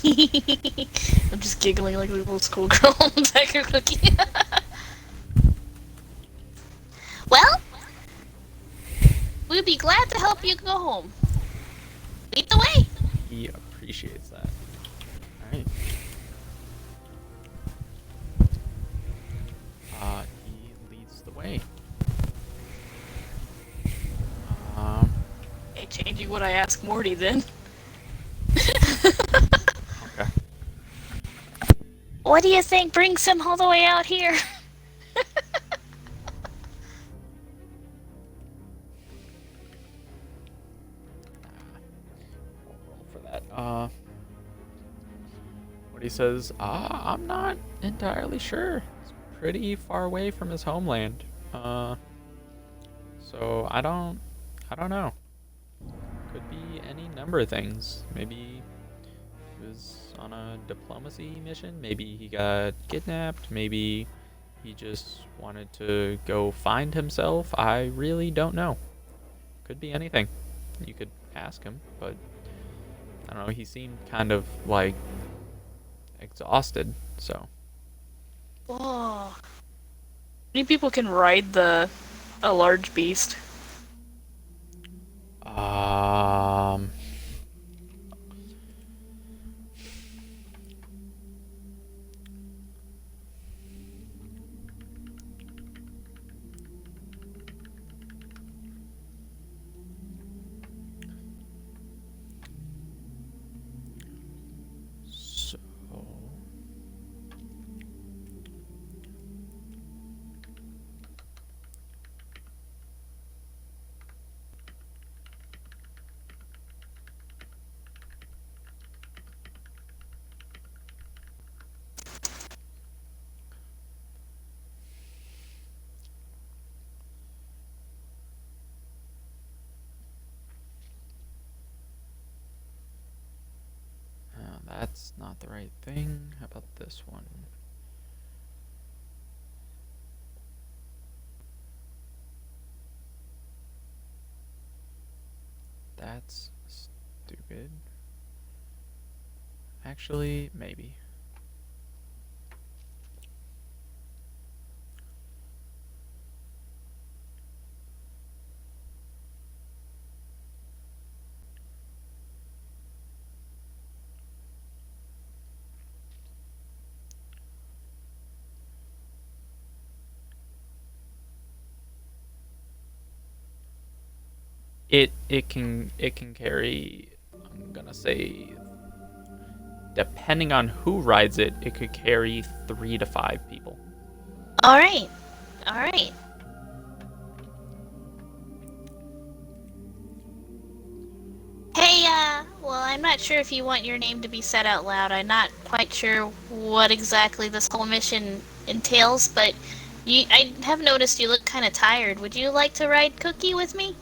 I'm just giggling like a little schoolgirl on the back of cookie. Well, we'd be glad to help you go home. Lead the way. He appreciates that. Alright. He leads the way. Hey, changing what I ask Morty then. Okay. What do you think brings him all the way out here? Won't roll for that. What he says, I'm not entirely sure. It's pretty far away from his homeland. So I don't know. Could be any number of things. Maybe he was on a diplomacy mission. Maybe he got kidnapped. Maybe he just wanted to go find himself. I really don't know. Could be anything. You could ask him, but I don't know. He seemed kind of like exhausted, so. Whoa. Many people can ride a large beast. not the right thing. How about this one? That's stupid. Actually, maybe. It can carry, I'm gonna say, depending on who rides it, it could carry 3 to 5 people. All right. All right. Hey, well, I'm not sure if you want your name to be said out loud. I'm not quite sure what exactly this whole mission entails, but I have noticed you look kind of tired. Would you like to ride Cookie with me?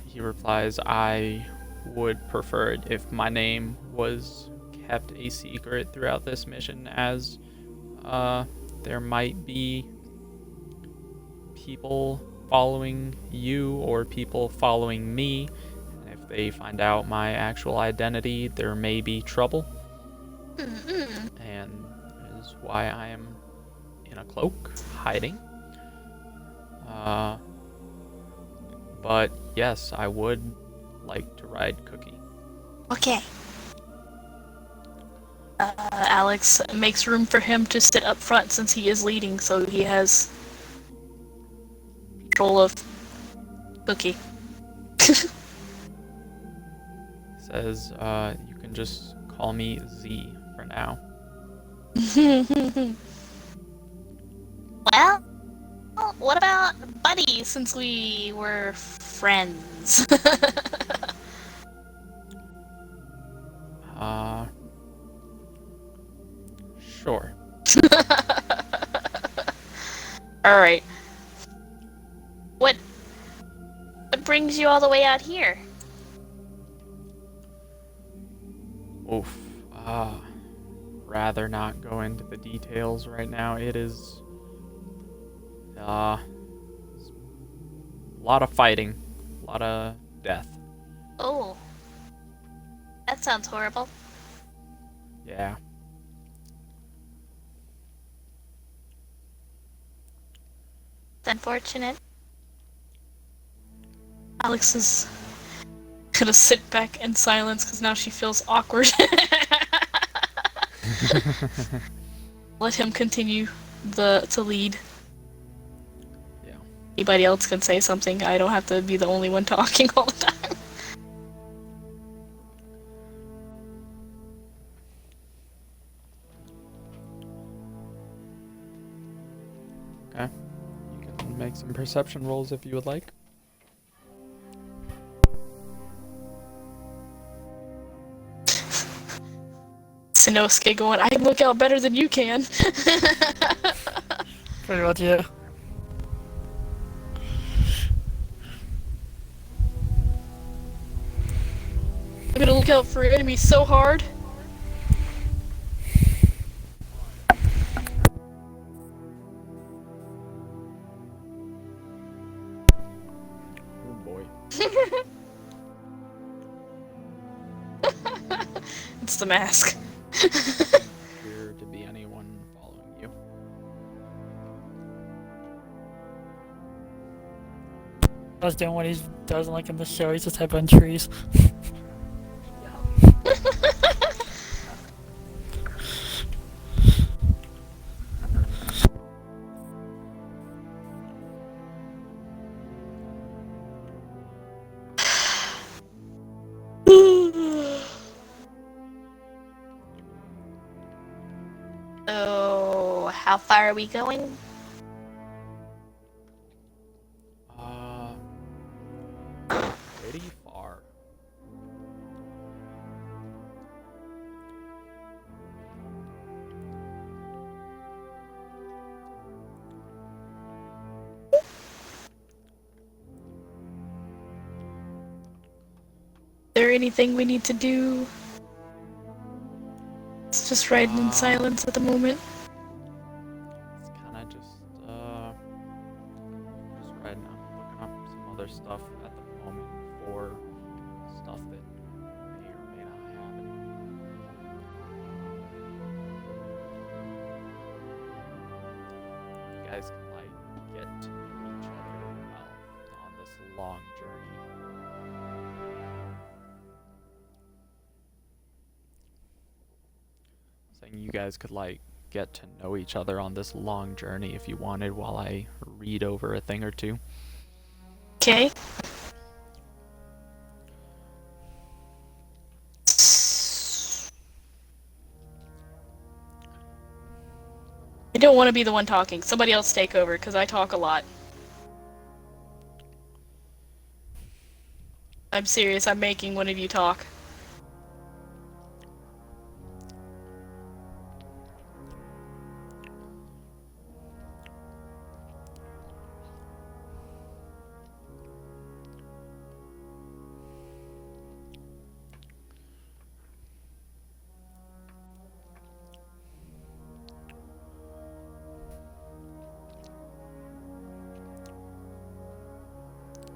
He replies, I would prefer it if my name was kept a secret throughout this mission, as there might be people following you or people following me. And if they find out my actual identity, there may be trouble. And that is why I am in a cloak, hiding. But yes, I would like to ride Cookie. Okay. Alex makes room for him to sit up front since he is leading, so he has control of Cookie. Says, you can just call me Z for now. Well, what about Buddy, since we were friends? Sure. Alright. What brings you all the way out here? Oof. Rather not go into the details right now. It is, a lot of fighting, a lot of death. Oh. That sounds horrible. Yeah. It's unfortunate. Alex is gonna sit back in silence because now she feels awkward. Let him continue to lead. Yeah. Anybody else can say something. I don't have to be the only one talking all the time. Okay. You can make some perception rolls if you would like. Sanosuke going, I can look out better than you can. Pretty much, yeah. I'm gonna look out for enemies so hard. Oh boy. It's the mask. Appear to be anyone following you. I was doing what he does like in the show. He's just headbutting trees. So, how far are we going? Pretty far. there anything we need to do? It's just riding in silence at the moment. It's kind of just right now, looking up some other stuff at the moment for stuff that may or may not happen. You guys can like get to know each other well on this long journey. Saying you guys could like get to know each other on this long journey if you wanted while I read over a thing or two. Okay. I don't want to be the one talking. Somebody else take over, because I talk a lot. I'm serious, I'm making one of you talk.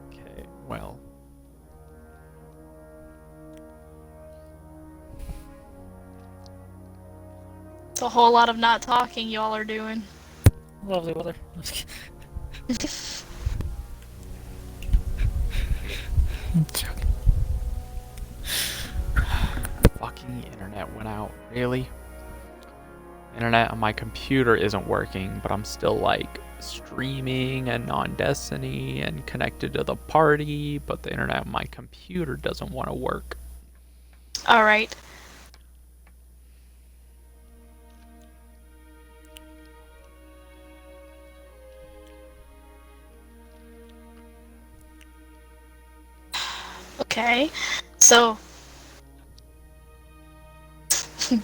Okay, well. It's a whole lot of not talking y'all are doing. Lovely weather. I'm joking. Fucking internet went out. Really? Internet on my computer isn't working, but I'm still like streaming and on Destiny and connected to the party, but the internet on my computer doesn't want to work. Alright. Okay, so...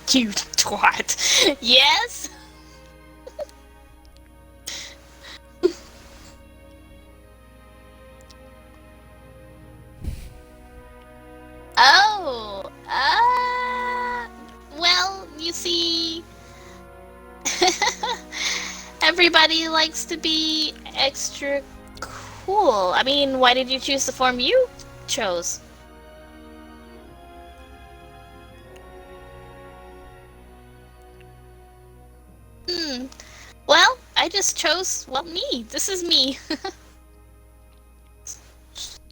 you twat. Yes? Oh, well, you see, everybody likes to be extra cool. I mean, why did you choose the form you chose? Well, I just chose, well, me. This is me.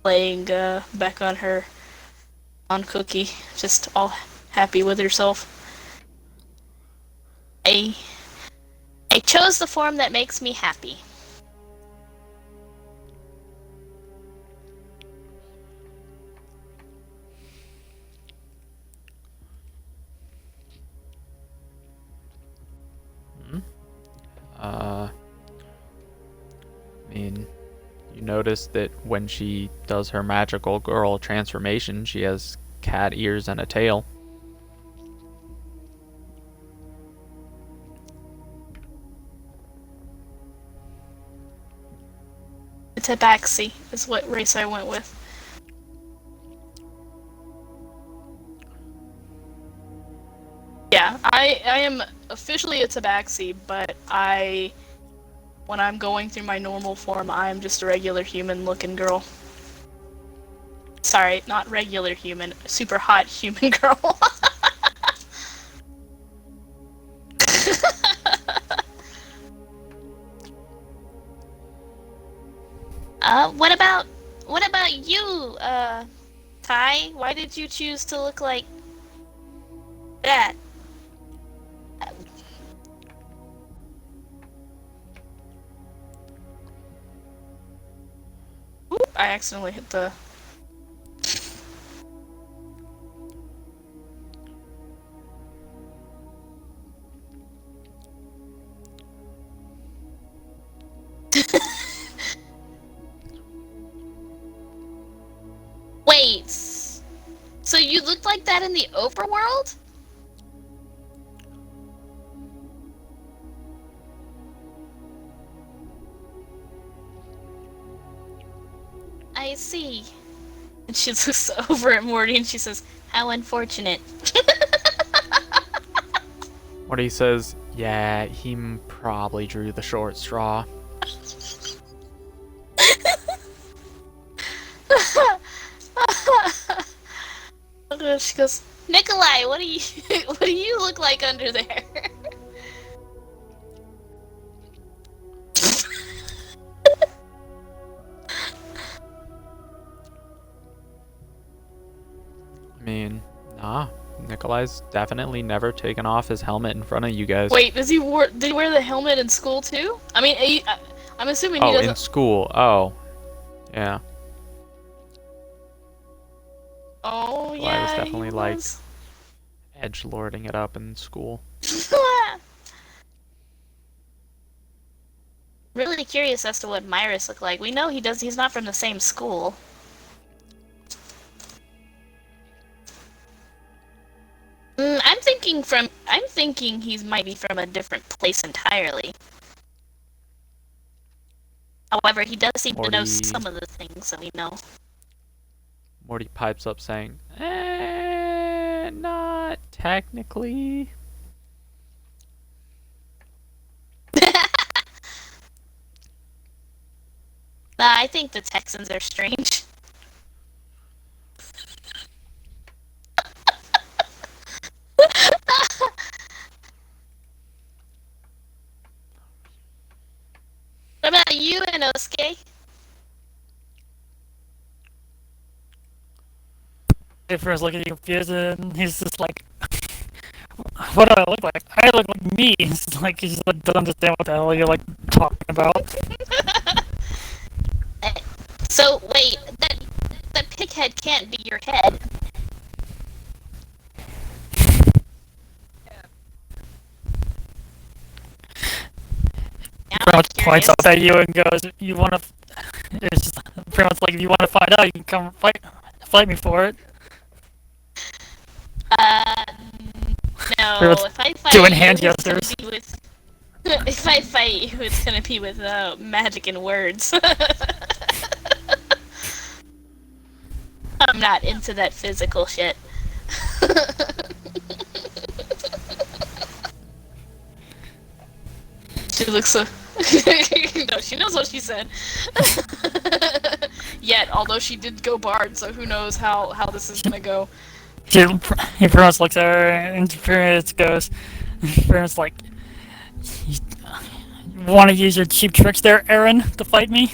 Laying back on her on Cookie, just all happy with herself. I chose the form that makes me happy. I mean, you notice that when she does her magical girl transformation, she has cat ears and a tail. A tabaxi is what race I went with. Yeah, I am officially a tabaxi, but when I'm going through my normal form, I'm just a regular human-looking girl. Sorry, not regular human, super hot human girl. What about you, Ty? Why did you choose to look like that? Oop, I accidentally hit the... Wait, so you looked like that in the overworld? I see. And she looks over at Morty and she says, "How unfortunate." Morty says, yeah, he probably drew the short straw. She goes, "Nikolai, what do you what do you look like under there?" I mean, nah. Nikolai's definitely never taken off his helmet in front of you guys. Wait, did he wear the helmet in school too? I mean, I'm assuming he Oh, in doesn't. school. Oh. Yeah. Oh Nikolai yeah, was definitely he like was. edgelording it up in school. Really curious as to what Myris looked like. We know he's not from the same school. I'm thinking he might be from a different place entirely. However, he does seem to know Morty- some of the things that we know. Morty pipes up saying, not technically. Nah, I think the Texans are strange. What about you, Inosuke? Everyone's looking at you confused, and he's just like, "What do I look like? I look like me." It's like he just like, doesn't understand what the hell you're like talking about. So wait, that pig head can't be your head. Now Pretty I'm much points curious. up at you and goes, "You want to?" It's just pretty much like, if you want to find out, you can come fight me for it. No. Pretty much If I fight doing you, hand it's gonna gestures. be with. If I fight you, it's gonna be with magic and words. I'm not into that physical shit. She looks so. No, she knows what she said. Yet, although she did go bard, so who knows how this is gonna go. He pretty much looks at her and pretty much goes, pretty much like, "You want to use your cheap tricks there, Aaron, to fight me?"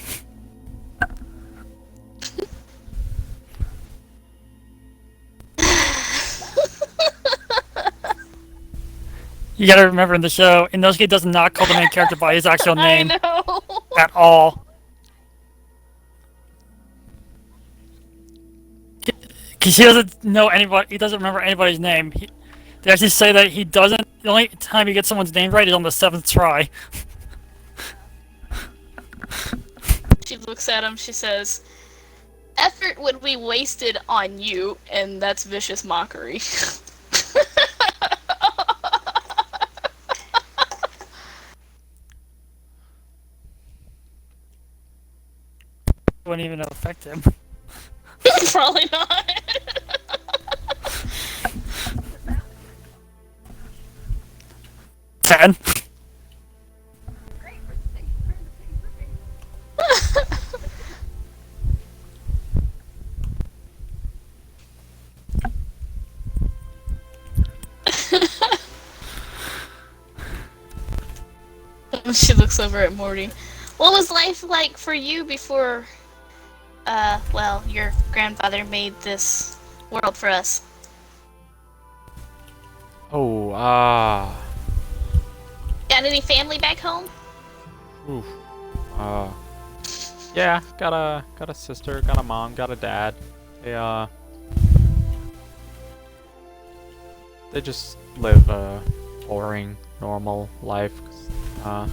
You gotta remember, in the show, Inosuke does not call the main character by his actual I name know. at all. Because he doesn't know anybody, he doesn't remember anybody's name. They actually say that he doesn't, the only time he gets someone's name right is on the 7th try. She looks at him. She says, "Effort would be wasted on you," and that's vicious mockery. Wouldn't even affect him. Probably not. 10. Great for thank you for the thing. She looks over at Morty. What was life like for you before, well, your grandfather made this world for us? Oh, Got any family back home? oof. Yeah, got a sister, got a mom, got a dad. They just live a boring, normal life. I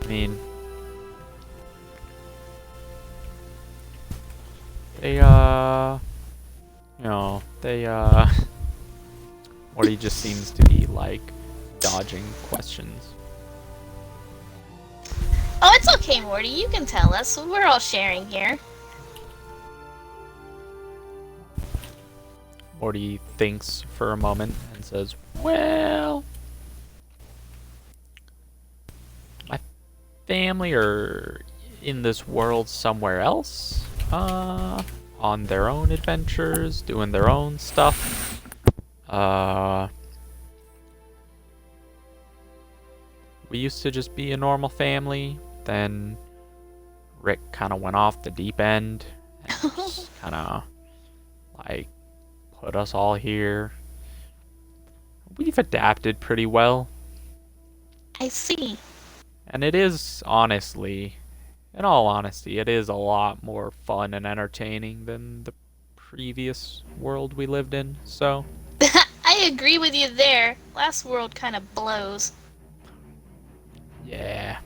mean, they, Morty just seems to be, like, dodging questions. Oh, it's okay, Morty. You can tell us. We're all sharing here. Morty thinks for a moment and says, well, my family are in this world somewhere else, on their own adventures, doing their own stuff. We used to just be a normal family, then Rick kind of went off the deep end and just kind of like put us all here. We've adapted pretty well, I see. and it is honestly, in all honesty, it is a lot more fun and entertaining than the previous world we lived in. So, I agree with you there. Last world kind of blows. yeah.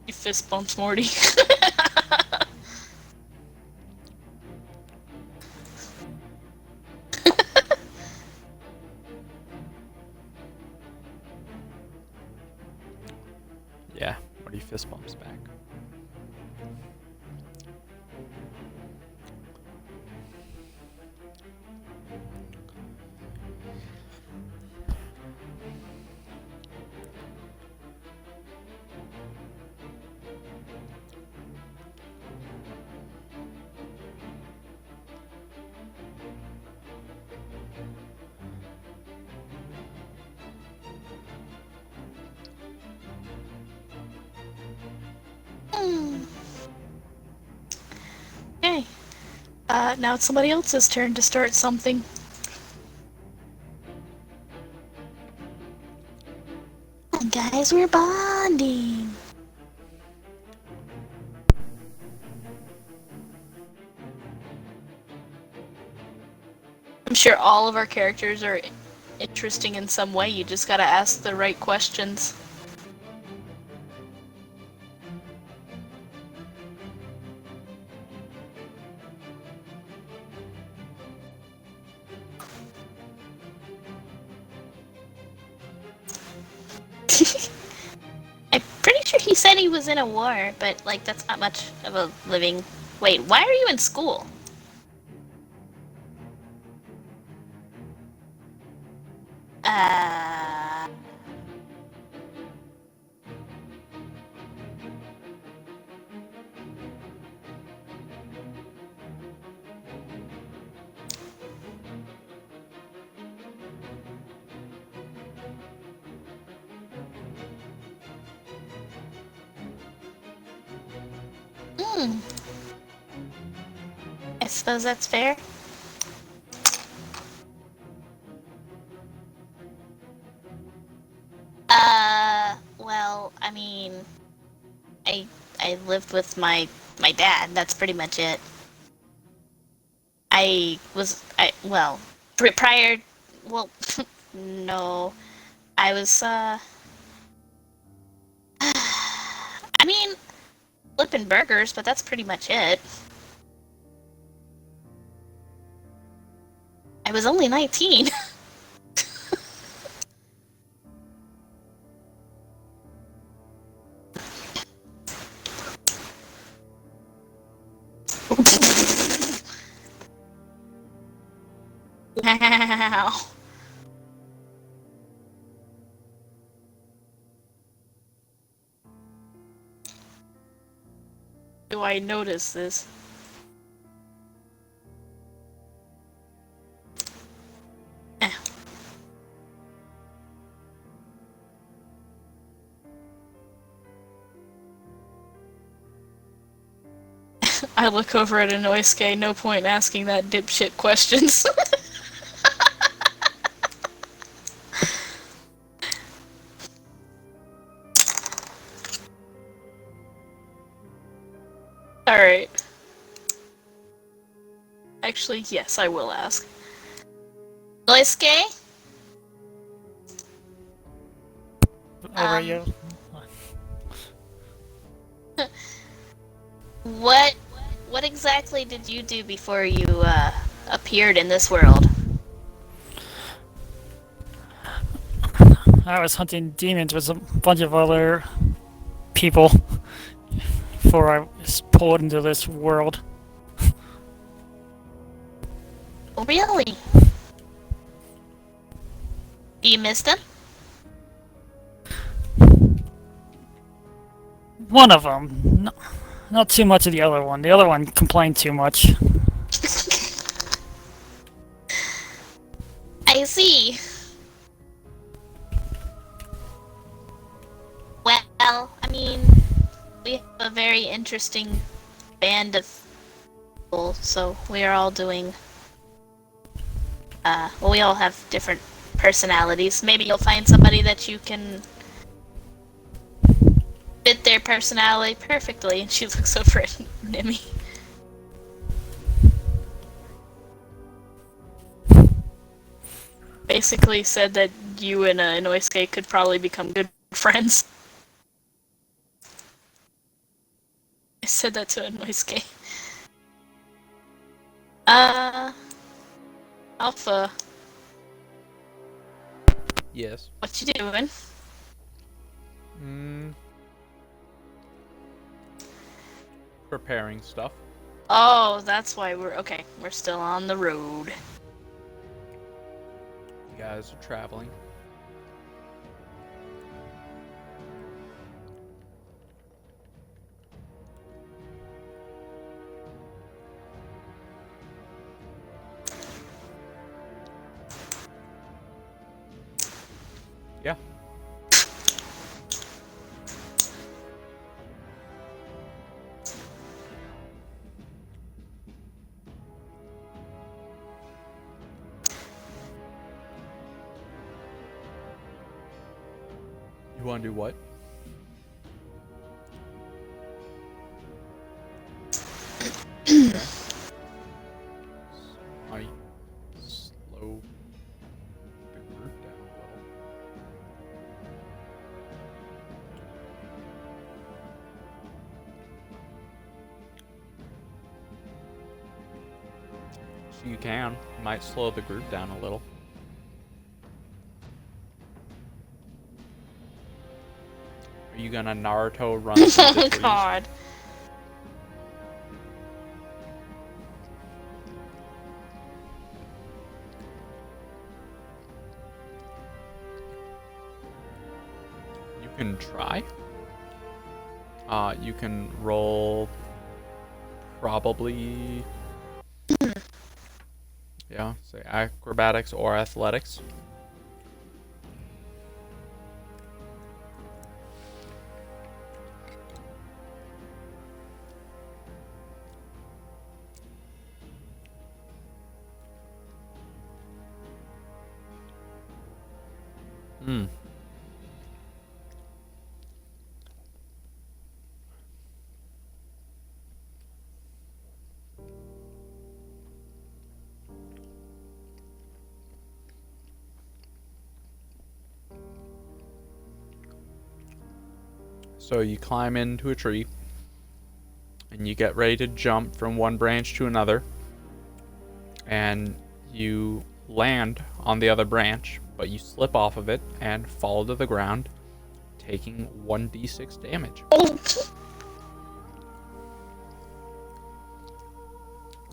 He fist bumps Morty. Yeah, Morty fist bumps back. Hmm. Okay. Now it's somebody else's turn to start something. Guys, we're bonding. I'm sure all of our characters are interesting in some way. You just gotta ask the right questions. I'm pretty sure he said he was in a war, but like that's not much of a living. Wait, why are you in school? Uh. Hmm. I suppose that's fair. Well, I mean, I lived with my dad. That's pretty much it. Well, prior, well, no, I was I mean, flipping burgers, but that's pretty much it. I was only 19. Wow. Do I notice this? Eh. I look over at Inosuke, no point in asking that dipshit questions. Alright. Actually, yes, I will ask. Inosuke? Over you. What exactly did you do before you appeared in this world? I was hunting demons with a bunch of other people before I was pulled into this world. Oh, really? You missed them? One of them. No, not too much of the other one. The other one complained too much. I see. Well, I mean, we have a very interesting band of people, so we are all doing. Well, we all have different personalities. Maybe you'll find somebody that you can fit their personality perfectly. And she looks over at Nimi. Basically said that you and Inosuke could probably become good friends. I said that to Inosuke. Alpha, Yes. what you doing? Preparing stuff. Oh, that's why we're still on the road. You guys are traveling. Yeah. You want to do what? Okay. Might slow the group down a little. So you can. Might slow the group down a little. Are you gonna Naruto run through the Oh trees? God. You can try. You can roll probably, yeah, say acrobatics or athletics. Hmm. So you climb into a tree and you get ready to jump from one branch to another, and you land on the other branch, but you slip off of it and fall to the ground, taking 1d6 damage.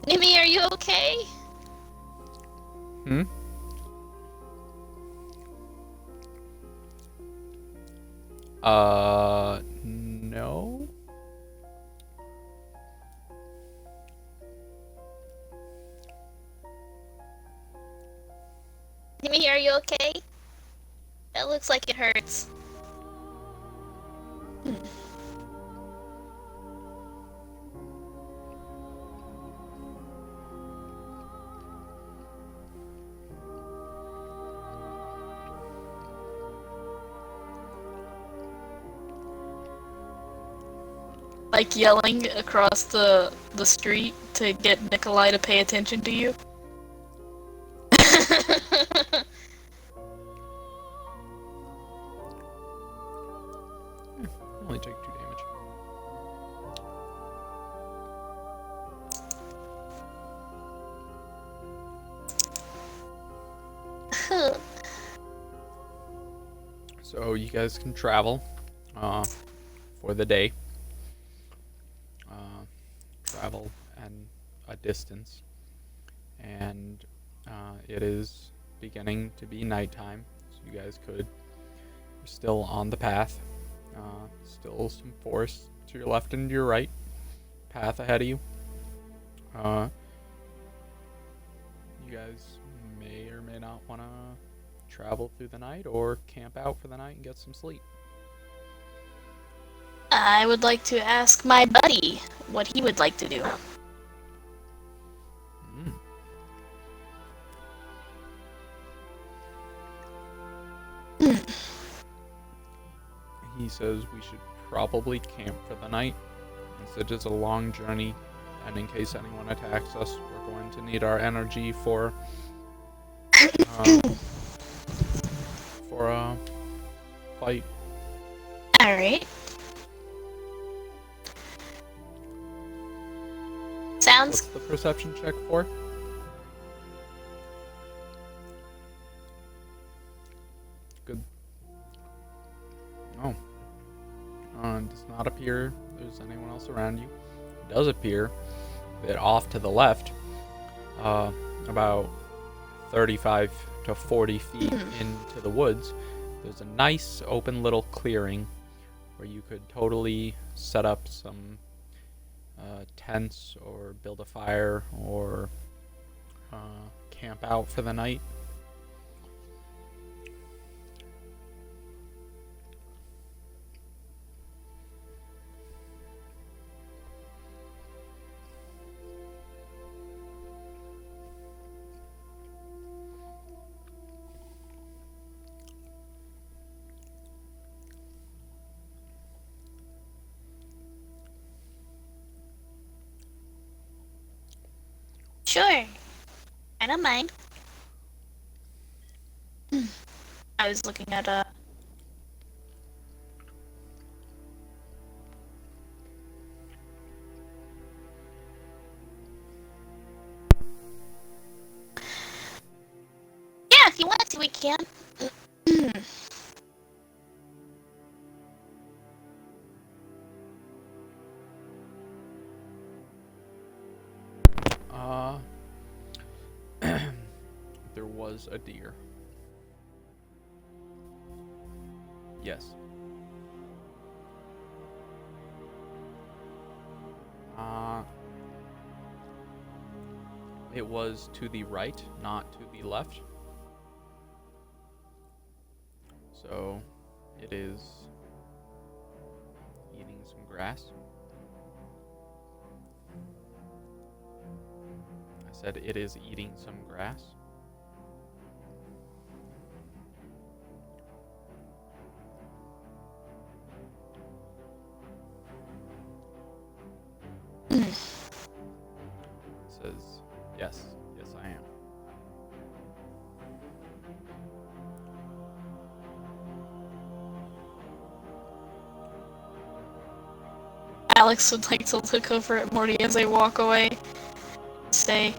Nimi, are you okay? Hmm? No. Nimi, are you okay? That looks like it hurts. Like yelling across the street to get Nikolai to pay attention to you. Only take 2 damage. So you guys can travel for the day. Travel and a distance, and It is beginning to be nighttime, so you guys you're still on the path. Still some forest to your left and your right. Path ahead of you. You guys may or may not want to travel through the night or camp out for the night and get some sleep. I would like to ask my buddy what he would like to do. Mm. He says we should probably camp for the night, since it is a long journey, and in case anyone attacks us, we're going to need our energy for a fight. Alright. Sounds What's the perception check for? Good. Oh. It does not appear there's anyone else around you. It does appear that off to the left, about 35 to 40 feet into the woods, there's a nice open little clearing where you could totally set up some tents or build a fire or camp out for the night. sure. I don't mind. I was looking at yeah, if you want to, we can. There was a deer. Yes. It was to the right, not to the left. So, it is eating some grass. I said it is eating some grass. Says, yes, I am. Alex would like to look over at Morty as they walk away. Say,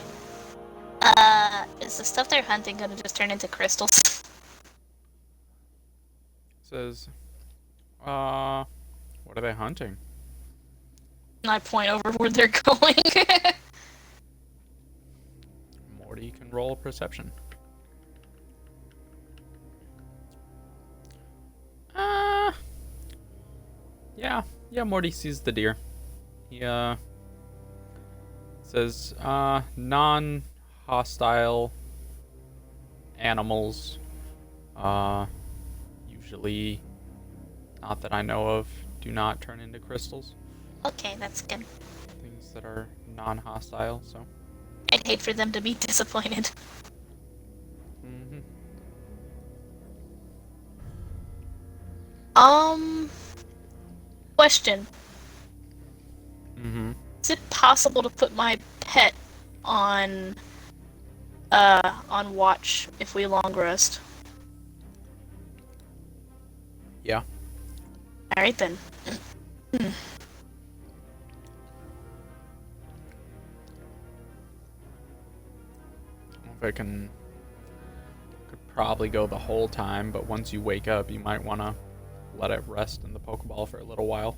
Is the stuff they're hunting gonna just turn into crystals? Says, what are they hunting? and I point over where they're going. Morty can roll perception. Yeah, Morty sees the deer. He, says, non-hostile animals, usually, not that I know of, do not turn into crystals. Okay, that's good. Things that are non-hostile, so. I'd hate for them to be disappointed. Mm-hmm. Question. Mm-hmm. Is it possible to put my pet on watch if we long rest? Yeah. Alright then. If I could probably go the whole time, but once you wake up, you might want to let it rest in the Pokeball for a little while.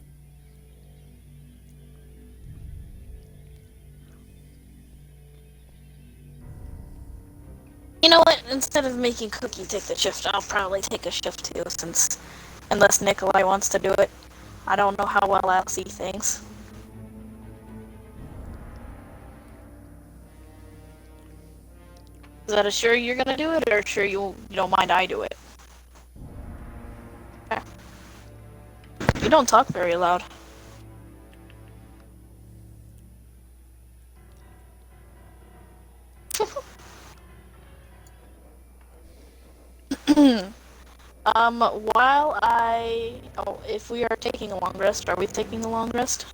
instead of making Cookie take the shift, I'll probably take a shift too, since unless Nikolai wants to do it. I don't know how well I'll see things. Is that a sure you're gonna do it, or sure you don't mind I do it? Okay. You don't talk very loud. While if we are taking a long rest, are we taking a long rest?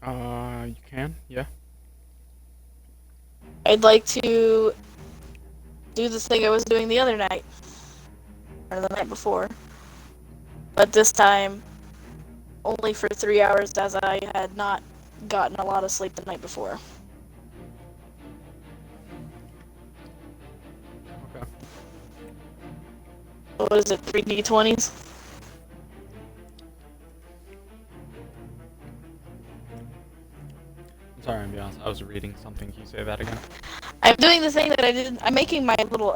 You can, yeah. I'd like to do the thing I was doing the other night. Or the night before. But this time, only for 3 hours, as I had not gotten a lot of sleep the night before. Okay. What is it, 3d20s? I'm sorry, I'm being honest. I was reading something. Can you say that again? I'm doing the thing that I did. I'm making my little,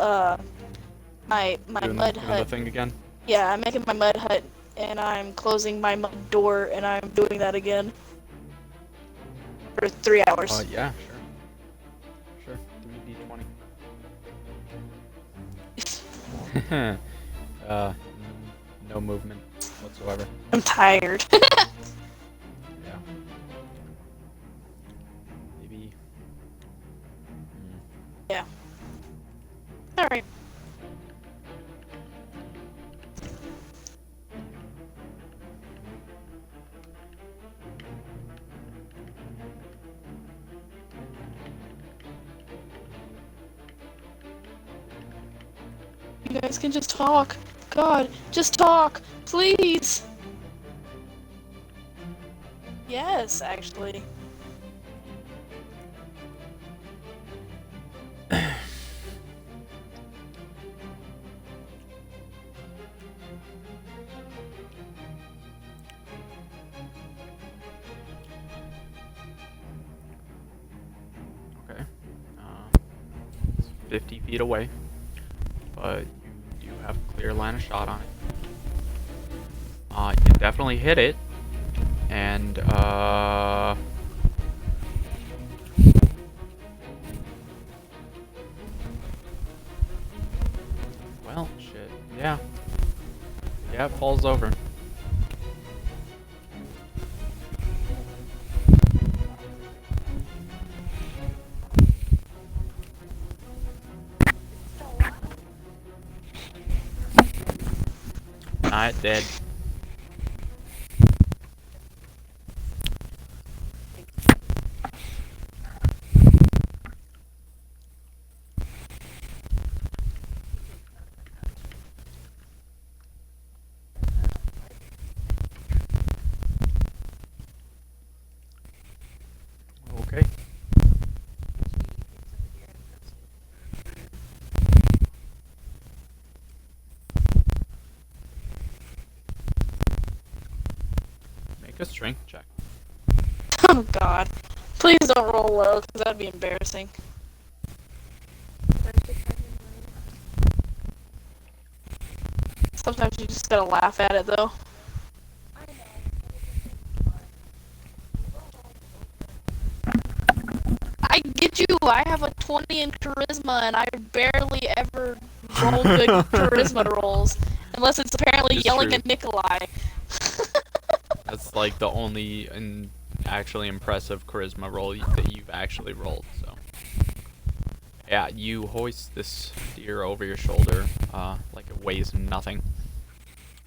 my Doing mud the hut. thing again? Yeah, I'm making my mud hut, and I'm closing my mud door, and I'm doing that again. For 3 hours. Yeah, sure. Sure, 3d20. No movement whatsoever. I'm tired. Yeah. Maybe. Yeah. Alright. You guys can just talk. God, just talk, please. Yes, actually. Okay. It's 50 feet away, but you do have a clear line of shot on it. You definitely hit it, and well, shit. Yeah. Yeah, it falls over. Not dead. Okay. Make a strength check. Oh god. Please don't roll low, because that'd be embarrassing. Sometimes you just gotta laugh at it, though. I get you, I have a 20 in charisma, and I barely ever roll good charisma rolls. Unless it's apparently It's yelling true. at Nikolai. That's like the only actually impressive charisma roll that you've actually rolled. So, yeah, you hoist this deer over your shoulder, like it weighs nothing,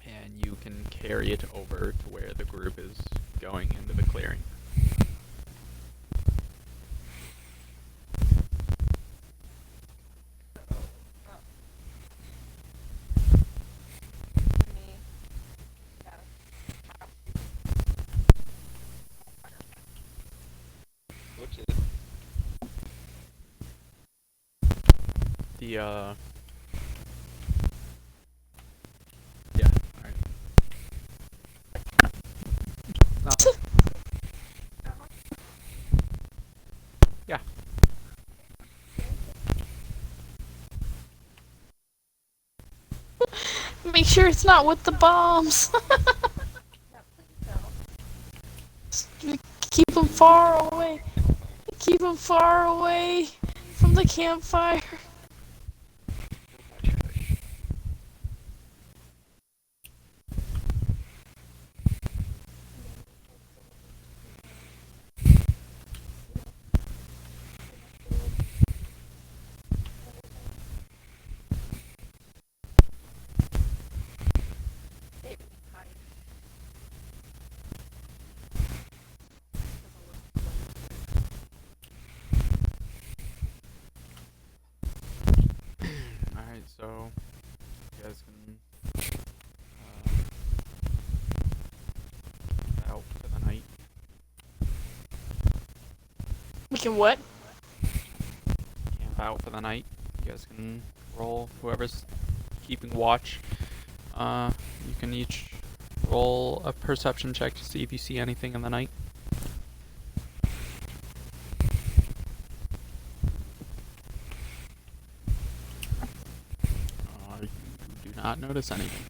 and you can carry it over to where the group is going into the clearing. The yeah, alright. Nothing. Yeah. Make sure it's not with the bombs. Keep them far away. Keep them far away from the campfire. Alright, so you guys can out for the night. We can what? Camp out for the night. You guys can roll, whoever's keeping watch. You can each roll a perception check to see if you see anything in the night. You do not notice anything.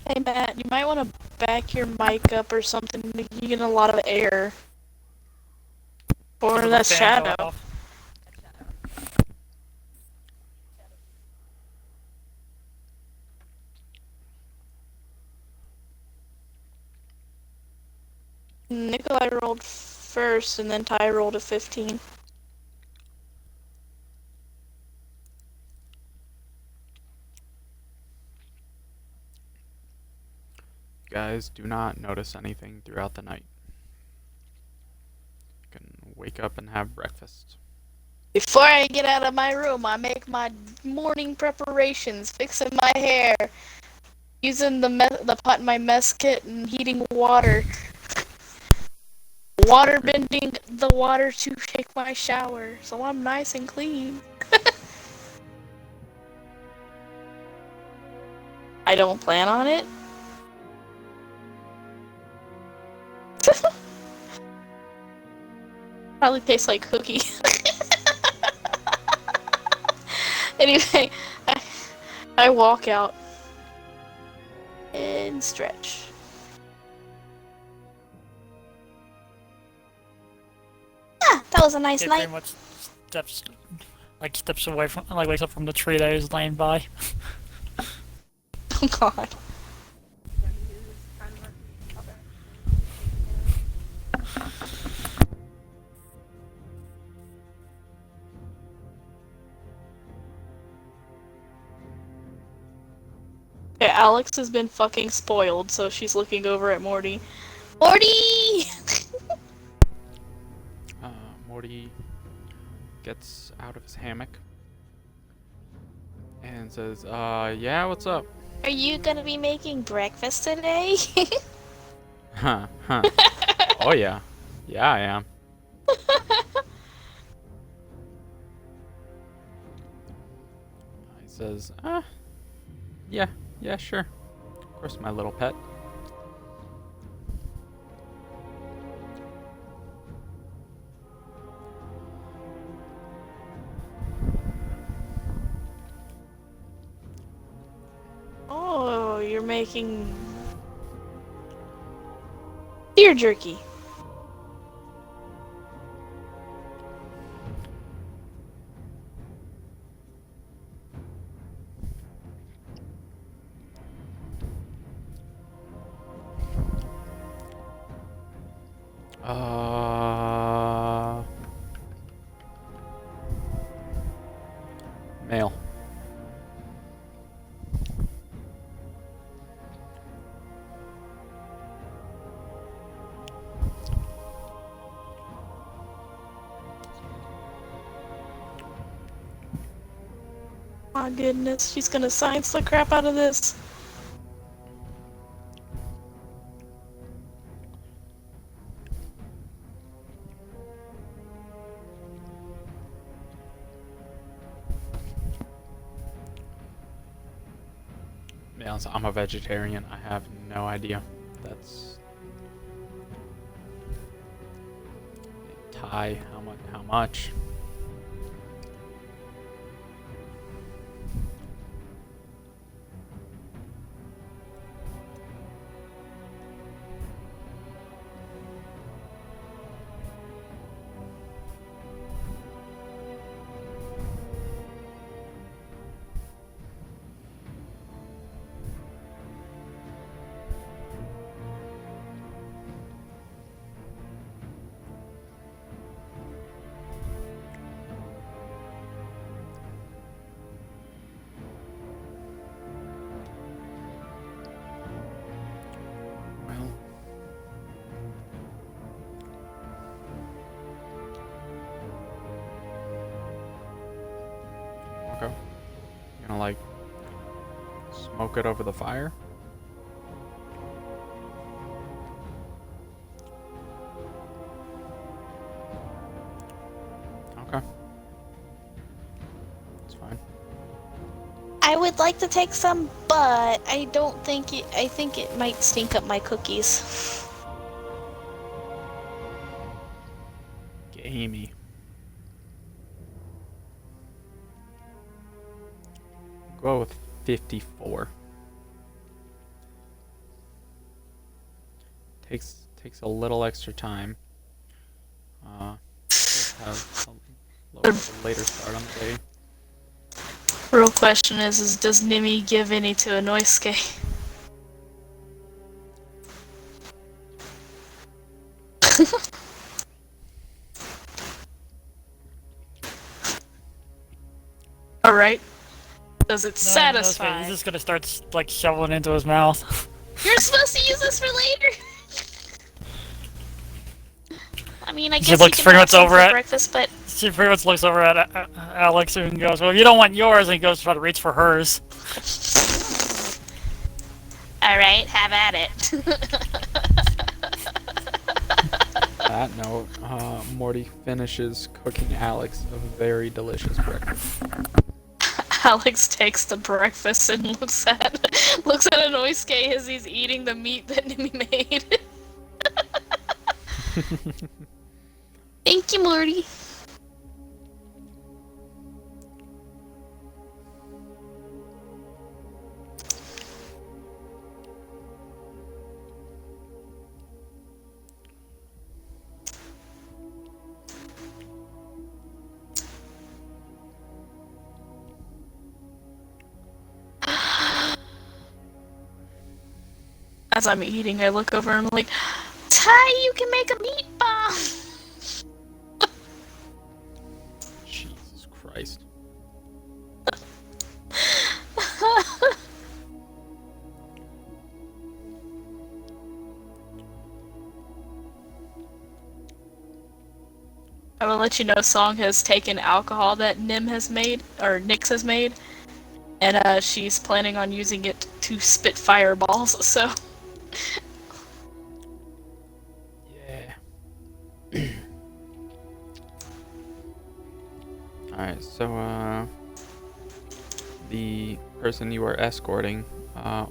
Hey Matt, you might want to back your mic up or something. You get a lot of air. Or Turn the that fan shadow. off. Nikolai rolled first, and then Ty rolled a 15. You guys do not notice anything throughout the night. You can wake up and have breakfast. Before I get out of my room, I make my morning preparations, fixing my hair, using the pot in my mess kit, and heating water. Water bending the water to take my shower, so I'm nice and clean. I don't plan on it. Probably tastes like cookie. Anyway, I walk out and stretch. Ah, that was a nice It night. pretty much steps away from, like, wakes up from the tree that he was laying by. Oh god. Okay, Alex has been fucking spoiled, so she's looking over at Morty. Morty! Morty gets out of his hammock and says, yeah, what's up? Are you gonna be making breakfast today? Huh. Oh, yeah. Yeah, I am. He says, yeah, sure. Of course, my little pet. Oh, you're making deer jerky. Male. My goodness, she's gonna science the crap out of this. Yeah, so I'm a vegetarian. I have no idea. high. How much? Well, okay. You gonna like smoke it over the fire? Okay. That's fine. I would like to take some, but I don't think it. I think it might stink up my cookies. Gamey. Go with 54. Takes a little extra time. Just have a little bit of a later start on the day. Real question is does Nimi give any to Inosuke? Alright. Does it No, satisfy? he's just gonna start like shoveling into his mouth. You're supposed to use this for later. I mean, I She guess looks you pretty can have much some over for at- breakfast, but She pretty much looks over at Alex and goes, "Well, you don't want yours," and he goes to try to reach for hers. all right, have at it. That note, Morty finishes cooking Alex a very delicious breakfast. Alex takes the breakfast and looks at Inosuke as he's eating the meat that Nimi made. Thank you, Morty. As I'm eating, I look over and I'm like, Ty, you can make a meatball! Jesus Christ. I will let you know Song has taken alcohol that Nim has made, or Nyx has made, and she's planning on using it to spit fireballs, so... Yeah. Alright, so, the person you are escorting,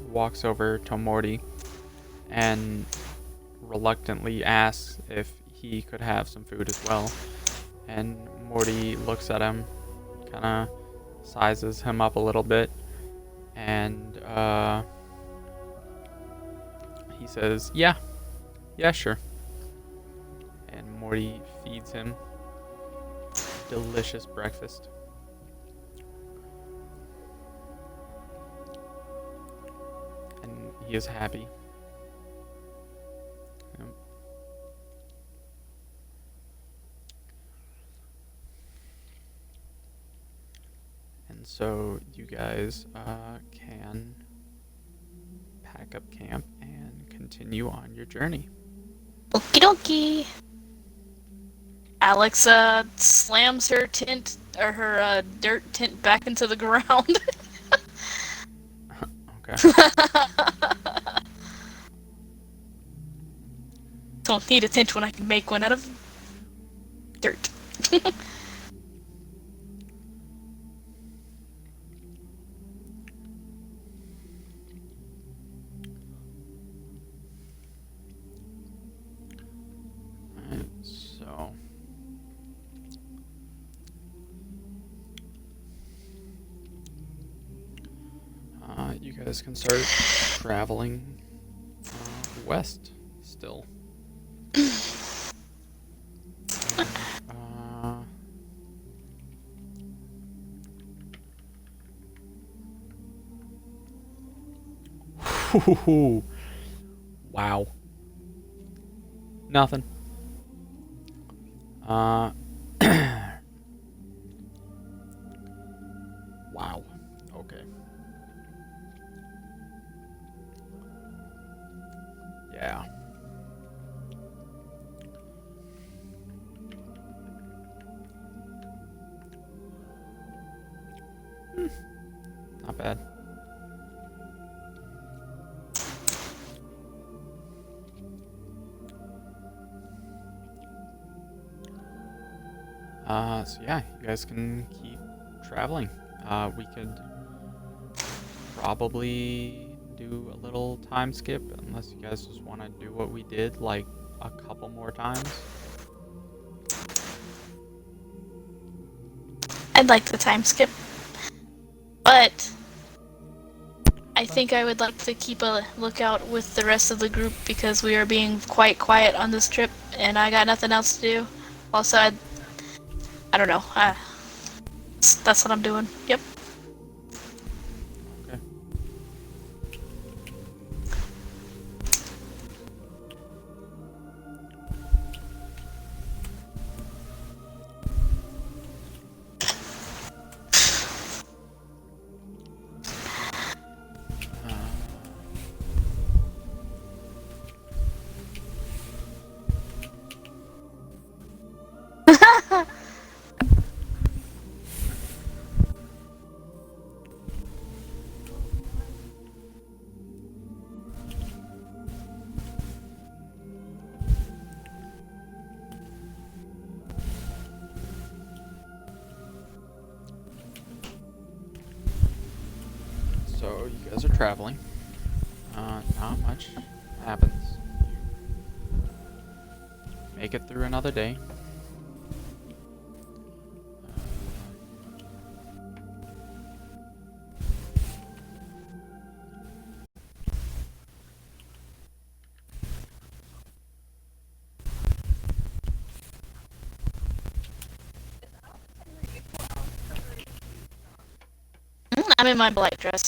walks over to Morty and reluctantly asks if he could have some food as well. And Morty looks at him, kinda sizes him up a little bit, and, he says, yeah, sure. And Morty feeds him delicious breakfast. And he is happy. Yep. And so you guys can pack up camp and continue on your journey. Okie dokie. Alex slams her tent, or her dirt tent back into the ground. Okay. Don't need a tent when I can make one out of dirt. Alright, so guys can start traveling west still. Uh, wow. Nothing. Uh, wow. Okay. Yeah. Not bad. So yeah, you guys can keep traveling. We could probably do a little time skip, unless you guys just want to do what we did, like, a couple more times. I'd like the time skip, but I think I would like to keep a lookout with the rest of the group because we are being quite quiet on this trip, and I got nothing else to do. Also, I don't know. That's what I'm doing. Yep. Okay. So you guys are traveling. Not much happens. You make it through another day. I'm in my black dress.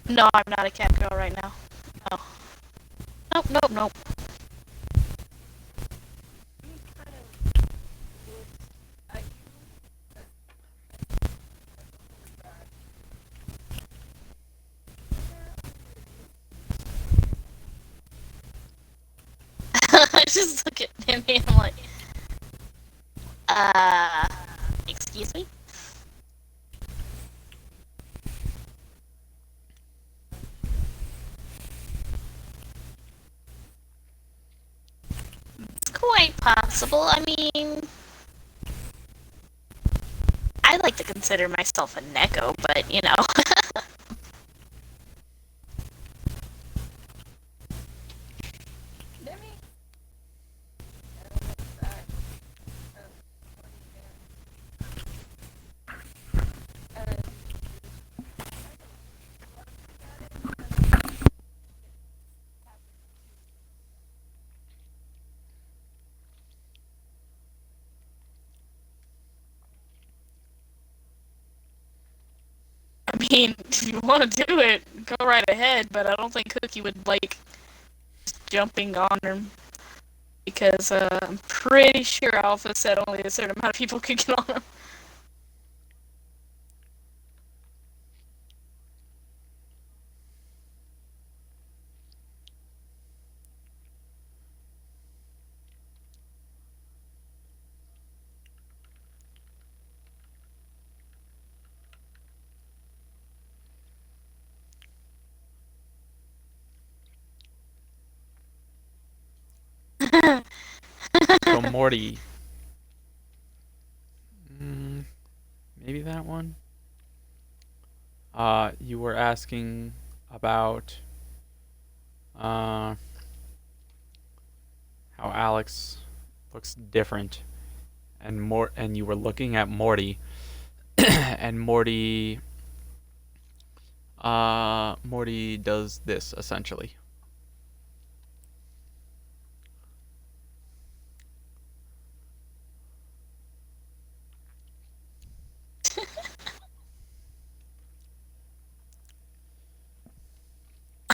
No, I'm not a cat girl right now. No. Nope, nope, nope. I just look at him and I'm like, excuse me? Quite possible. I mean, I like to consider myself a Neko, but you know. I mean, if you want to do it, go right ahead, but I don't think Cookie would like jumping on him because I'm pretty sure Alpha said only a certain amount of people could get on him. So Morty. Maybe that one? You were asking about how Alex looks different, and you were looking at Morty. and Morty does this essentially.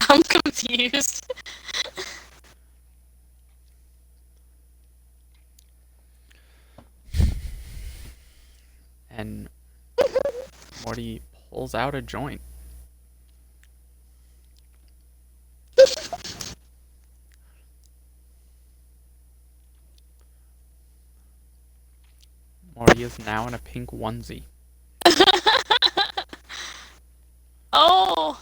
I'm confused. And Morty pulls out a joint. Morty is now in a pink onesie. Oh,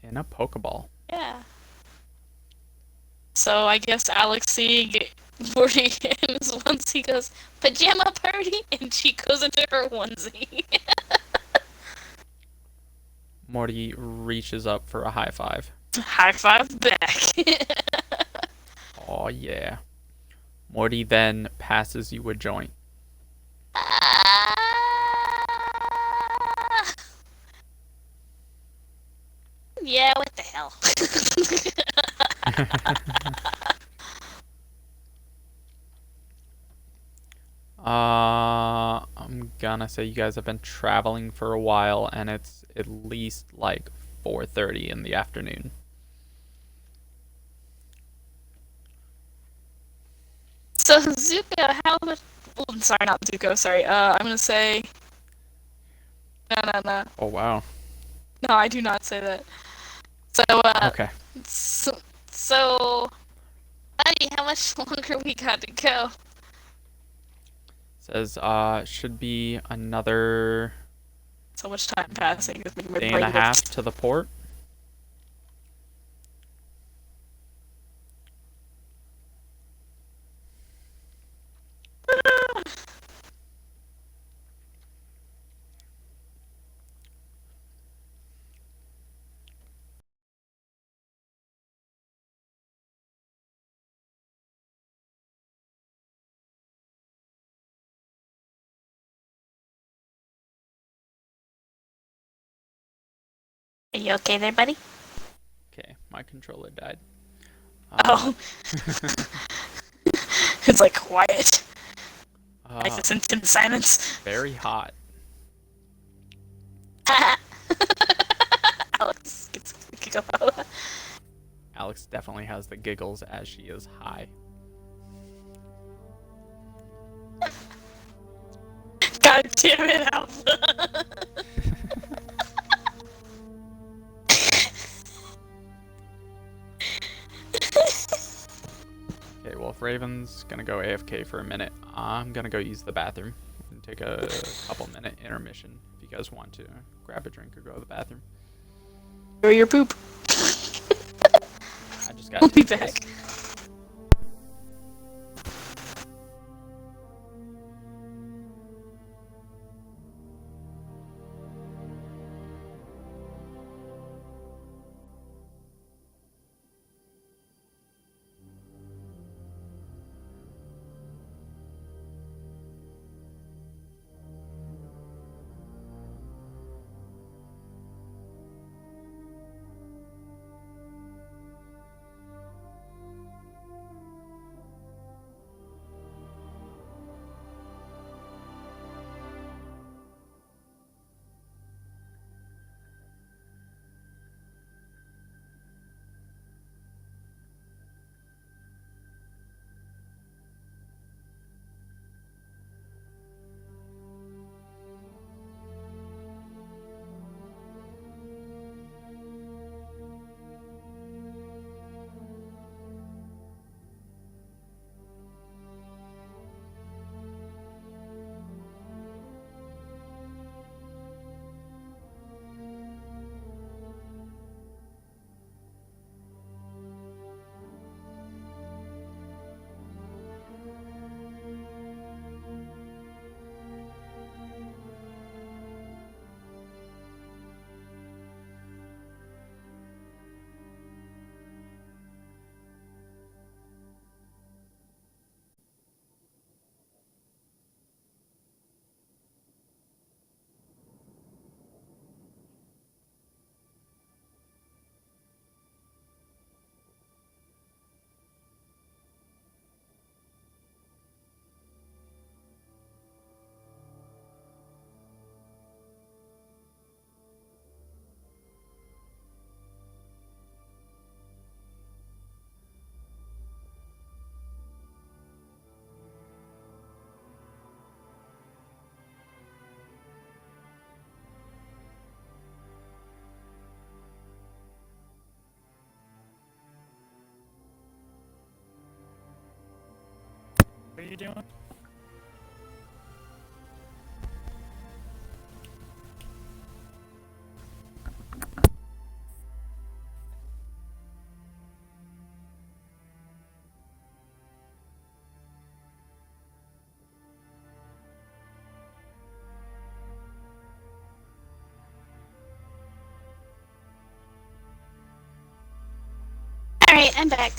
In a Pokeball. yeah. So I guess Alex seeing Morty in his onesie goes, pajama party, and she goes into her onesie. Morty reaches up for a high five. High five back. Oh yeah. Morty then passes you a joint. Ah. Yeah, what the hell? I'm gonna say you guys have been traveling for a while, and it's at least like 4:30 in the afternoon. So Zuko, how much? Oh, I'm sorry, not Zuko. Sorry. I'm gonna say. No. Oh wow. No, I do not say that. So, Okay. so, buddy, how much longer we got to go? Says should be another So much time passing is making my day brain and a half itch. to the port. Are you okay there, buddy? Okay, my controller died. Oh. It's like quiet. Like uh, this intense silence. very hot. Alex gets a giggle. Alex definitely has the giggles as she is high. God damn it, Alpha. Okay, well, if Raven's gonna go AFK for a minute, I'm gonna go use the bathroom and take a couple-minute intermission if you guys want to grab a drink or go to the bathroom. Or your poop. I just got I'll be to piss. back. you doing? Alright, I'm back.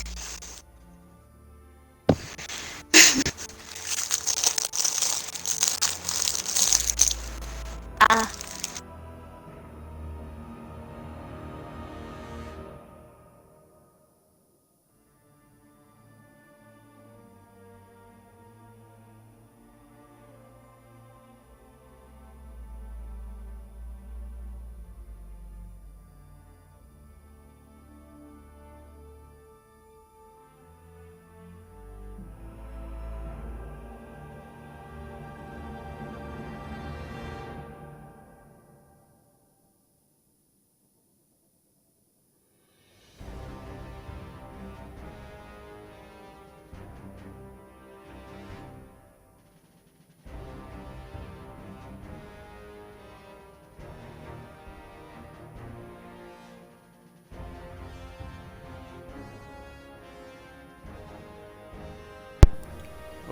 Ah.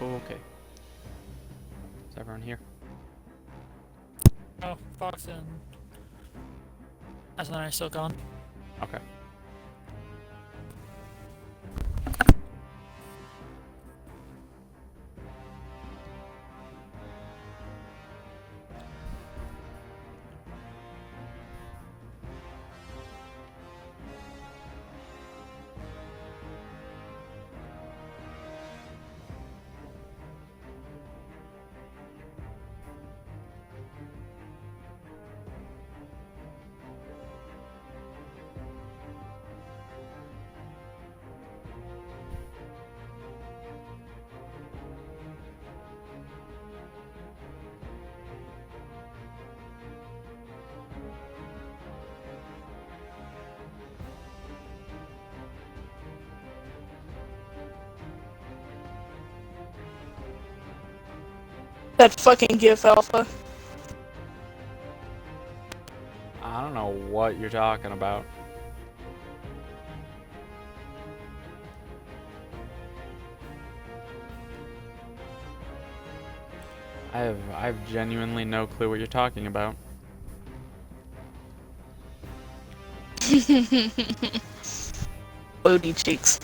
Okay. Is everyone here? Oh, Fox and Aslan are still gone. Okay. That fucking GIF alpha. I don't know what you're talking about. I have genuinely no clue what you're talking about. Booty cheeks.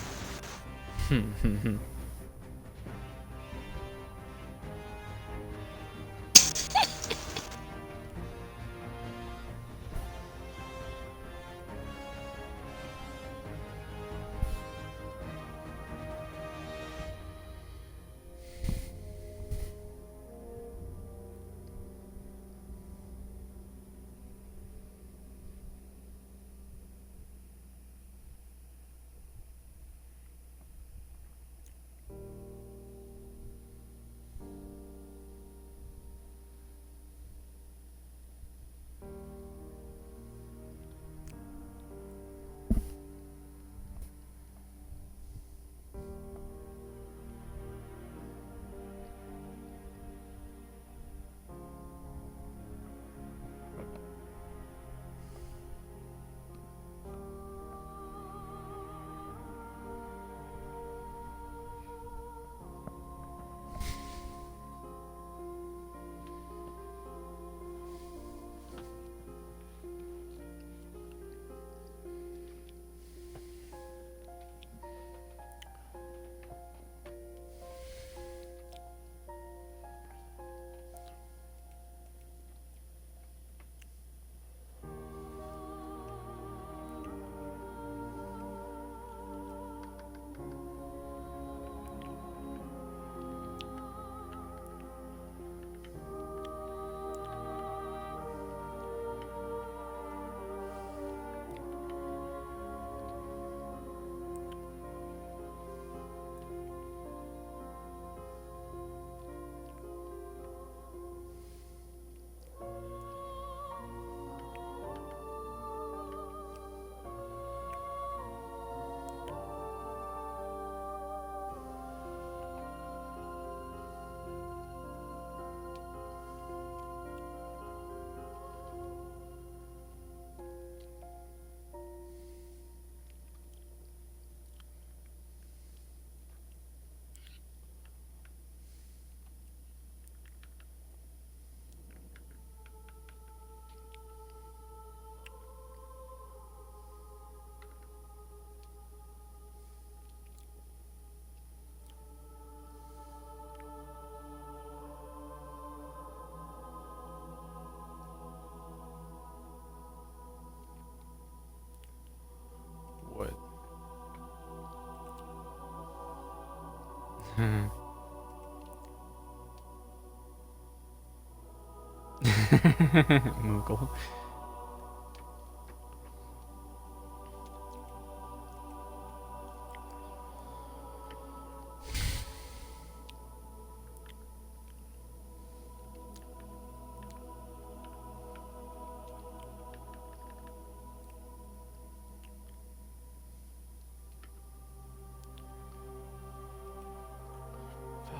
Moogle.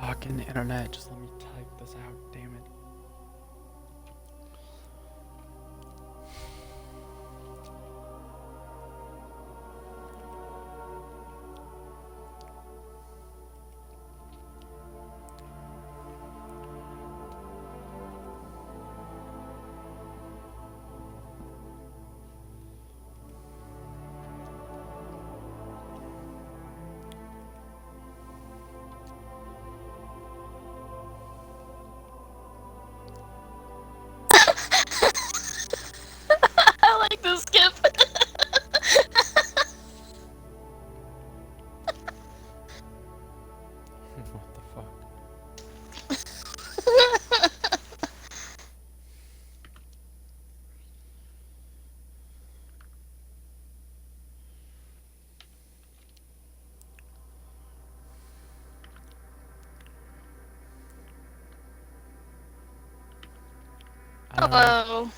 Fucking internet, just let me type this out, damn it. I like this skip. What the fuck? Hello.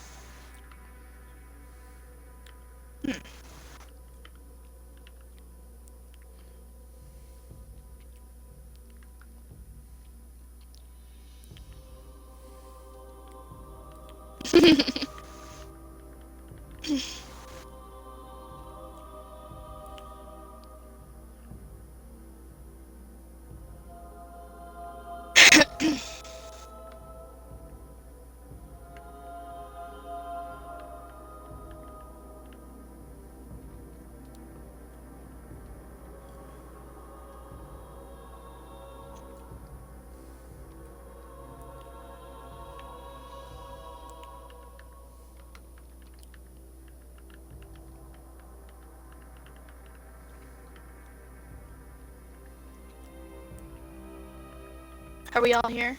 Are we all here?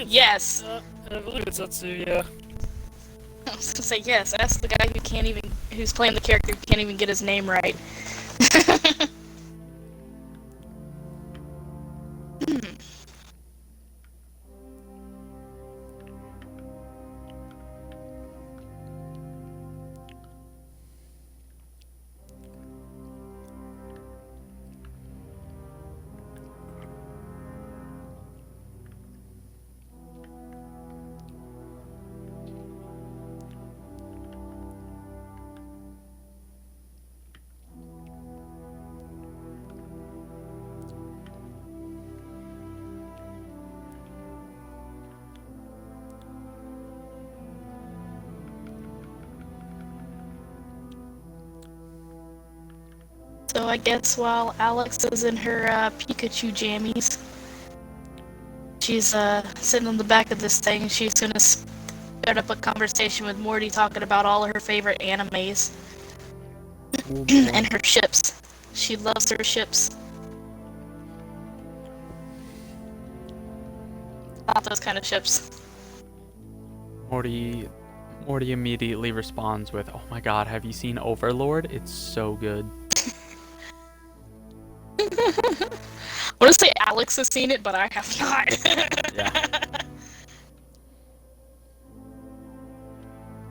Yes. I believe it's Zetsu, yeah. I was gonna say yes. Ask the guy who's playing the character who can't even get his name right. So I guess while Alex is in her Pikachu jammies, she's sitting on the back of this thing. She's gonna start up a conversation with Morty, talking about all of her favorite animes Oh, and boy. her ships. She loves her ships. Not those kind of ships. Morty immediately responds with, "Oh my god, have you seen Overlord? It's so good." I want to say Alex has seen it, but I have not. Yeah.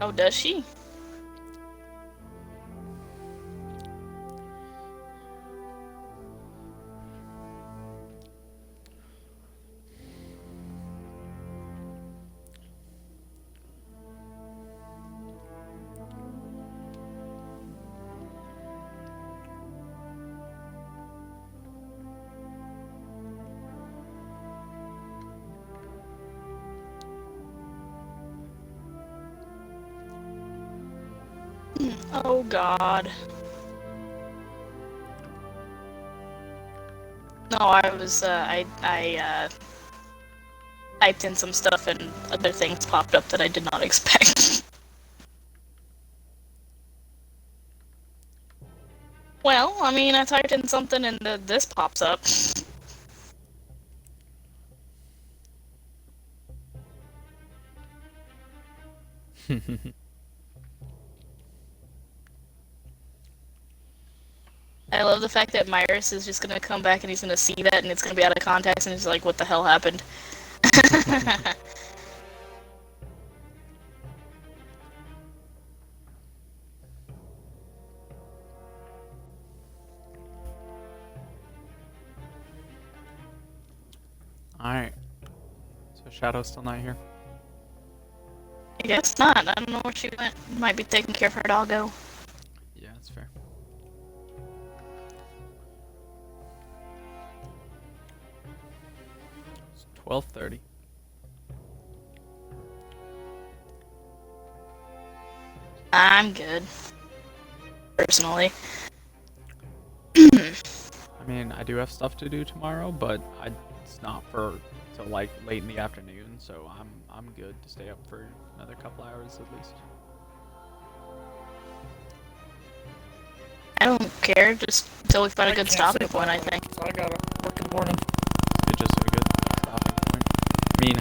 Oh, does she? Oh God. No, I was I typed in some stuff and other things popped up that I did not expect. Well, I mean, I typed in something and this pops up. I love the fact that Myris is just gonna come back and he's gonna see that and it's gonna be out of context and he's like, what the hell happened? Alright. So Shadow's still not here? I guess not. I don't know where she went. Might be taking care of her doggo. Yeah, that's fair. It's 12:30. I'm good. Personally. I mean, I do have stuff to do tomorrow, but it's not for till like late in the afternoon, so I'm good to stay up for another couple hours at least. I don't care, just until we find a I good can't stopping sleep point, all I night, think. So I gotta work in the morning. It's just a good stopping point. I mean,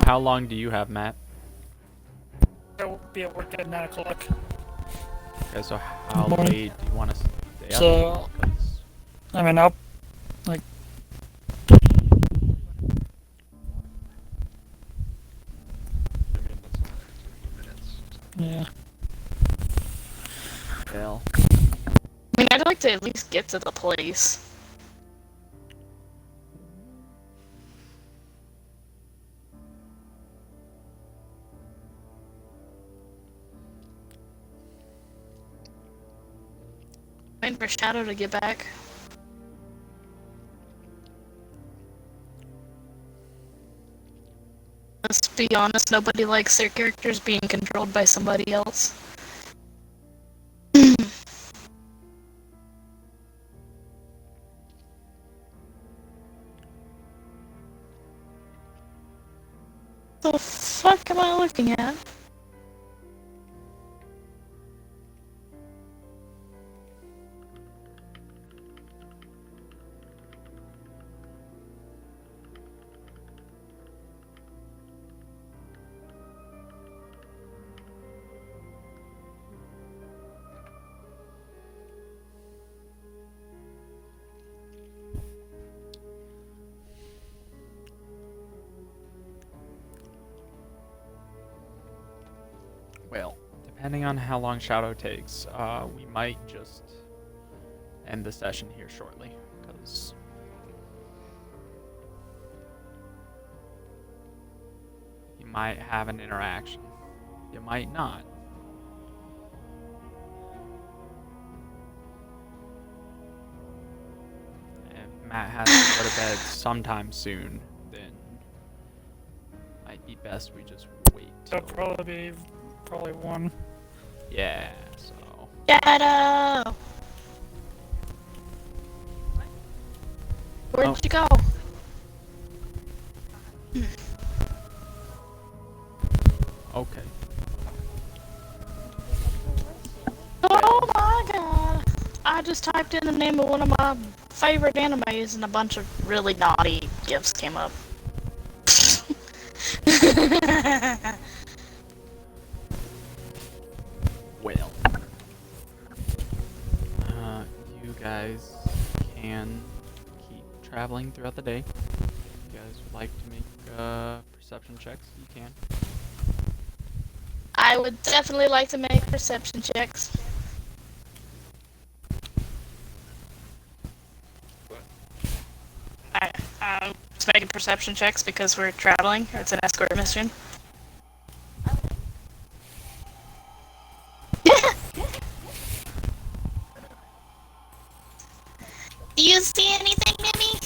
how long do you have, Matt? I will be at work at 9 o'clock. Okay, so how Morning. late do you want to stay up? So, 'Cause I mean, I'll, like, yeah. hell. I mean, I'd like to at least get to the place. Waiting for Shadow to get back. Let's be honest, nobody likes their characters being controlled by somebody else. The fuck am I looking at? Well, depending on how long Shadow takes, we might just end the session here shortly, because you might have an interaction. You might not. If Matt has to go to bed sometime soon, then might be best we just wait till... That'll probably be probably 1. Yeah, so... Shadow! Where'd Oh. you go? Okay. Oh my god! I just typed in the name of one of my favorite animes and a bunch of really naughty gifs came up. Well, you guys can keep traveling throughout the day. If you guys would like to make perception checks, you can. I would definitely like to make perception checks. I'm just making perception checks because we're traveling. It's an escort mission. Do you see anything, Mimi?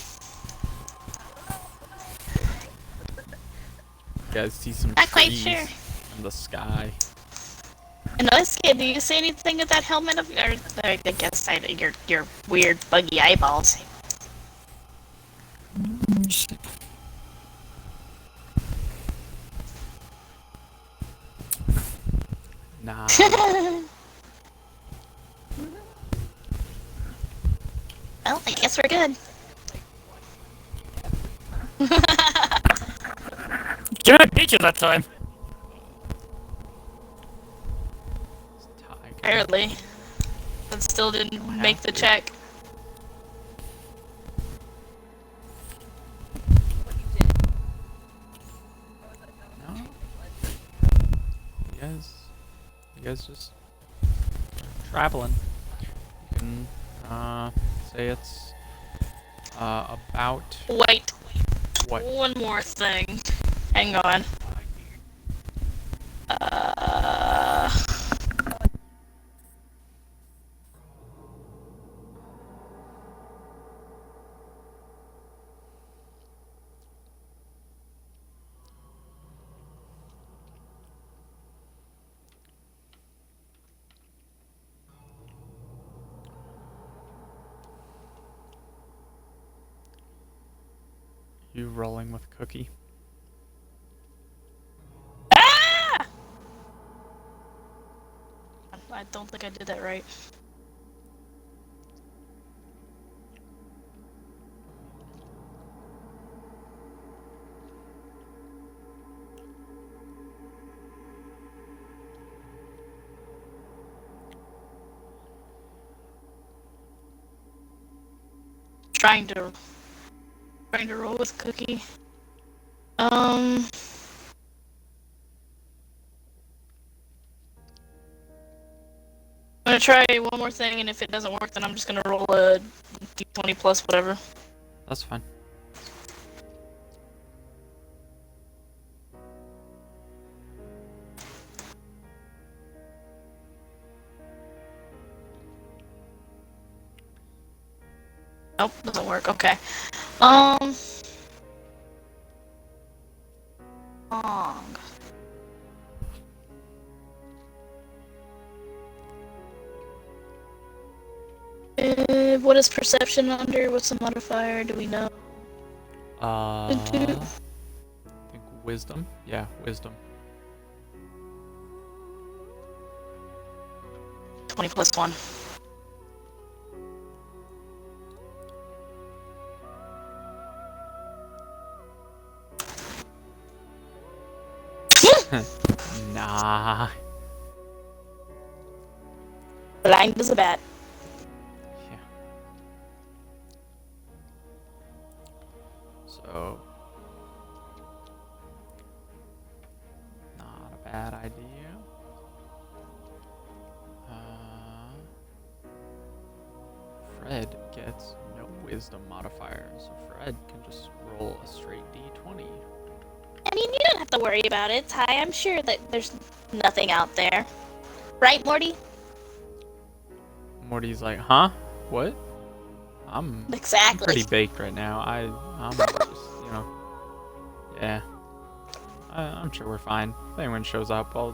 You guys see some Not quite trees sure. in the sky. And Osuke, do you see anything of that helmet of yours? I guess your weird buggy eyeballs. Nah. Well, I guess we're good. Can I beat you that time? Tiger. Apparently. But still didn't Don't make have the to. check. What you did. No. You guys just traveling. You can say it's about Wait, what? one more thing. Hang on. You rolling with Cookie? Ah! I don't think I did that right. Trying to roll with Cookie. I'm gonna try one more thing, and if it doesn't work, then I'm just gonna roll a d20 plus whatever. That's fine. Nope, doesn't work. Okay. Long. What is perception under? What's the modifier? Do we know? I think wisdom. Yeah, wisdom. 20 plus 1. Nah. Blind as a bat. Yeah. So, not a bad idea. Fred gets no wisdom modifier, so Fred can just roll a straight d20. I mean, you don't have to worry about it, Ty. I'm sure that there's nothing out there. Right, Morty? Morty's like, huh? What? I'm Exactly. pretty baked right now. I'm just, yeah. I'm sure we're fine. If anyone shows up, we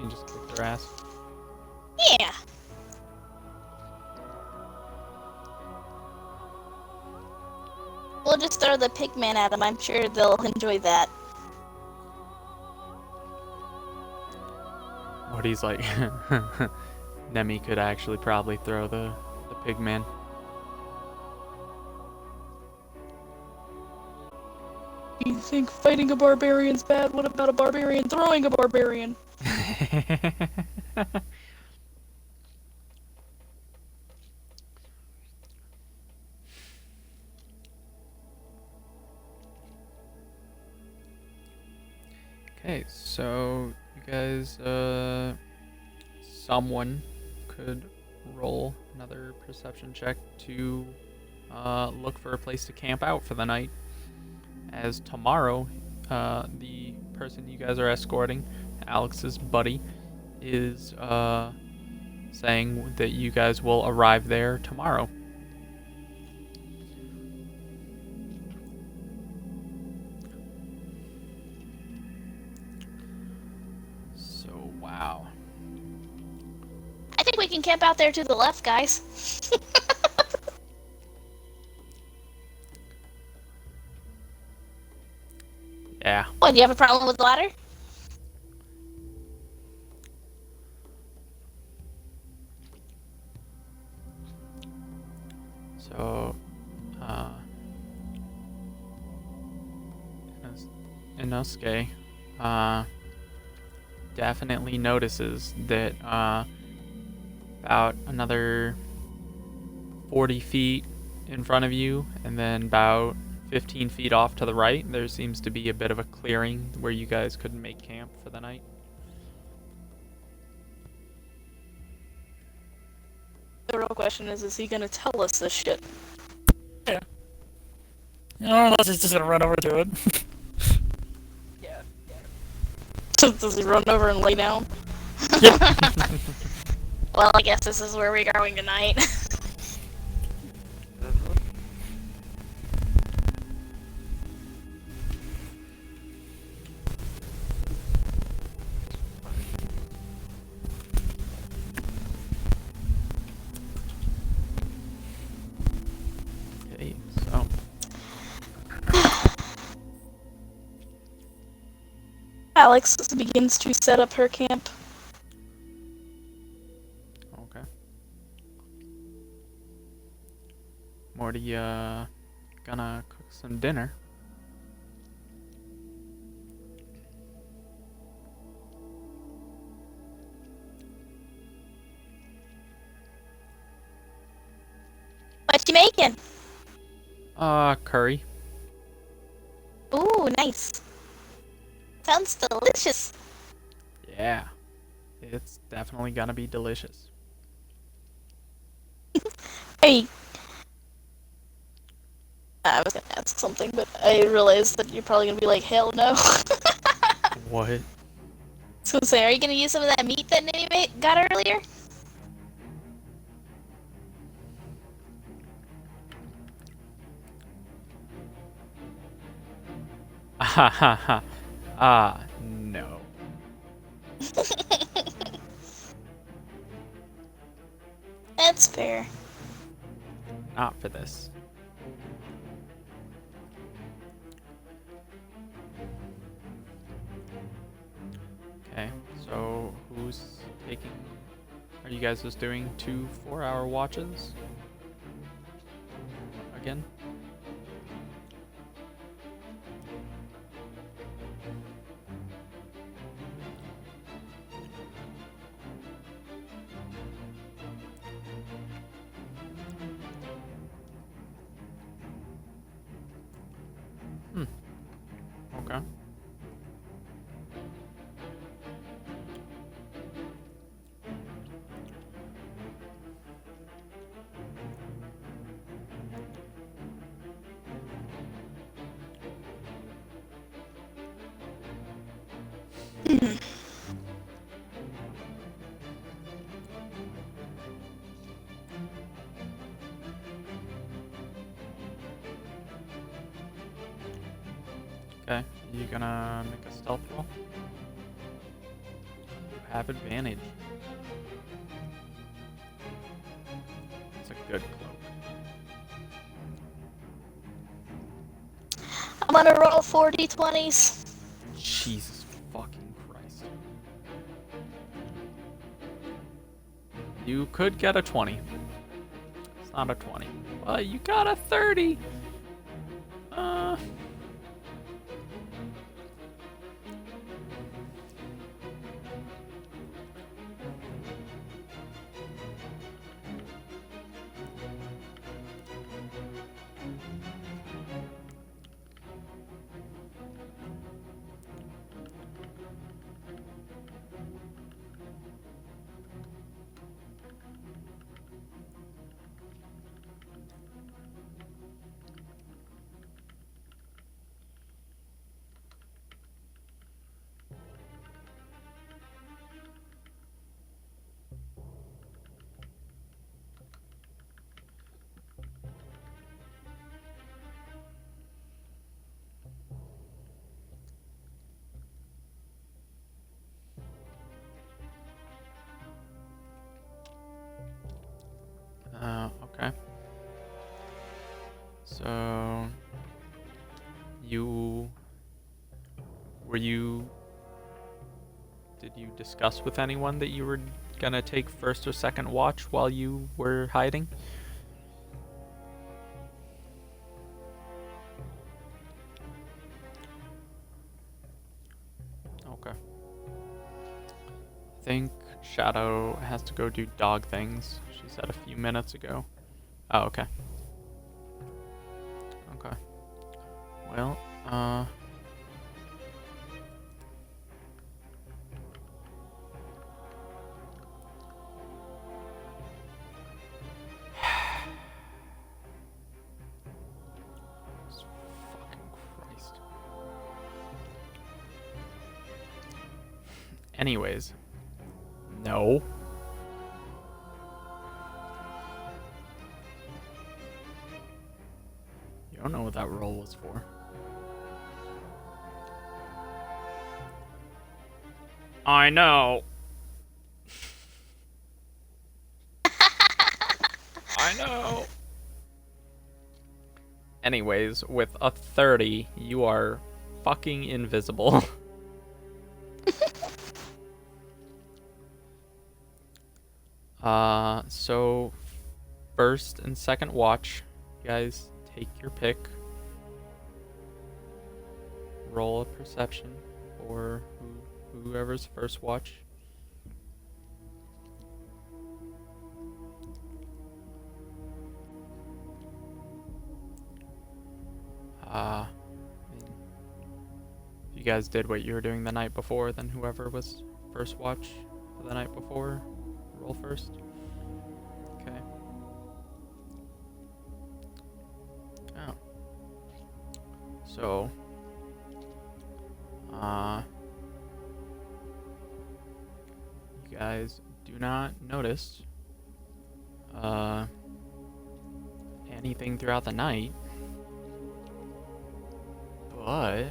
can just kick their ass. Yeah. We'll just throw the pigmen at them. I'm sure they'll enjoy that. Morty's like, Nemi could actually probably throw the pigman. You think fighting a barbarian's bad? What about a barbarian throwing a barbarian? Okay, so you guys, someone could roll another perception check to look for a place to camp out for the night. As tomorrow, the person you guys are escorting, Alex's buddy, is saying that you guys will arrive there tomorrow. So, wow. we can camp out there to the left, guys. Yeah. What, do you have a problem with the ladder? So, Inosuke, definitely notices that, about another 40 feet in front of you, and then about 15 feet off to the right, there seems to be a bit of a clearing where you guys could make camp for the night. The real question is he gonna tell us this shit? Yeah. Unless he's just gonna run over to it. Yeah. Does he run over and lay down? Yep. Well, I guess this is where we're going tonight. Okay, so Alex begins to set up her camp. okay. Morty, gonna cook some dinner. What you making? Curry. Ooh, nice. Sounds delicious. Yeah. It's definitely gonna be delicious. Hey. I was gonna ask something, but I realized that you're probably gonna be like, hell no. What? I was gonna say, are you gonna use some of that meat that Nini got earlier? Ha ha ha. No. That's fair. Not for this. Okay, so who's taking... Are you guys just doing 2 4-hour watches? Again? Okay. Okay, you gonna make a stealth roll? You have advantage. It's a good cloak. I'm gonna roll 4 d20s. Jesus fucking Christ. You could get a 20. It's not a 20. But you got a 30! Did you discuss with anyone that you were gonna take first or second watch while you were hiding? Okay. I think Shadow has to go do dog things. She said a few minutes ago. Oh, okay. Okay. Well, fucking Christ. Anyways. No. You don't know what that roll was for. I know. I know. Anyways, with a 30, you are fucking invisible. So first and second watch, you guys take your pick. Roll a perception for whoever's first watch. I mean, if you guys did what you were doing the night before, then whoever was first watch for the night before, roll first. Okay. Oh. So, you guys do not notice anything throughout the night, but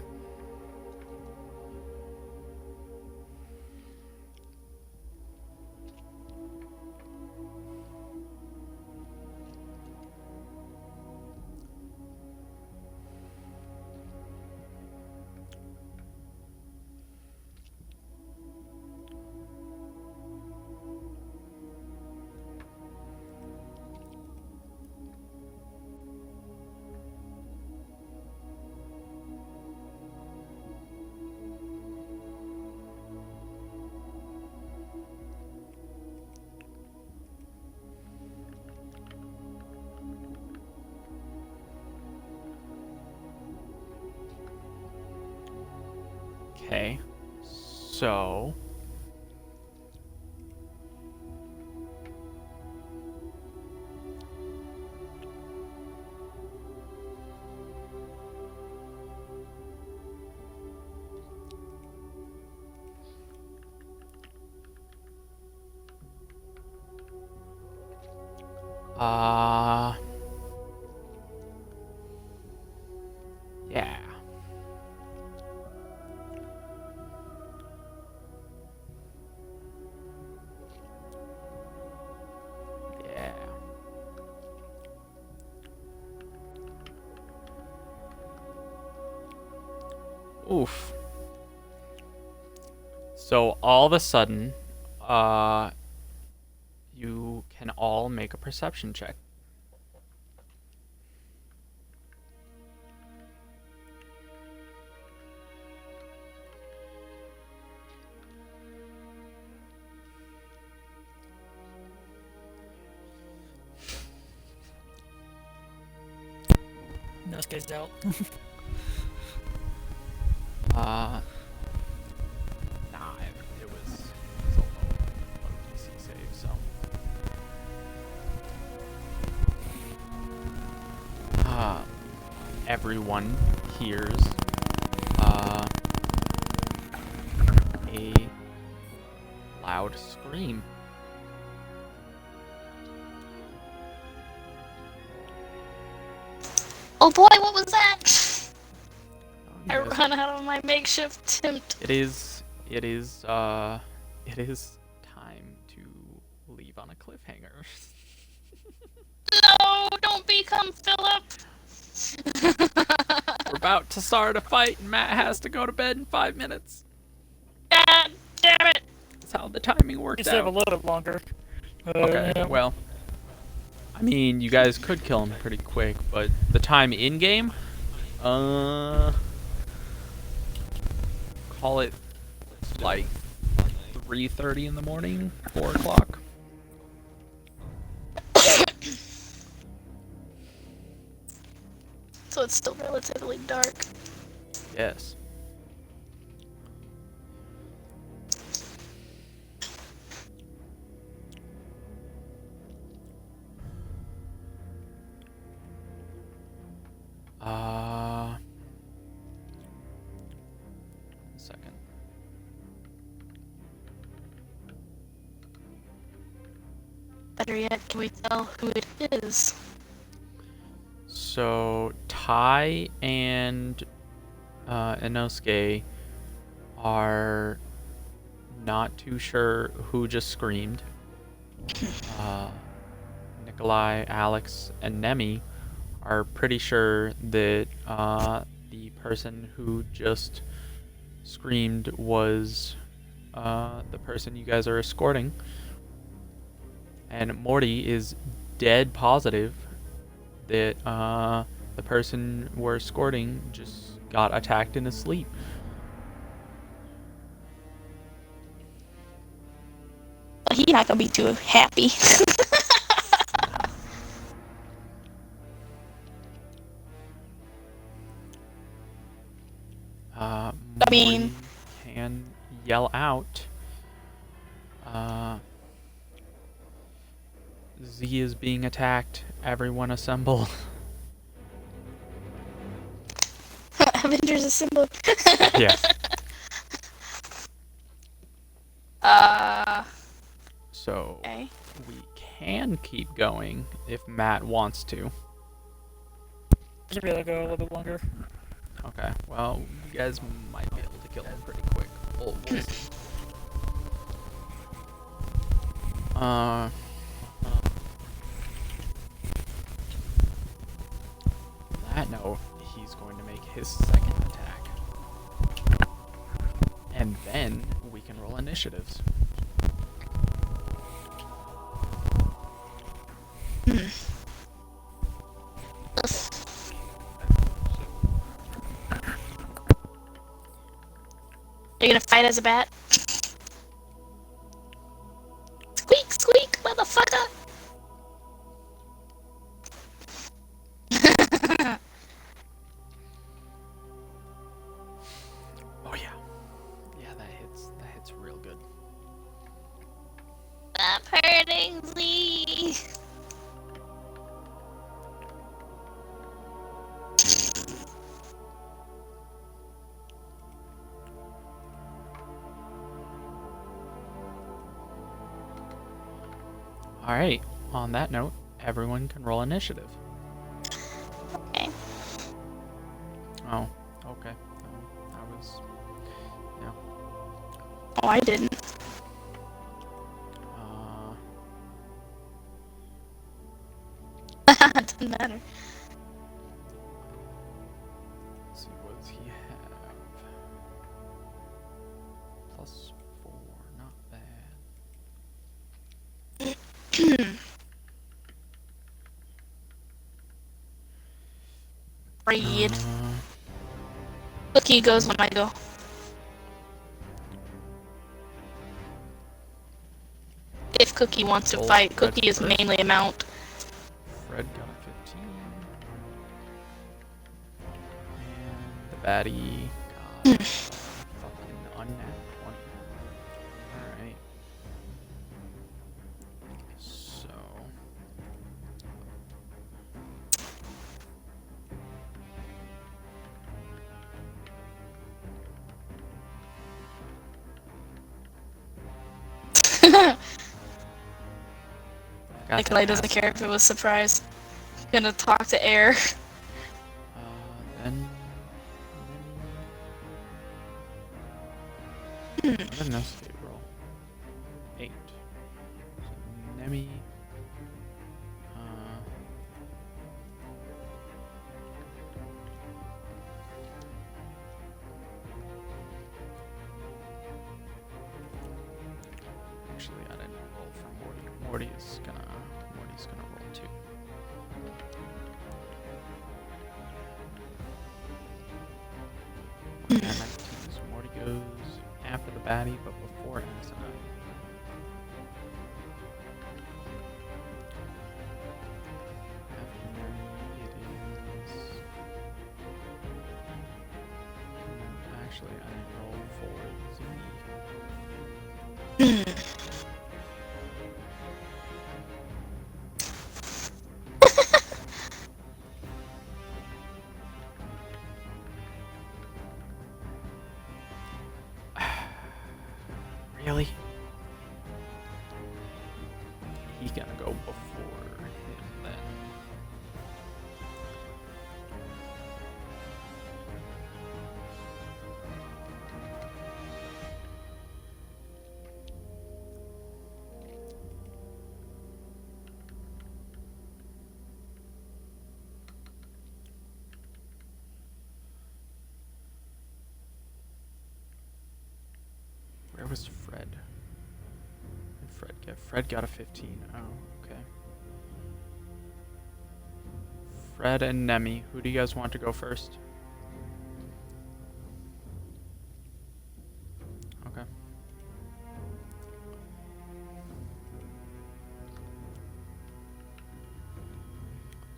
okay. So yeah. Yeah. Oof. So all of a sudden, you can all make a perception check. No skates out. Nah, it was a low DC save, so. Everyone hears a loud scream. Oh boy, what was that? You I guys- run out of my makeshift tent. It is time to leave on a cliffhanger. No, don't become Philip. We're about to start a fight, and Matt has to go to bed in 5 minutes. God damn it! That's how the timing worked Just have a out. little bit longer. Okay, Yeah. well, I mean, you guys could kill him pretty quick, but the time in game, call it like 3:30 in the morning, 4 o'clock. So it's still relatively dark. Yes. One second. Better yet, can we tell who it is? So Tai and Inosuke are not too sure who just screamed. Nikolai, Alex, and Nemi are pretty sure that the person who just screamed was the person you guys are escorting. And Morty is dead positive that the person we're escorting just got attacked in his sleep. Well, he's not gonna be too happy. I mean- Morty can yell out. Z is being attacked. Everyone assemble. Avengers Assemble. Yes. So Okay. we can keep going if Matt wants to. Should be able to go a little bit longer. Okay. Well, you guys might be able to kill him pretty quick. We'll see. That note, he's going to make his second attack. And then we can roll initiatives. You're gonna fight as a bat? Squeak, squeak, motherfucker! Oh yeah. Yeah, that hits real good. Stop hurting me. Alright, on that note, everyone can roll initiative. Okay. Oh, okay. I was... Yeah. Oh, I didn't. Doesn't matter. Let's see, what does he have? +4, not bad. Read. Cookie goes when I go. If Cookie wants to Oh, fight, Fred Cookie is first. mainly a mount. Fred got a 15. And the baddie got fucking unnat 20. Alright. So. got Nikolai that doesn't ass. care if it was surprise. Gonna talk to air. Then. What a no save roll. 8. So Nemi. Morty's gonna roll too. Okay, 19, so Morty goes after the baddie, but before asinine. After Mary, it is. Actually, I didn't roll for Z. Really? He's gonna go before him then. Where was Fred? What did Fred get? Fred got a 15. Oh, okay. Fred and Nemi, who do you guys want to go first? Okay.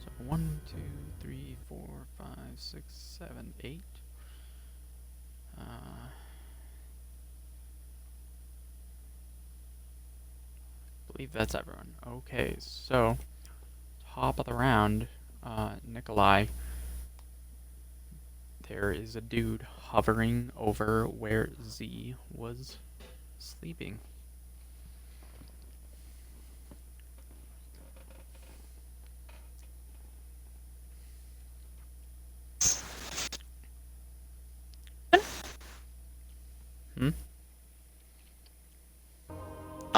So 1, 2, 3, 4, 5, 6, 7, 8. I believe that's everyone. Okay, so top of the round, Nikolai. There is a dude hovering over where Z was sleeping. Hmm?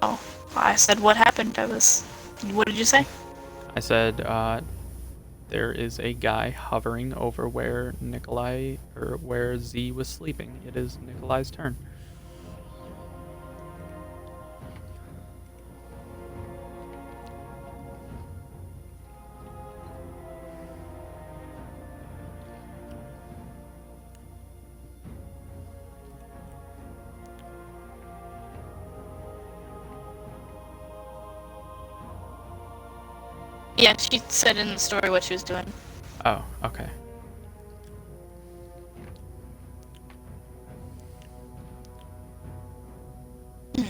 Oh, I said what happened. What did you say? I said, there is a guy hovering over where Nikolai, or where Z was sleeping. It is Nikolai's turn. Yeah, she said in the story what she was doing. Oh, okay. Okay,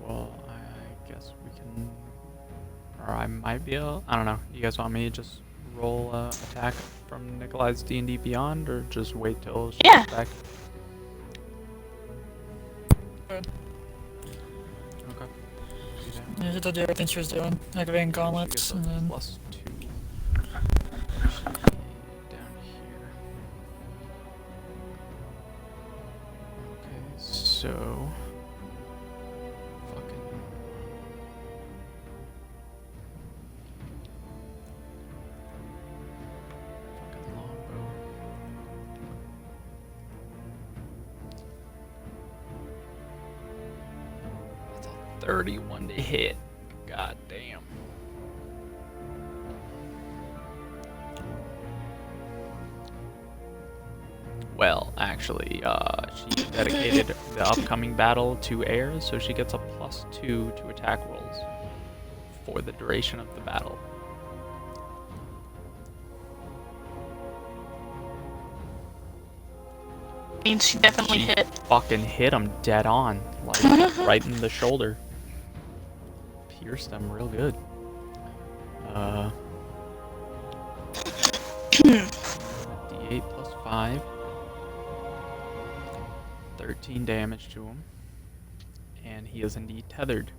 well, I guess we can, or I might be able, I don't know. You guys want me to just roll attack from Nikolai's D&D Beyond, or just wait till she Yeah. gets back? Good. Okay. Do that. Yeah, she told you everything she was doing. Activating She gauntlets, gets a and then +2. She down here. Okay, so fucking longbow. That's a 31 to hit. God damn. Well, actually, she dedicated the upcoming battle to air, so she gets a +2 to attack rolls for the duration of the battle. Means she definitely She hit. fucking hit him dead on, like right in the shoulder. Pierced him real good. D8 plus 5. 13 damage to him. And he is indeed tethered.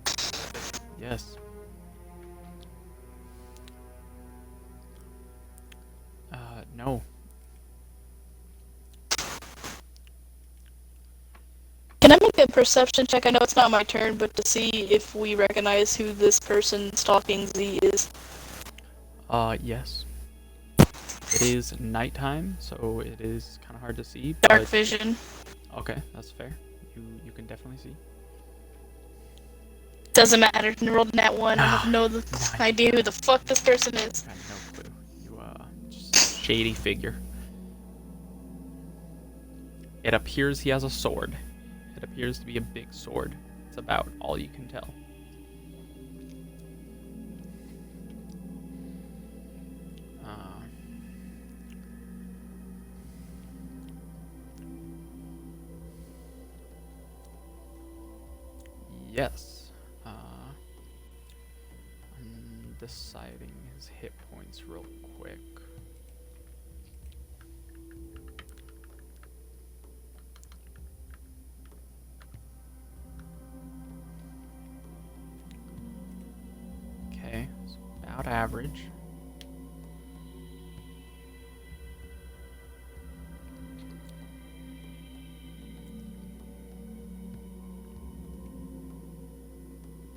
Yes. No. Can I make a perception check? I know it's not my turn, but to see if we recognize who this person stalking Z is. Yes. It is nighttime, so it is kind of hard to see. Dark But, vision. Okay, that's fair. You can definitely see. Doesn't matter. Rolled in that one. I have no Nice. idea who the fuck this person is. Got no clue. You just shady figure. It appears he has a sword. It appears to be a big sword. It's about all you can tell. Yes. I'm deciding his hit points real quick. Okay, so about average.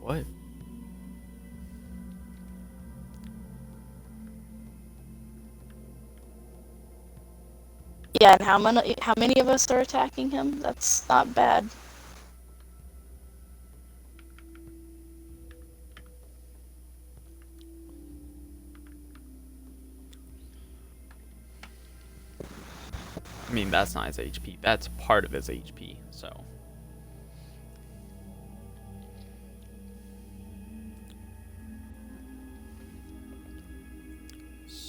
What? Yeah, and how many of us are attacking him? That's not bad. I mean, that's not his HP. That's part of his HP, so.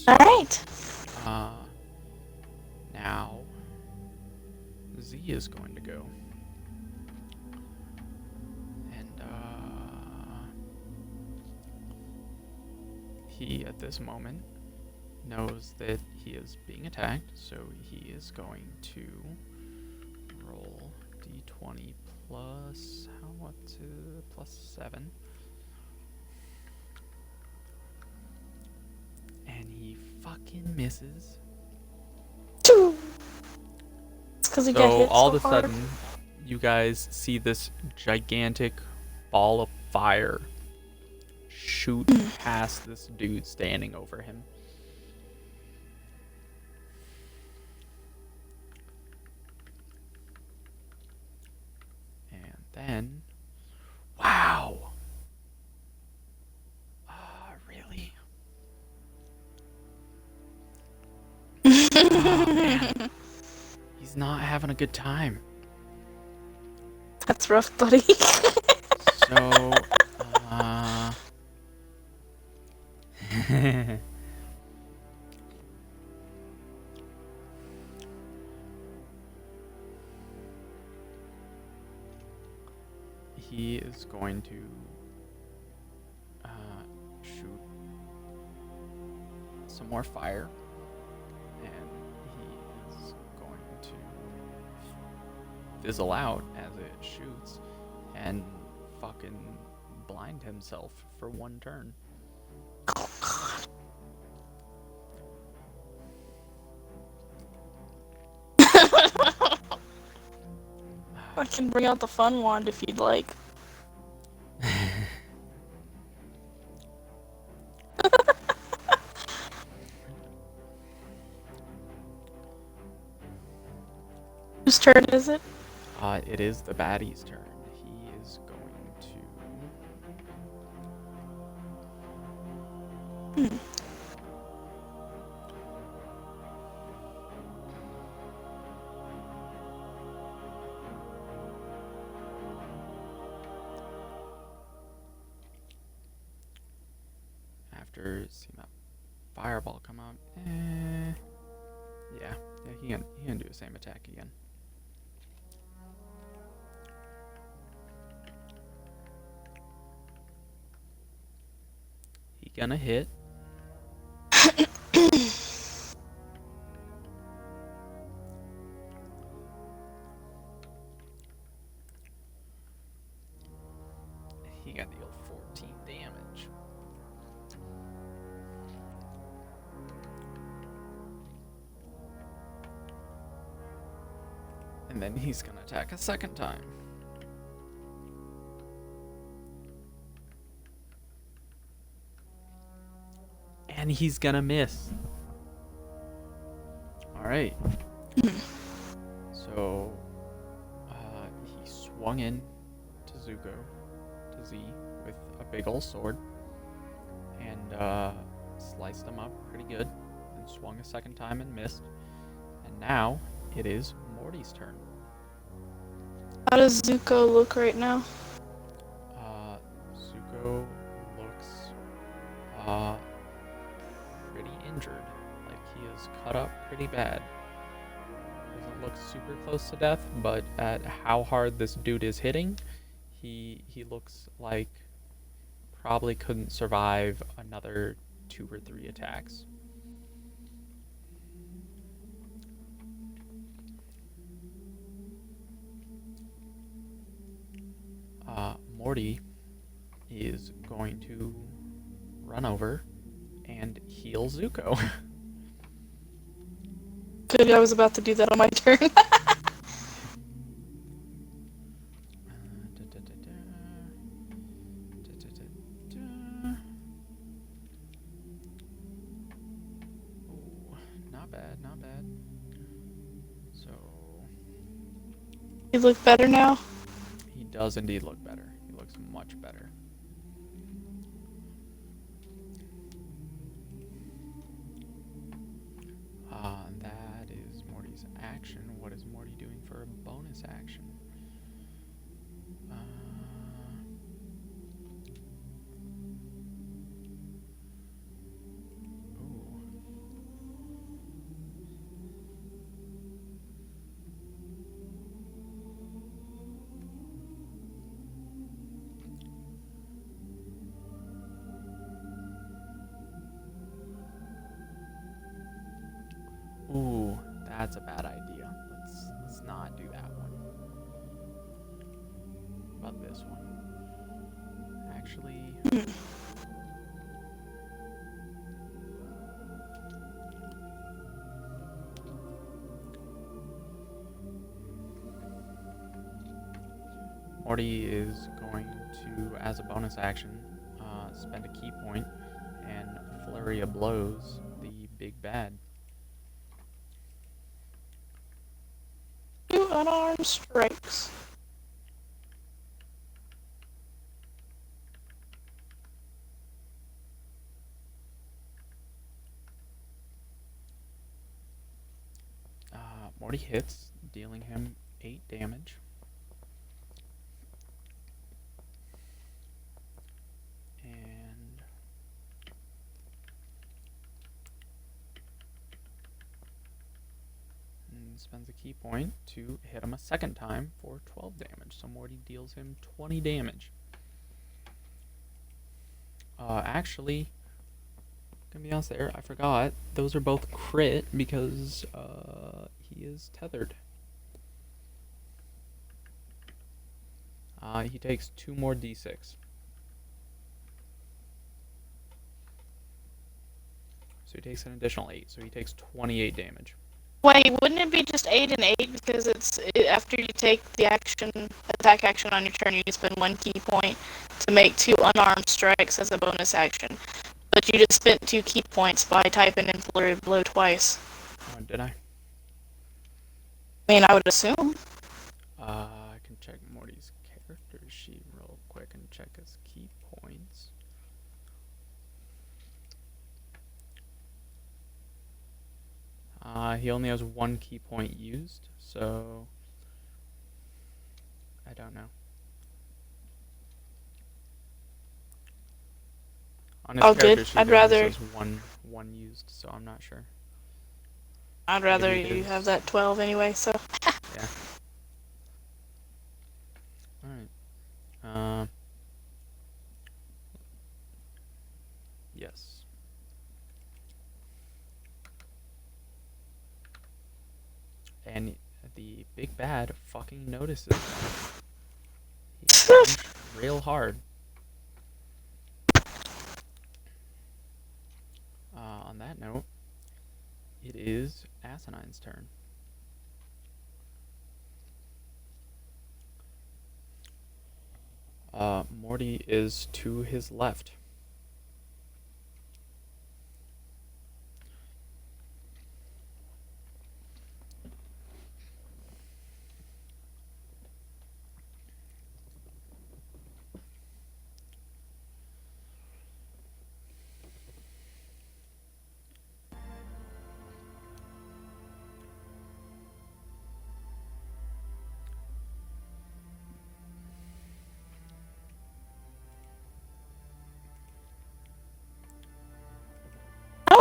Alright. Now, Z is going to go. And, he, at this moment, knows that he is being attacked, so he is going to roll d20 plus, plus 7. And he fucking misses. It's because he got So hit all so of a hard. sudden, you guys see this gigantic ball of fire shoot past this dude standing over him. And then, wow. Really? Oh, man. He's not having a good time. That's rough, buddy. So, he is going to shoot some more fire, and he is going to fizzle out as it shoots and fucking blind himself for one turn. I can bring out the fun wand if you'd like. Whose turn is it? It is the baddie's turn. He is going to after seeing that fireball come out. Yeah, he can do the same attack again. He gonna hit. He got the old 14 damage. And then he's gonna attack a second time. And he's gonna miss. Alright. So swung in to Zuko, to Z, with a big ol' sword, and sliced him up pretty good, and swung a second time and missed. And now it is Morty's turn. How does Zuko look right now? Zuko looks pretty injured, like he is cut up pretty bad. Doesn't look super close to death, but at how hard this dude is hitting, he looks like probably couldn't survive another 2 or 3 attacks. Morty is going to run over and heal Zuko. Good, I was about to do that on my turn. Ooh, not bad, not bad. So You look better now? he does indeed look better. He looks much better. That is Morty's action. What is Morty doing for a bonus action? Ooh. Ooh, that's a bad idea. Let's not do that one. What about this one? Actually, Morty is going to, as a bonus action, spend a key point and flurry of blows the big bad. 2 unarmed strikes. Morty hits, dealing him 8 damage. And spends a key point to hit him a second time for 12 damage. So Morty deals him 20 damage. Actually, gonna be honest there, I forgot. Those are both crit because he is tethered. He takes 2 more d6. So he takes an additional 8. So he takes 28 damage. Wait, wouldn't it be just 8 and 8 because after you take the attack action on your turn, you spend 1 key point to make 2 unarmed strikes as a bonus action. But you just spent 2 key points by typing in flurry of blow twice. Oh, did I? I mean, I would assume. I can check Morty's character sheet real quick and check his key points. He only has 1 key point used, so I don't know. On his Oh, character good. sheet, I'd it only rather- says one used, so I'm not sure. I'd rather Maybe it you is. have that 12 anyway, so. Yeah. Alright. Yes. And the big bad fucking notices them. He punched real hard. On that note, it is Asanine's turn. Morty is to his left.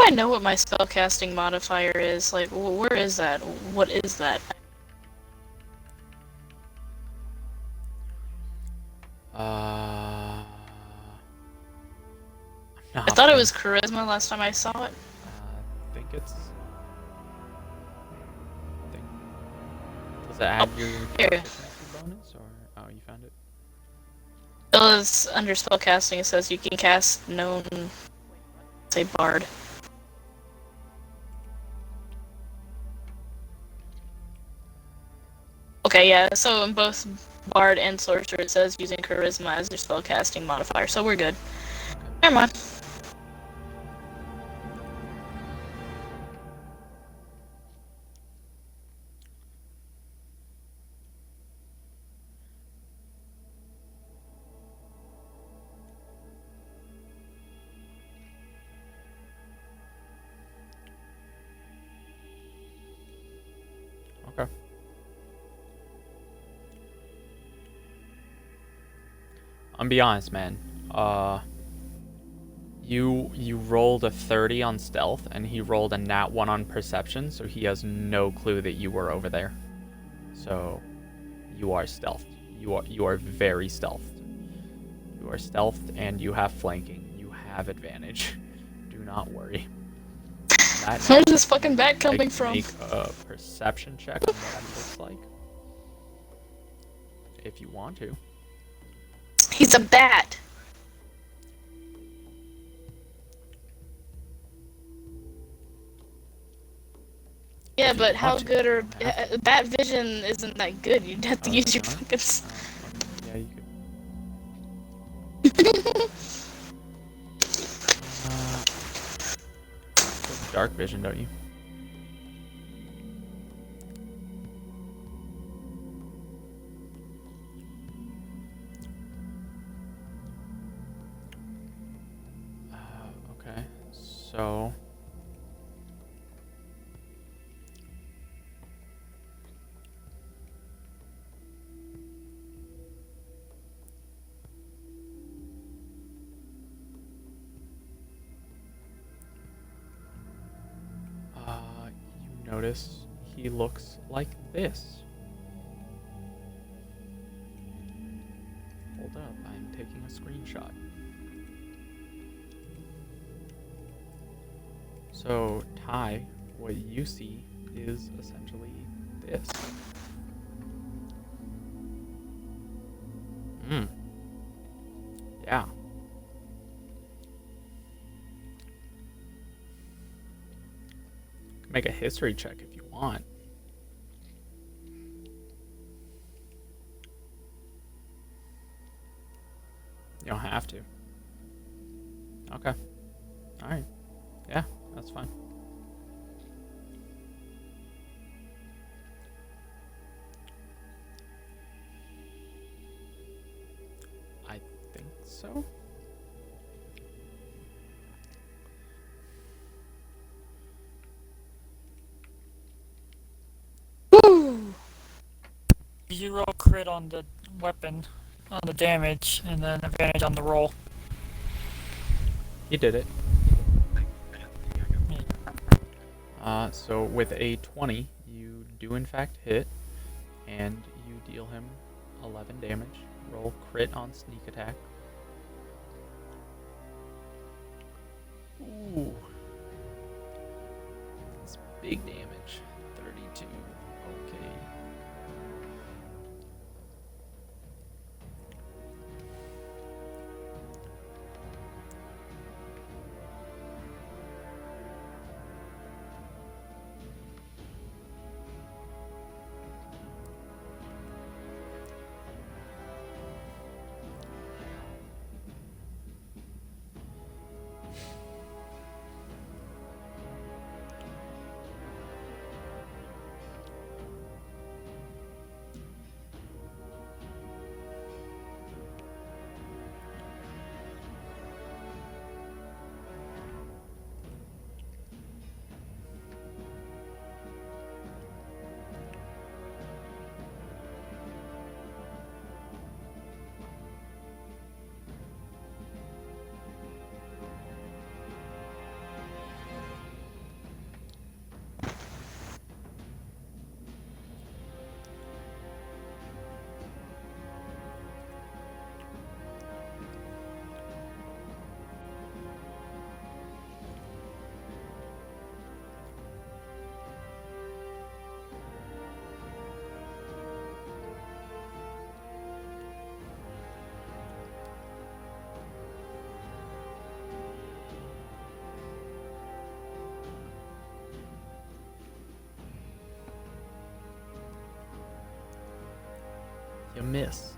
I know what my spellcasting modifier is? Like, where is that? What is that? I'm I not thought it paying- was charisma last time I saw it. I think it's. I think. Does it add your here. proficiency bonus, or oh, you found it? It was under spellcasting. It says you can cast known, say bard. Okay, yeah. So in both bard and sorcerer, it says using charisma as your spellcasting modifier. So we're good. Never mind. Okay. I'm be honest, man. You rolled a 30 on stealth, and he rolled a nat 1 on perception, so he has no clue that you were over there. So, you are stealthed. You are very stealthed. You are stealthed, and you have flanking. You have advantage. Do not worry. That Where's this fucking bat coming from? Make a perception check on what that looks like, if you want to. He's a bat. Yeah, but how good are bat vision isn't that good. You'd have to use your not? fucking. Yeah, you could. Dark vision, don't you? Okay, so you notice he looks like this. Hold up, I'm taking a screenshot. So, Ty, what you see is essentially this. Yeah. Make a history check if you want. You don't have to. Okay. Alright. Yeah, that's fine. I think so. You roll crit on the weapon, on the damage, and then advantage on the roll. You did it. So with a 20, you do in fact hit, and you deal him 11 damage. Roll crit on sneak attack. Ooh. That's big damage. 32. Okay. You miss.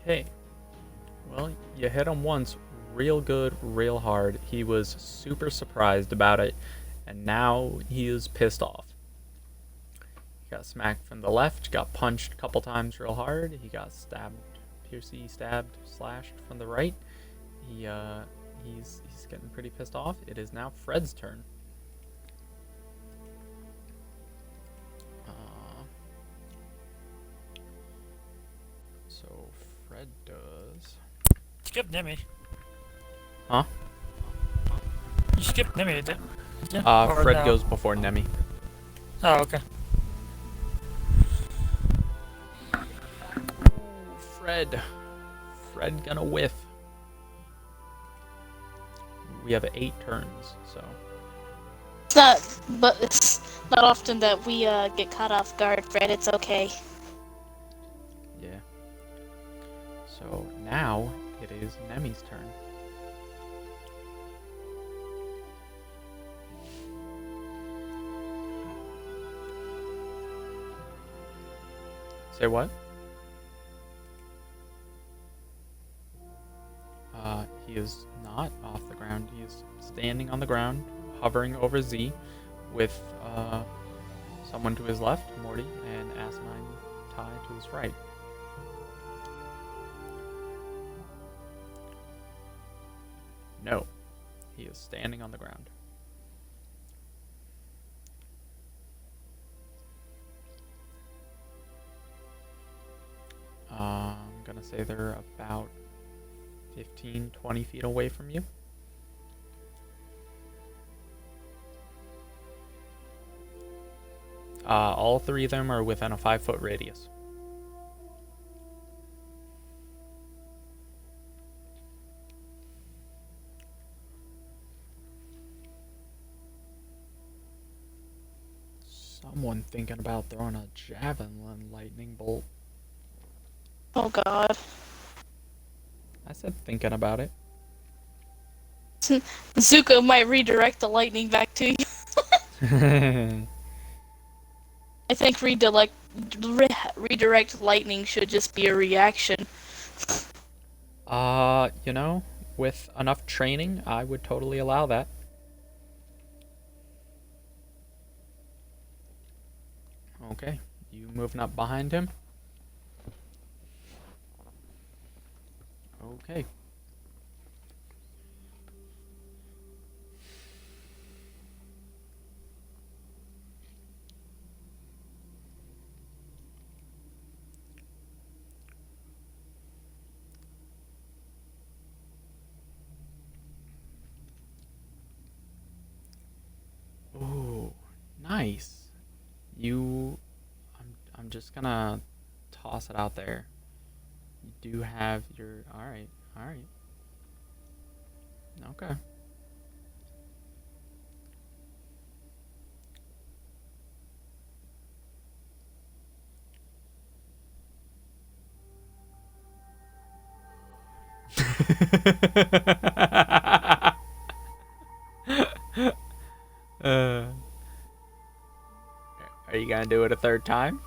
Okay. Well, you hit him once real good, real hard. He was super surprised about it, and now he is pissed off. He got smacked from the left, got punched a couple times real hard. He got stabbed, stabbed, slashed from the right. He's getting pretty pissed off. It is now Fred's turn. So Fred does. Skip Nimmy. Huh? You skipped Nimmy, didn't you? Or Fred no? goes before Nemi. Oh, okay. Fred. Fred gonna whiff. We have 8 turns, so. It's not often that we get caught off guard, Fred. It's okay. Yeah. So now it is Nemi's turn. Say what? He is not off the ground. He is standing on the ground, hovering over Z, with someone to his left, Morty, and Asinine Ty to his right. No, he is standing on the ground. I'm gonna say they're about 15, 20 feet away from you. All 3 of them are within a 5-foot radius. Someone thinking about throwing a javelin lightning bolt. Oh God. I said thinking about it. Zuko might redirect the lightning back to you. I think redirect lightning should just be a reaction. You know, with enough training, I would totally allow that. Okay, you moving up behind him? Okay. Ooh, nice. I'm just gonna toss it out there. You do have your, alright. Okay. Are you gonna do it a 3rd time?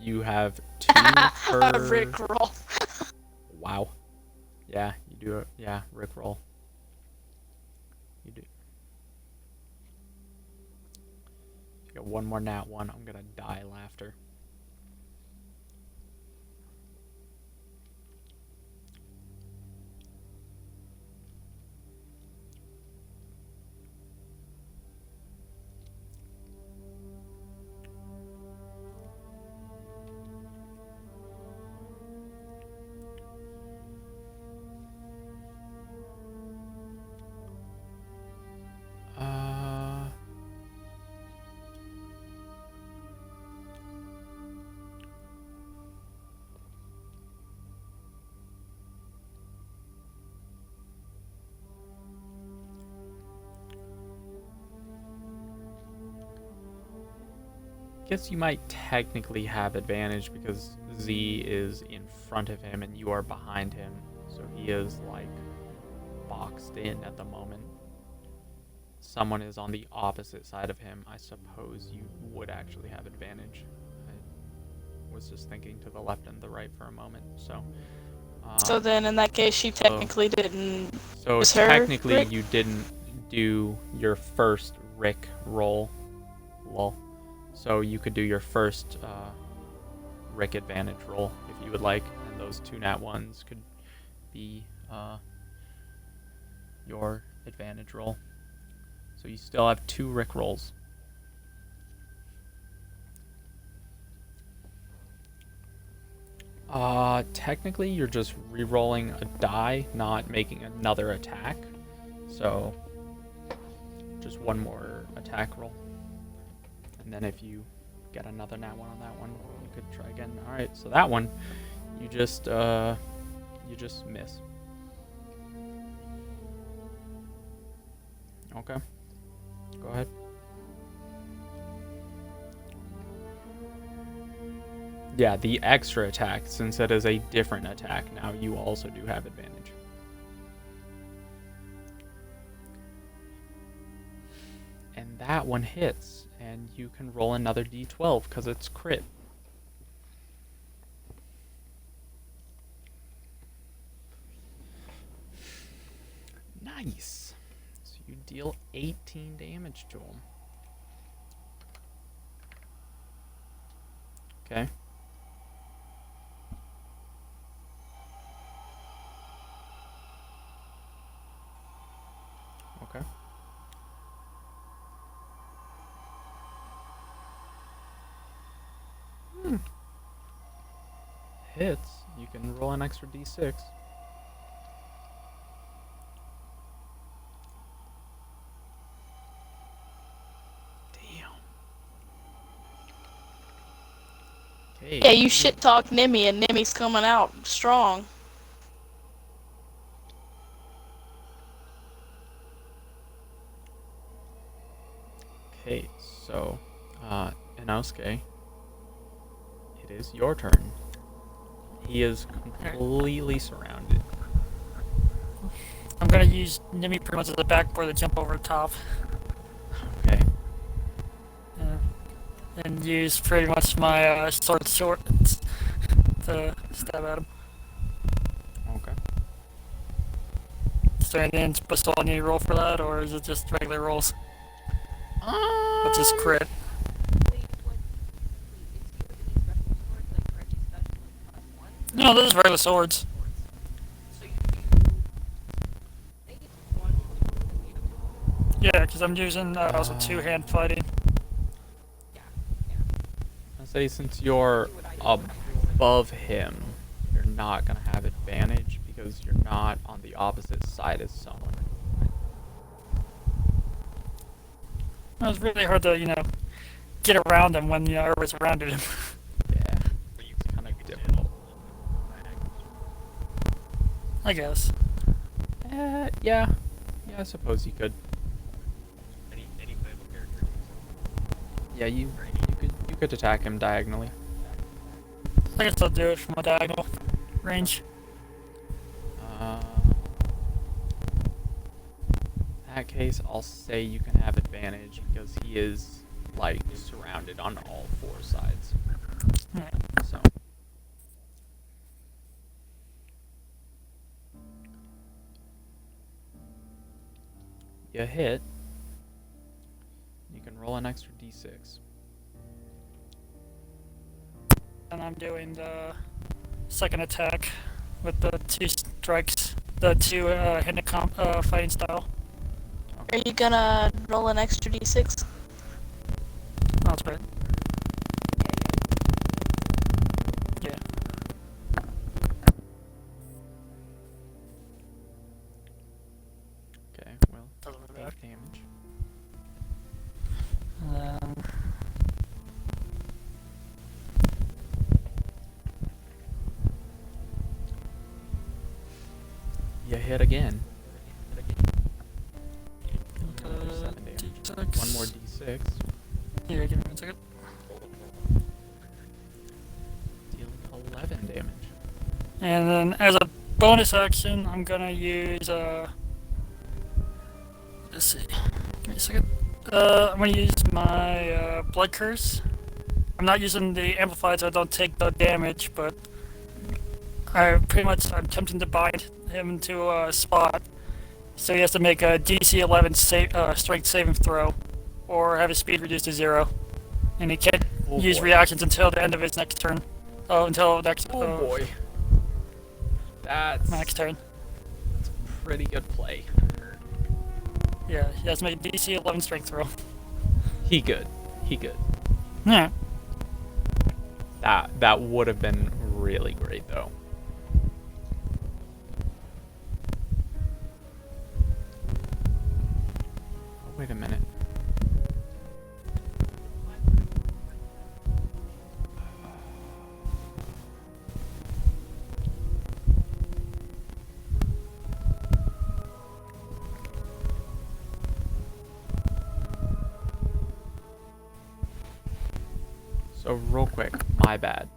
You have 2 per... Rick roll. Wow. Yeah, you do it. Yeah, Rick roll. You do. If you get one more nat 1, I'm gonna die laughter. Guess you might technically have advantage because Z is in front of him and you are behind him, so he is like boxed in at the moment. Someone is on the opposite side of him, I suppose you would actually have advantage. I was just thinking to the left and the right for a moment, so. So then, in that case, she technically didn't. So Is her technically, Rick? you didn't do your first Rick roll. Lol. So you could do your first Rick advantage roll if you would like, and those 2 nat 1s could be your advantage roll. So you still have 2 Rick rolls. Technically, you're just re-rolling a die, not making another attack. So, just 1 more attack roll. And then if you get another nat 1 on that one, you could try again. Alright, so that one, you just miss. Okay. Go ahead. Yeah, the extra attack, since it is a different attack, now you also do have advantage. And that one hits, and you can roll another d12 because it's crit. Nice. So you deal 18 damage to him. Okay. Okay. Hits. You can roll an extra d6. Damn. Okay. Yeah, you shit talk Nimmy, and Nimmy's coming out strong. Okay, so, Inosuke, it is your turn. He is completely surrounded. I'm gonna use Nimmy pretty much as a backboard to jump over the top. Okay. And use pretty much my sword short to stab at him. Okay. Is there anything special I need to roll for that, or is it just regular rolls? Which is crit. Wait, what? Wait, is he with any special swords, like are they special like +1? No, those are regular swords. So you do. I think it's 1 and the other 2. Yeah, because I'm using also 2-hand fighting. Yeah, yeah. I say since you're above him, you're not gonna have advantage because you're not on the opposite side as someone. It was really hard to, get around him when everybody's surrounded him. Yeah. It's kind of difficult. I guess. Yeah. Yeah, I suppose you could. Any playable character. Yeah, you could attack him diagonally. I guess I'll do it from a diagonal range. In that case, I'll say you can have advantage because he is like surrounded on all 4 sides. Alright. So. You hit. You can roll an extra d6. And I'm doing the second attack with the 2 strikes, the 2 hand fighting style. Are you gonna roll an extra d6? Oh, that's right. Yeah. Okay, well, Doesn't really matter. 8 damage. And then You hit again. uh, Another 7 damage. D6. 1 more d6. Yeah, give me 1 second. Dealing And then as a bonus action, I'm gonna use let's see. Give me a second. I'm gonna use my blood curse. I'm not using the amplified, so I don't take the damage, but I'm attempting to bind him to a spot. So he has to make a DC 11 strength saving throw, or have his speed reduced to 0. And he can't use boy. reactions until the end of his next turn. Oh, until next. Oh boy. That's My next turn. pretty good play. Yeah, he has to make a DC 11 strength throw. He good. He good. Yeah. That would have been really great though. Oh, wait a minute. So real quick, my bad.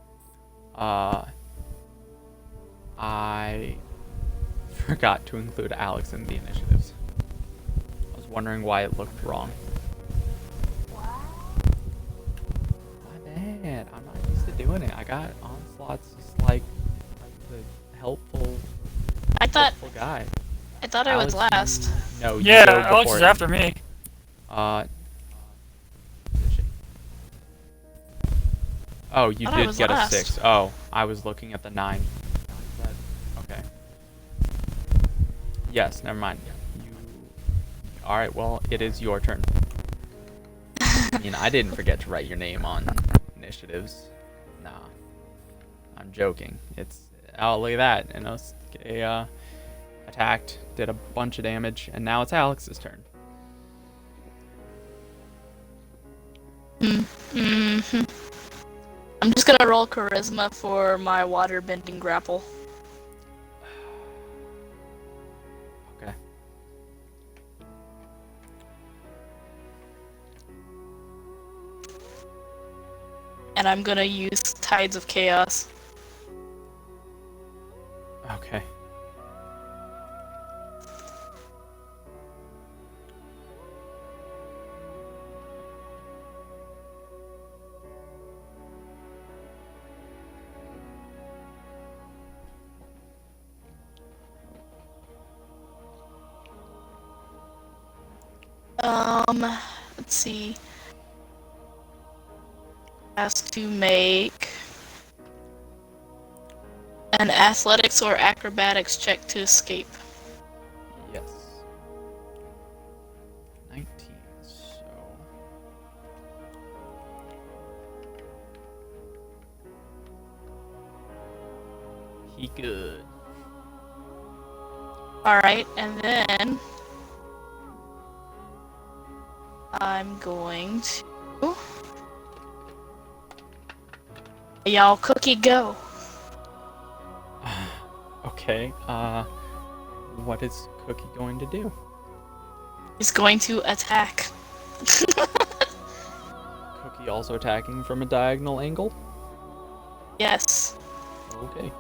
I forgot to include Alex in the initiatives. I was wondering why it looked wrong. My bad. I'm not used to doing it. I got Onslaught's just like the helpful I thought guy. I was Alex, last. No, you Yeah, go Alex before is him. after me. Did she? Oh, you Thought I did was get last. a 6. Oh, I was looking at the 9. Okay. Yes, never mind. You. Alright, well, it is your turn. I mean, I didn't forget to write your name on initiatives. Nah. I'm joking. It's. Oh, look at that. And attacked, did a bunch of damage, and now it's Alex's turn. Mm-hmm. I'm just gonna roll charisma for my water bending grapple. Okay. And I'm gonna use Tides of Chaos. Okay. Let's see. Has to make an athletics or acrobatics check to escape. Yes. 19, so... He good. Alright, and then I'm going to... Y'all cookie go. Okay, what is Cookie going to do? He's going to attack. Cookie also attacking from a diagonal angle? Yes. Okay.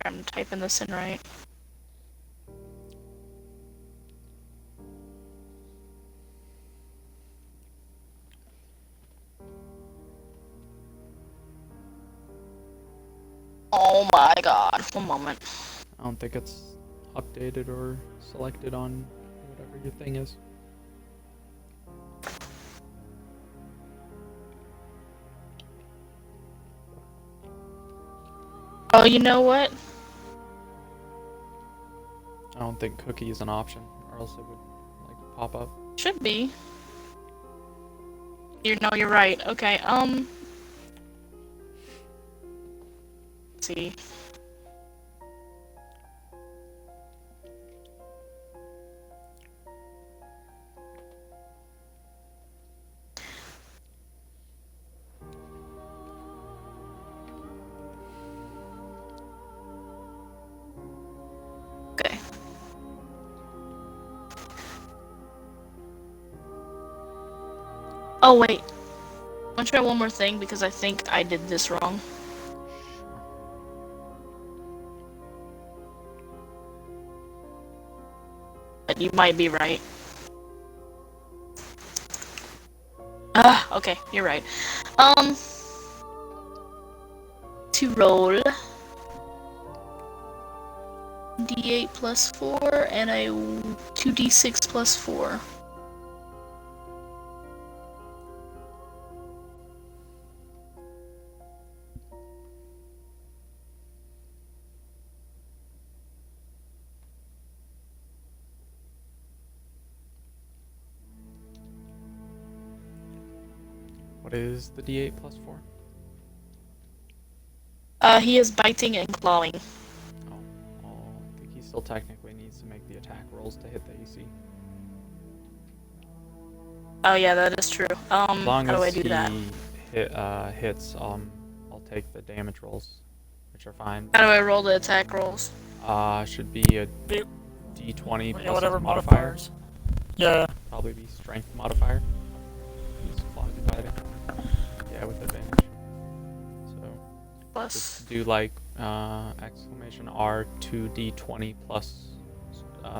I'm typing this in right. Oh my god. One moment. I don't think it's updated or selected on whatever your thing is. Oh, you know what? I don't think Cookie is an option, or else it would, like, pop up. Should be. You're right. Okay, let's see. Okay. Oh, wait. I want to try one more thing because I think I did this wrong. But you might be right. Okay, you're right. To roll D8 plus 4 and a 2d6 plus 4. What is the D8 plus 4? He is biting and clawing. Oh, I think he still technically needs to make the attack rolls to hit the AC. Oh yeah, that is true. As long how do I as do that? he hits, I'll take the damage rolls, which are fine. How do I roll the attack rolls? Should be a Be- D20 Yeah, plus whatever his modifier. modifiers. Yeah. Probably be strength modifier. He's clawing and biting. Yeah, with advantage. So Plus. just do like exclamation R 2d20 plus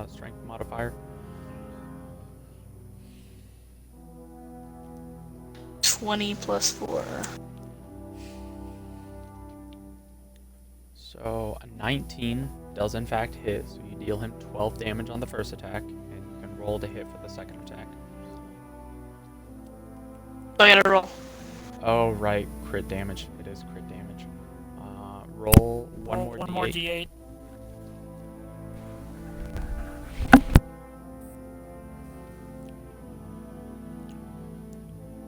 strength modifier. 20 plus 4. So a 19 does in fact hit, so you deal him 12 damage on the first attack, and you can roll to hit for the second attack. So I gotta roll. Oh right, crit damage. It is crit damage. Roll one more One d8. more D8.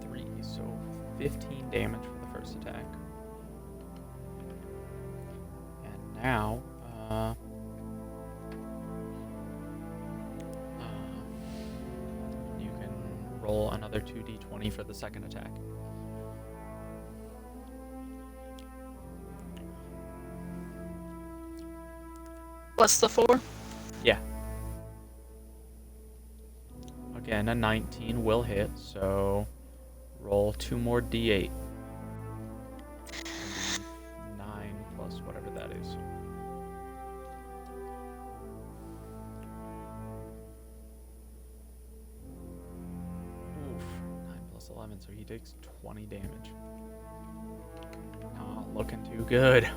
Three, so 15 damage for the first attack. And now, you can roll another 2d20 for the second attack. Plus the 4. Yeah. Again, a 19 will hit, so roll 2 more d8. 9 plus whatever that is. Oof, 9 plus 11, so he takes 20 damage. Not looking too good.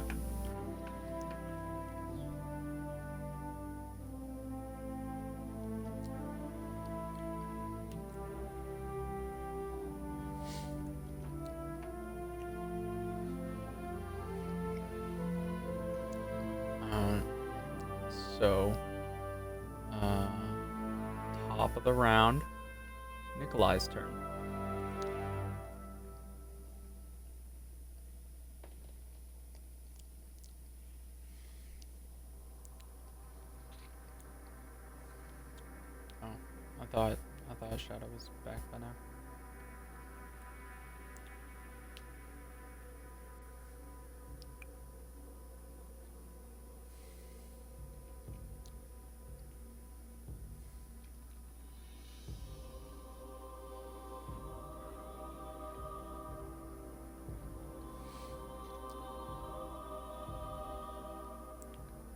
So, top of the round, Nikolai's turn. Oh, I thought Shadow was back by now.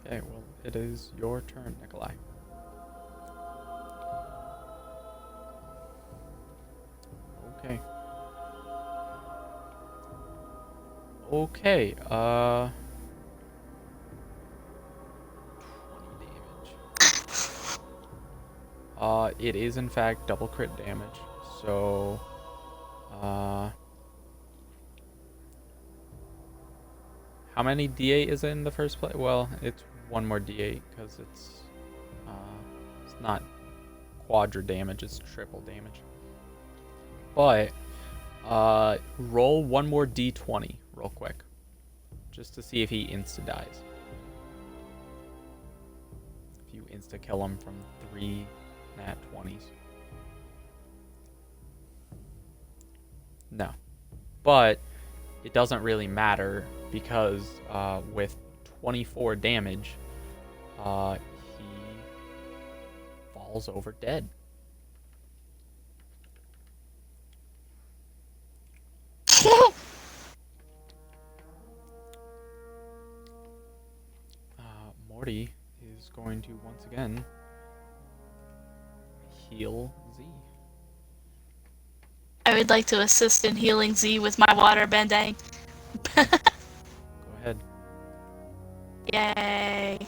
Okay, well, it is your turn, Nikolai. Okay. Okay, 20 damage. It is in fact double crit damage, so, how many D8 is it in the first place? Well, it's one more D8 because it's not quadra damage, it's triple damage. But roll one more D20 real quick, just to see if he insta dies. If you insta kill him from 3 nat 20s. No, but it doesn't really matter because with 24 damage, he falls over dead. Morty is going to once again heal Z. I would like to assist in healing Z with my water bending. Go ahead. Yay.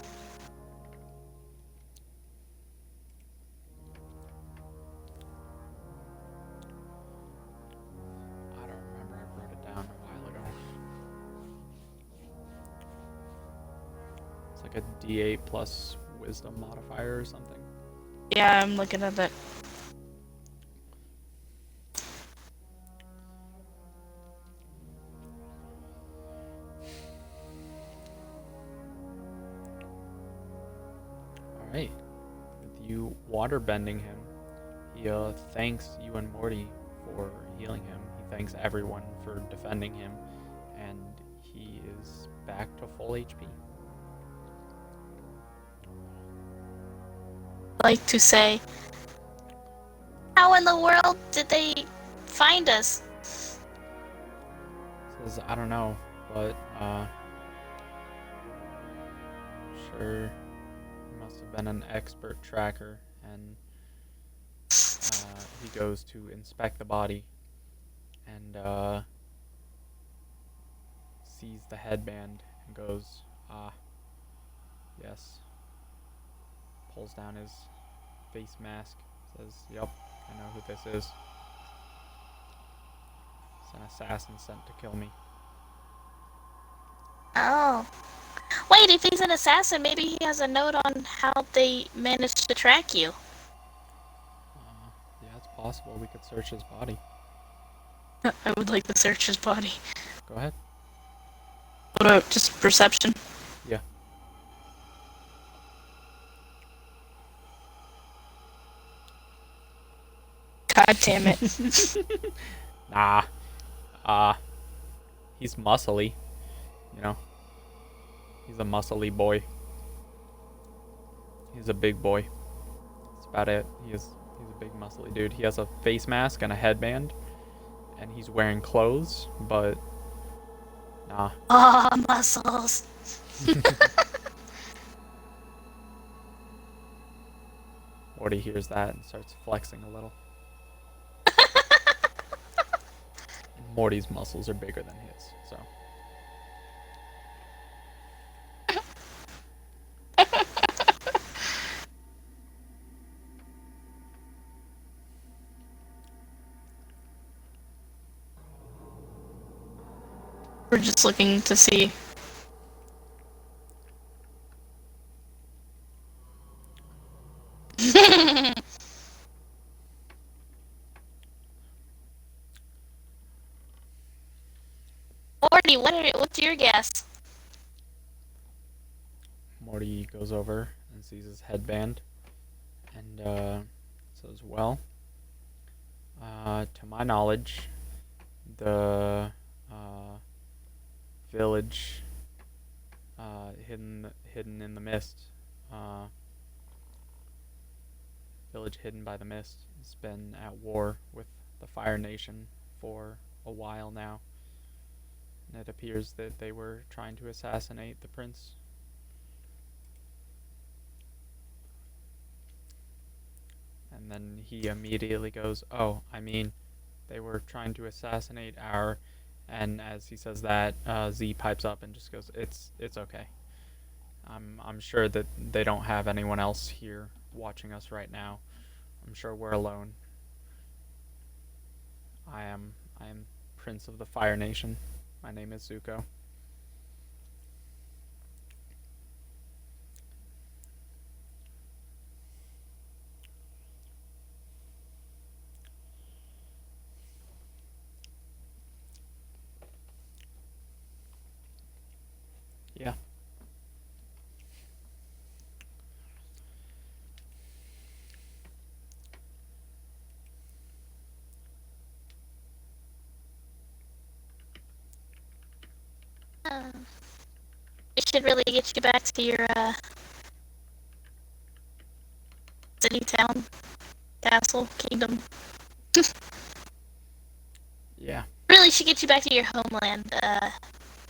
I don't remember. I wrote it down a while ago. It's like a D8 plus wisdom modifier or something. Yeah, I'm looking at that. Alright. With you water bending him, he thanks you and Morty for healing him. He thanks everyone for defending him, and he is back to full HP. I like to say, how in the world did they find us? Says, I don't know, but sure, he must have been an expert tracker, and he goes to inspect the body and sees the headband and goes, yes. Pulls down his face mask, says, yep, I know who this is. It's an assassin sent to kill me. Oh. Wait, if he's an assassin, maybe he has a note on how they managed to track you. Yeah, it's possible we could search his body. I would like to search his body. Go ahead. What about just perception? Yeah. God damn it. Nah. He's muscly. You know? He's a muscly boy. He's a big boy. That's about it. He's a big muscly dude. He has a face mask and a headband. And he's wearing clothes, but nah. Oh, muscles. Morty hears that and starts flexing a little. Morty's muscles are bigger than his, so. We're just looking to see. Morty, what's your guess? Morty goes over and sees his headband and says, well, to my knowledge, the village hidden in the mist, village hidden by the mist, has been at war with the Fire Nation for a while now. And it appears that they were trying to assassinate the prince. And then he immediately goes, oh, I mean, they were trying to assassinate our... And as he says that, Z pipes up and just goes, it's okay. I'm sure that they don't have anyone else here watching us right now. I'm sure we're alone. I am Prince of the Fire Nation. My name is Zuko. Yeah. We should really get you back to your city, town, castle, kingdom. Yeah. Really should get you back to your homeland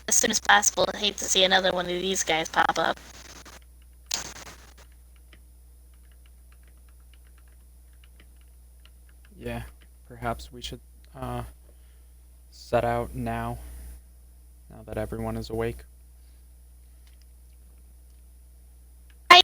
as soon as possible. I hate to see another one of these guys pop up. Yeah, perhaps we should set out now that everyone is awake. I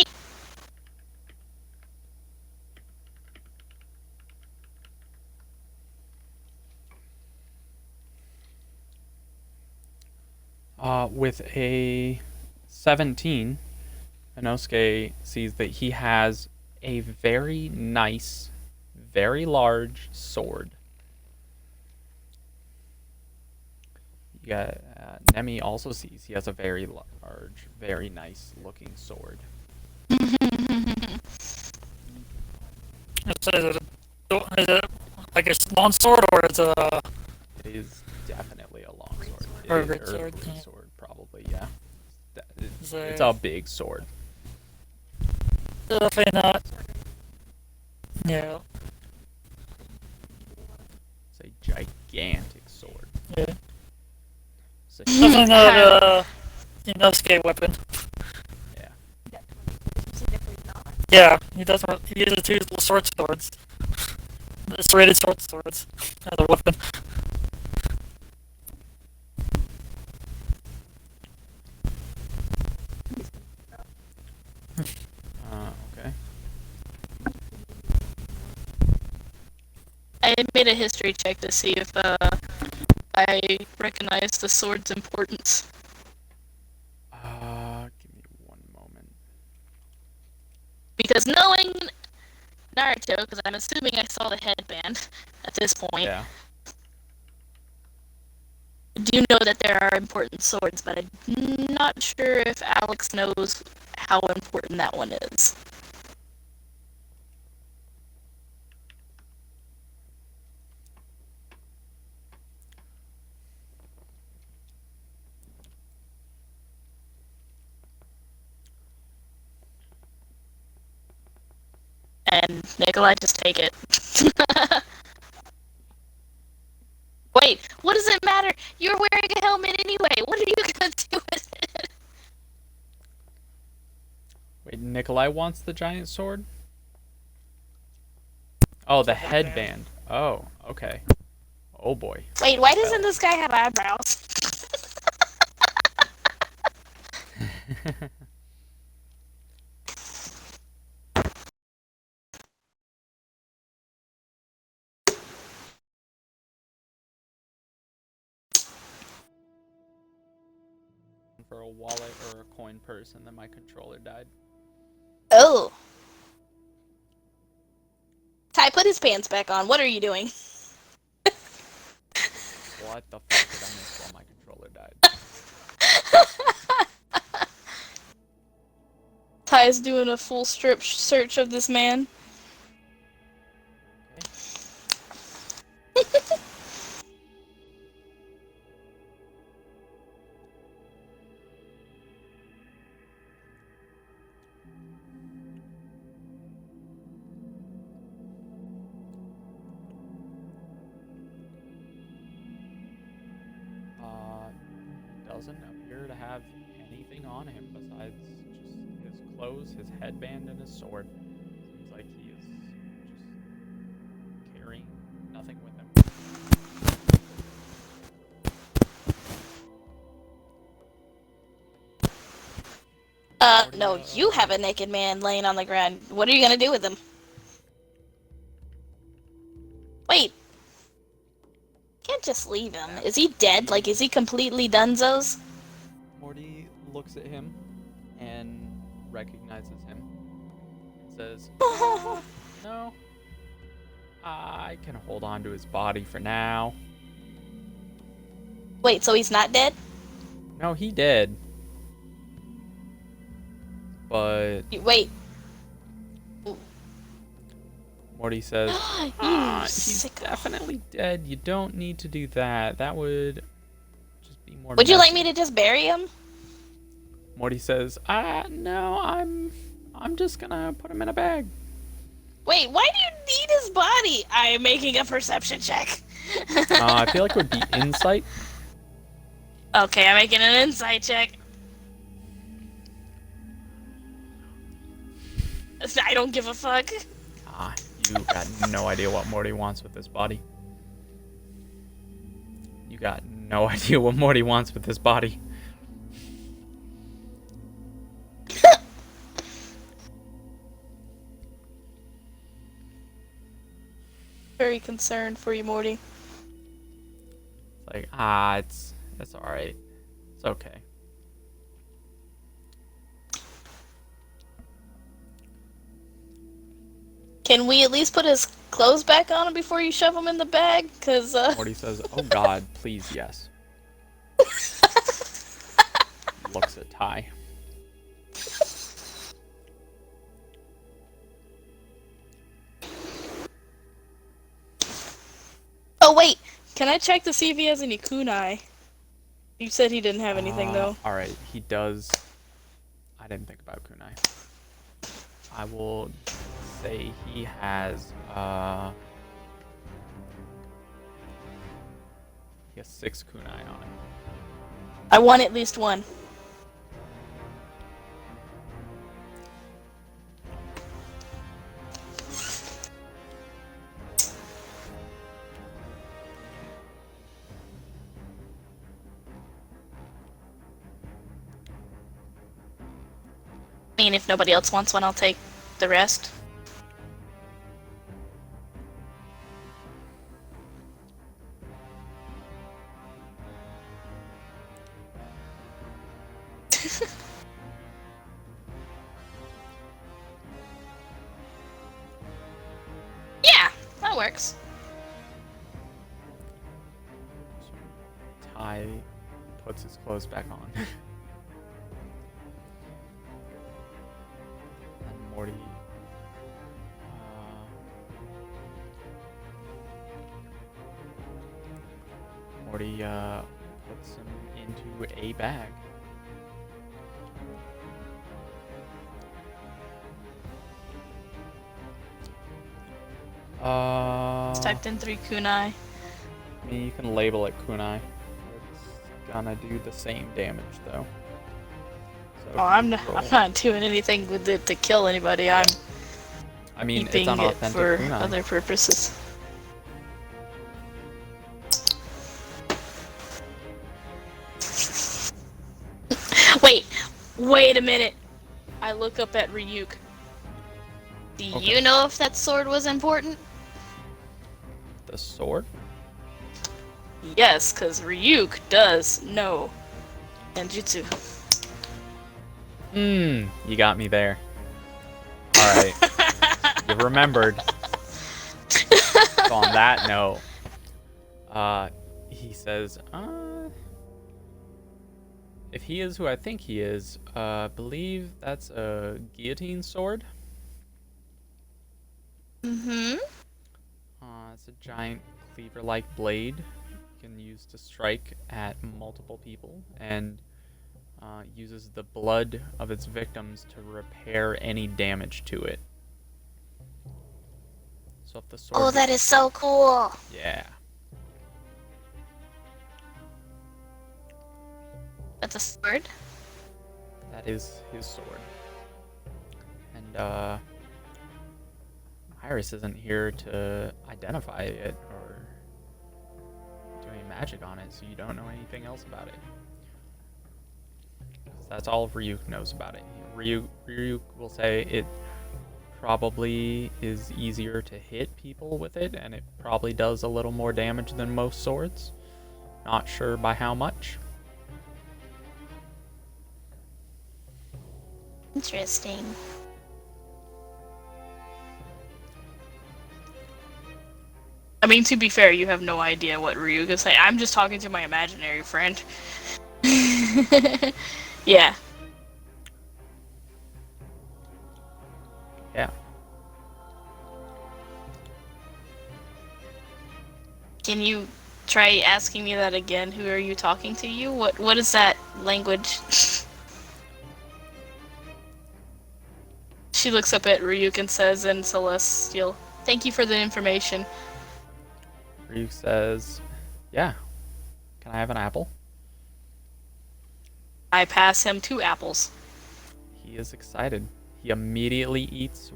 With a 17, Inosuke sees that he has a very nice, very large sword. You got, Nemi also sees he has a very large, very nice looking sword. Is it like a long sword or is it a It is definitely a long sword. It Or a is great an sword, earthly yeah. sword, probably, yeah. Is It's it- a big sword. definitely not? Yeah. It's a gigantic sword. Yeah. It's a Definitely not a Inosuke weapon. yeah. Definitely not. Yeah, he doesn't. He uses two short swords. The serrated short swords as a weapon. Okay. I made a history check to see if I recognize the sword's importance. Give me one moment. Because knowing Naruto, because I'm assuming I saw the headband at this point, Yeah. I do know that there are important swords, but I'm not sure if Alex knows how important that one is. And Nikolai, just take it. Wait, what does it matter? You're wearing a helmet anyway. What are you gonna do with it? Wait, Nikolai wants the giant sword? Oh, the headband. Oh, okay. Oh boy. Wait, why doesn't this guy have eyebrows? For a wallet or a coin purse, and then my controller died. Oh. Ty, put his pants back on. What are you doing? What the fuck did I miss while my controller died? Ty's doing a full strip search of this man. Doesn't appear to have anything on him besides just his clothes, his headband, and his sword. Seems like he is just carrying nothing with him. No, you have a naked man laying on the ground. What are you gonna do with him? Wait. Can't just leave him. Is he dead? Like, is he completely donezo's? Morty looks at him and recognizes him and says, no, I can hold on to his body for now. Wait, so he's not dead? No, he did. But Wait. Morty says, You he's sick. definitely dead. You don't need to do that. That would just be more Would you like messy." me to just bury him? Morty says, no, I'm just gonna put him in a bag. Wait, why do you need his body? I am making a perception check. I feel like it would be insight. Okay, I'm making an insight check. I don't give a fuck. You You got no idea what Morty wants with this body. You got no idea what Morty wants with this body. Very concerned for you, Morty. It's like, it's alright. It's okay. Can we at least put his clothes back on him before you shove him in the bag? Cause Morty says, oh god, please, yes. Looks at Ty. Oh wait, can I check to see if he has any kunai? You said he didn't have anything though. Alright, he does. I didn't think about kunai. I will say he has, he has 6 kunai on him. I want at least one. I mean, if nobody else wants one, I'll take the rest. Yeah, that works. Ty puts his clothes back on. And Morty. Morty puts him into a bag. It's typed in 3 kunai. I mean, you can label it kunai. It's gonna do the same damage though. So Oh, I'm not doing anything with it to kill anybody. I'm I mean, it's keeping it unauthentic for kunai. other purposes. Wait a minute. I look up at Ryuk. Do Okay. you know if that sword was important? The sword? Yes, because Ryuk does know Genjutsu. You got me there. Alright. You remembered. So on that note, he says, if he is who I think he is, believe that's a guillotine sword. Mm-hmm. It's a giant cleaver-like blade you can use to strike at multiple people, and uses the blood of its victims to repair any damage to it. So if the sword... Oh, that is so cool. Yeah. That's a sword? That is his sword. And, Iris isn't here to identify it or do any magic on it, so you don't know anything else about it. 'Cause that's all Ryuk knows about it. Ryuk will say it probably is easier to hit people with it, and it probably does a little more damage than most swords. Not sure by how much. Interesting. I mean, to be fair, you have no idea what Ryuk is saying. I'm just talking to my imaginary friend. Yeah. Yeah. Can you try asking me that again? Who are you talking to? You? What is that language? She looks up at Ryuk and says in Celestial, "Thank you for the information." Ryuk says, yeah. Can I have an apple? I pass him 2 apples. He is excited. He immediately eats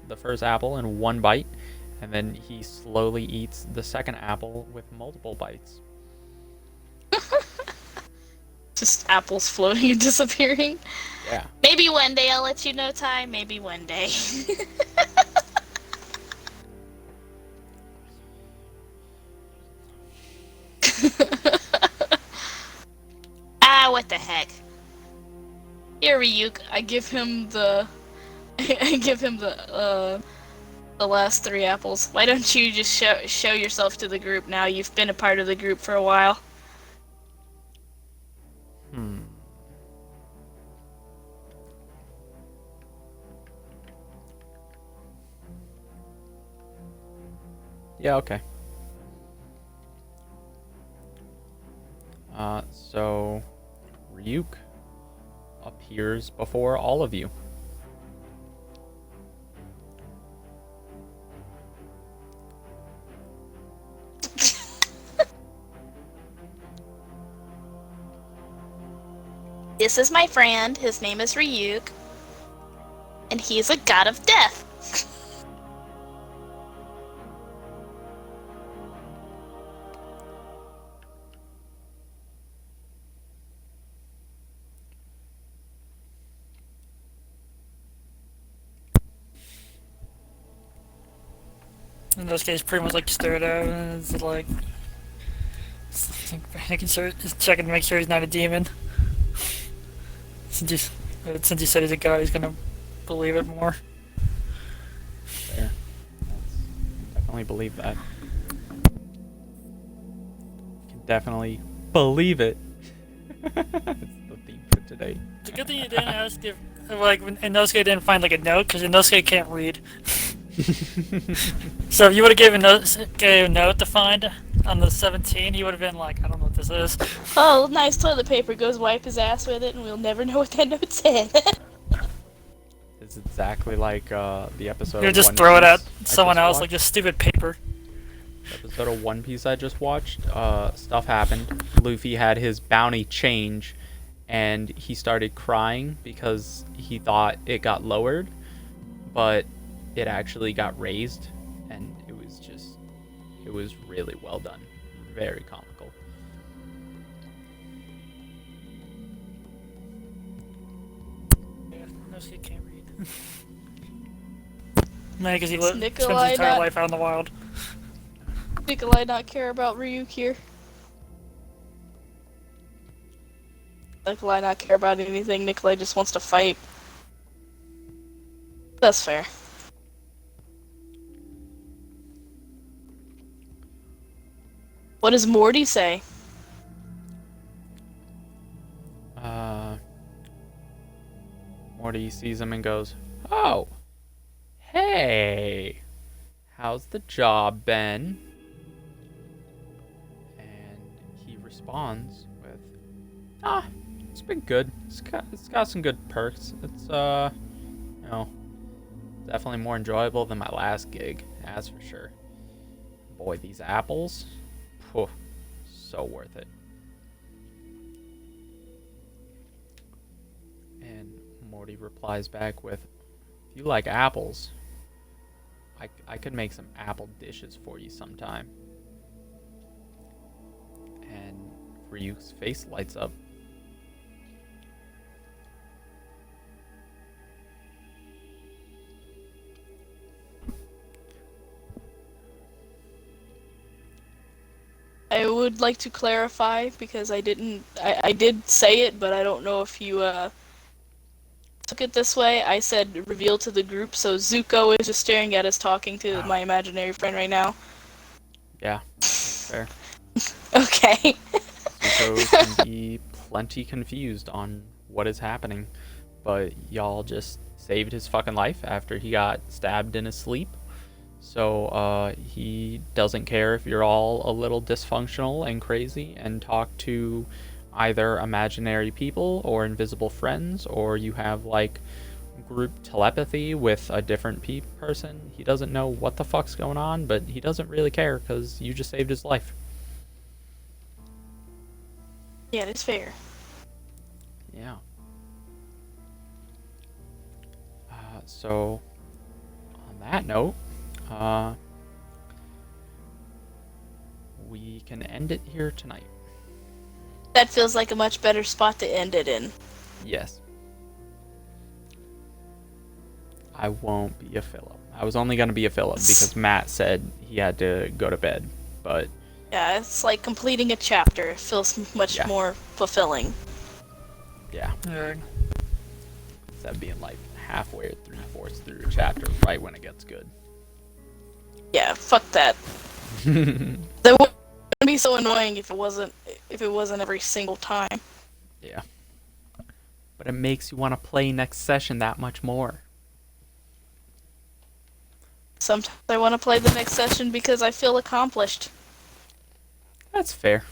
the first apple in one bite, And then he slowly eats the second apple with multiple bites. Just apples floating and disappearing. Yeah. Maybe one day I'll let you know, Ty. Maybe one day. What the heck? Here, Ryuk. I give him the. I give him the last 3 apples. Why don't you just show yourself to the group now? You've been a part of the group for a while. Yeah, okay. So Ryuk appears before all of you. This is my friend. His name is Ryuk. And he's a god of death. In this case, pretty much like stared at him and it's like making sure, just checking to make sure he's not a demon. Since he said he's a god, he's gonna believe it more. Fair. Definitely believe that. Can definitely believe it. It's the theme for today. It's a good thing you didn't ask if, like, when Inosuke didn't find like a note, because Inosuke can't read. So if you would have given Inosuke a note to find on the 17, he would have been like, I don't know what this is. Oh, nice toilet paper. Goes wipe his ass with it, and we'll never know what that note said. It's exactly like the episode. You would of just One throw it at Piece I someone just else, watched. like just stupid paper. Episode of One Piece I just watched. Stuff happened. Luffy had his bounty change, and he started crying because he thought it got lowered, but it actually got raised, and it was really well done. Very comical. Yeah, Inosuke can't read. Man, because he Does spends his Nikolai entire not- life out in the wild. Nikolai not care about Ryuk here? Nikolai not care about anything. Nikolai just wants to fight. That's fair. What does Morty say? Morty sees him and goes, "Oh, hey, how's the job been?" And he responds with, it's been good. It's got some good perks. It's definitely more enjoyable than my last gig, that's for sure. Boy, these apples, phew, so worth it. And Morty replies back with, "If you like apples, I could make some apple dishes for you sometime." And Ryuk's face lights up. I would like to clarify because I did say it, but I don't know if you took it this way. I said reveal to the group, so Zuko is just staring at us talking to my imaginary friend right now. Yeah, that's fair. Okay. Zuko can be plenty confused on what is happening, but y'all just saved his fucking life after he got stabbed in his sleep. So he doesn't care if you're all a little dysfunctional and crazy and talk to either imaginary people or invisible friends, or you have like group telepathy with a different person. He doesn't know what the fuck's going on, but he doesn't really care because you just saved his life. Yeah, that's fair. Yeah. So, on that note, we can end it here tonight. That feels like a much better spot to end it in. Yes. I won't be a Philip. I was only going to be a Philip because Matt said he had to go to bed, but Yeah, it's like completing a chapter. It feels much Yeah. more fulfilling. yeah, Yeah. instead of being like halfway or 3/4 through a chapter right when it gets good. Yeah, fuck that. That would be so annoying if it wasn't every single time. Yeah. But it makes you want to play next session that much more. Sometimes I want to play the next session because I feel accomplished. That's fair.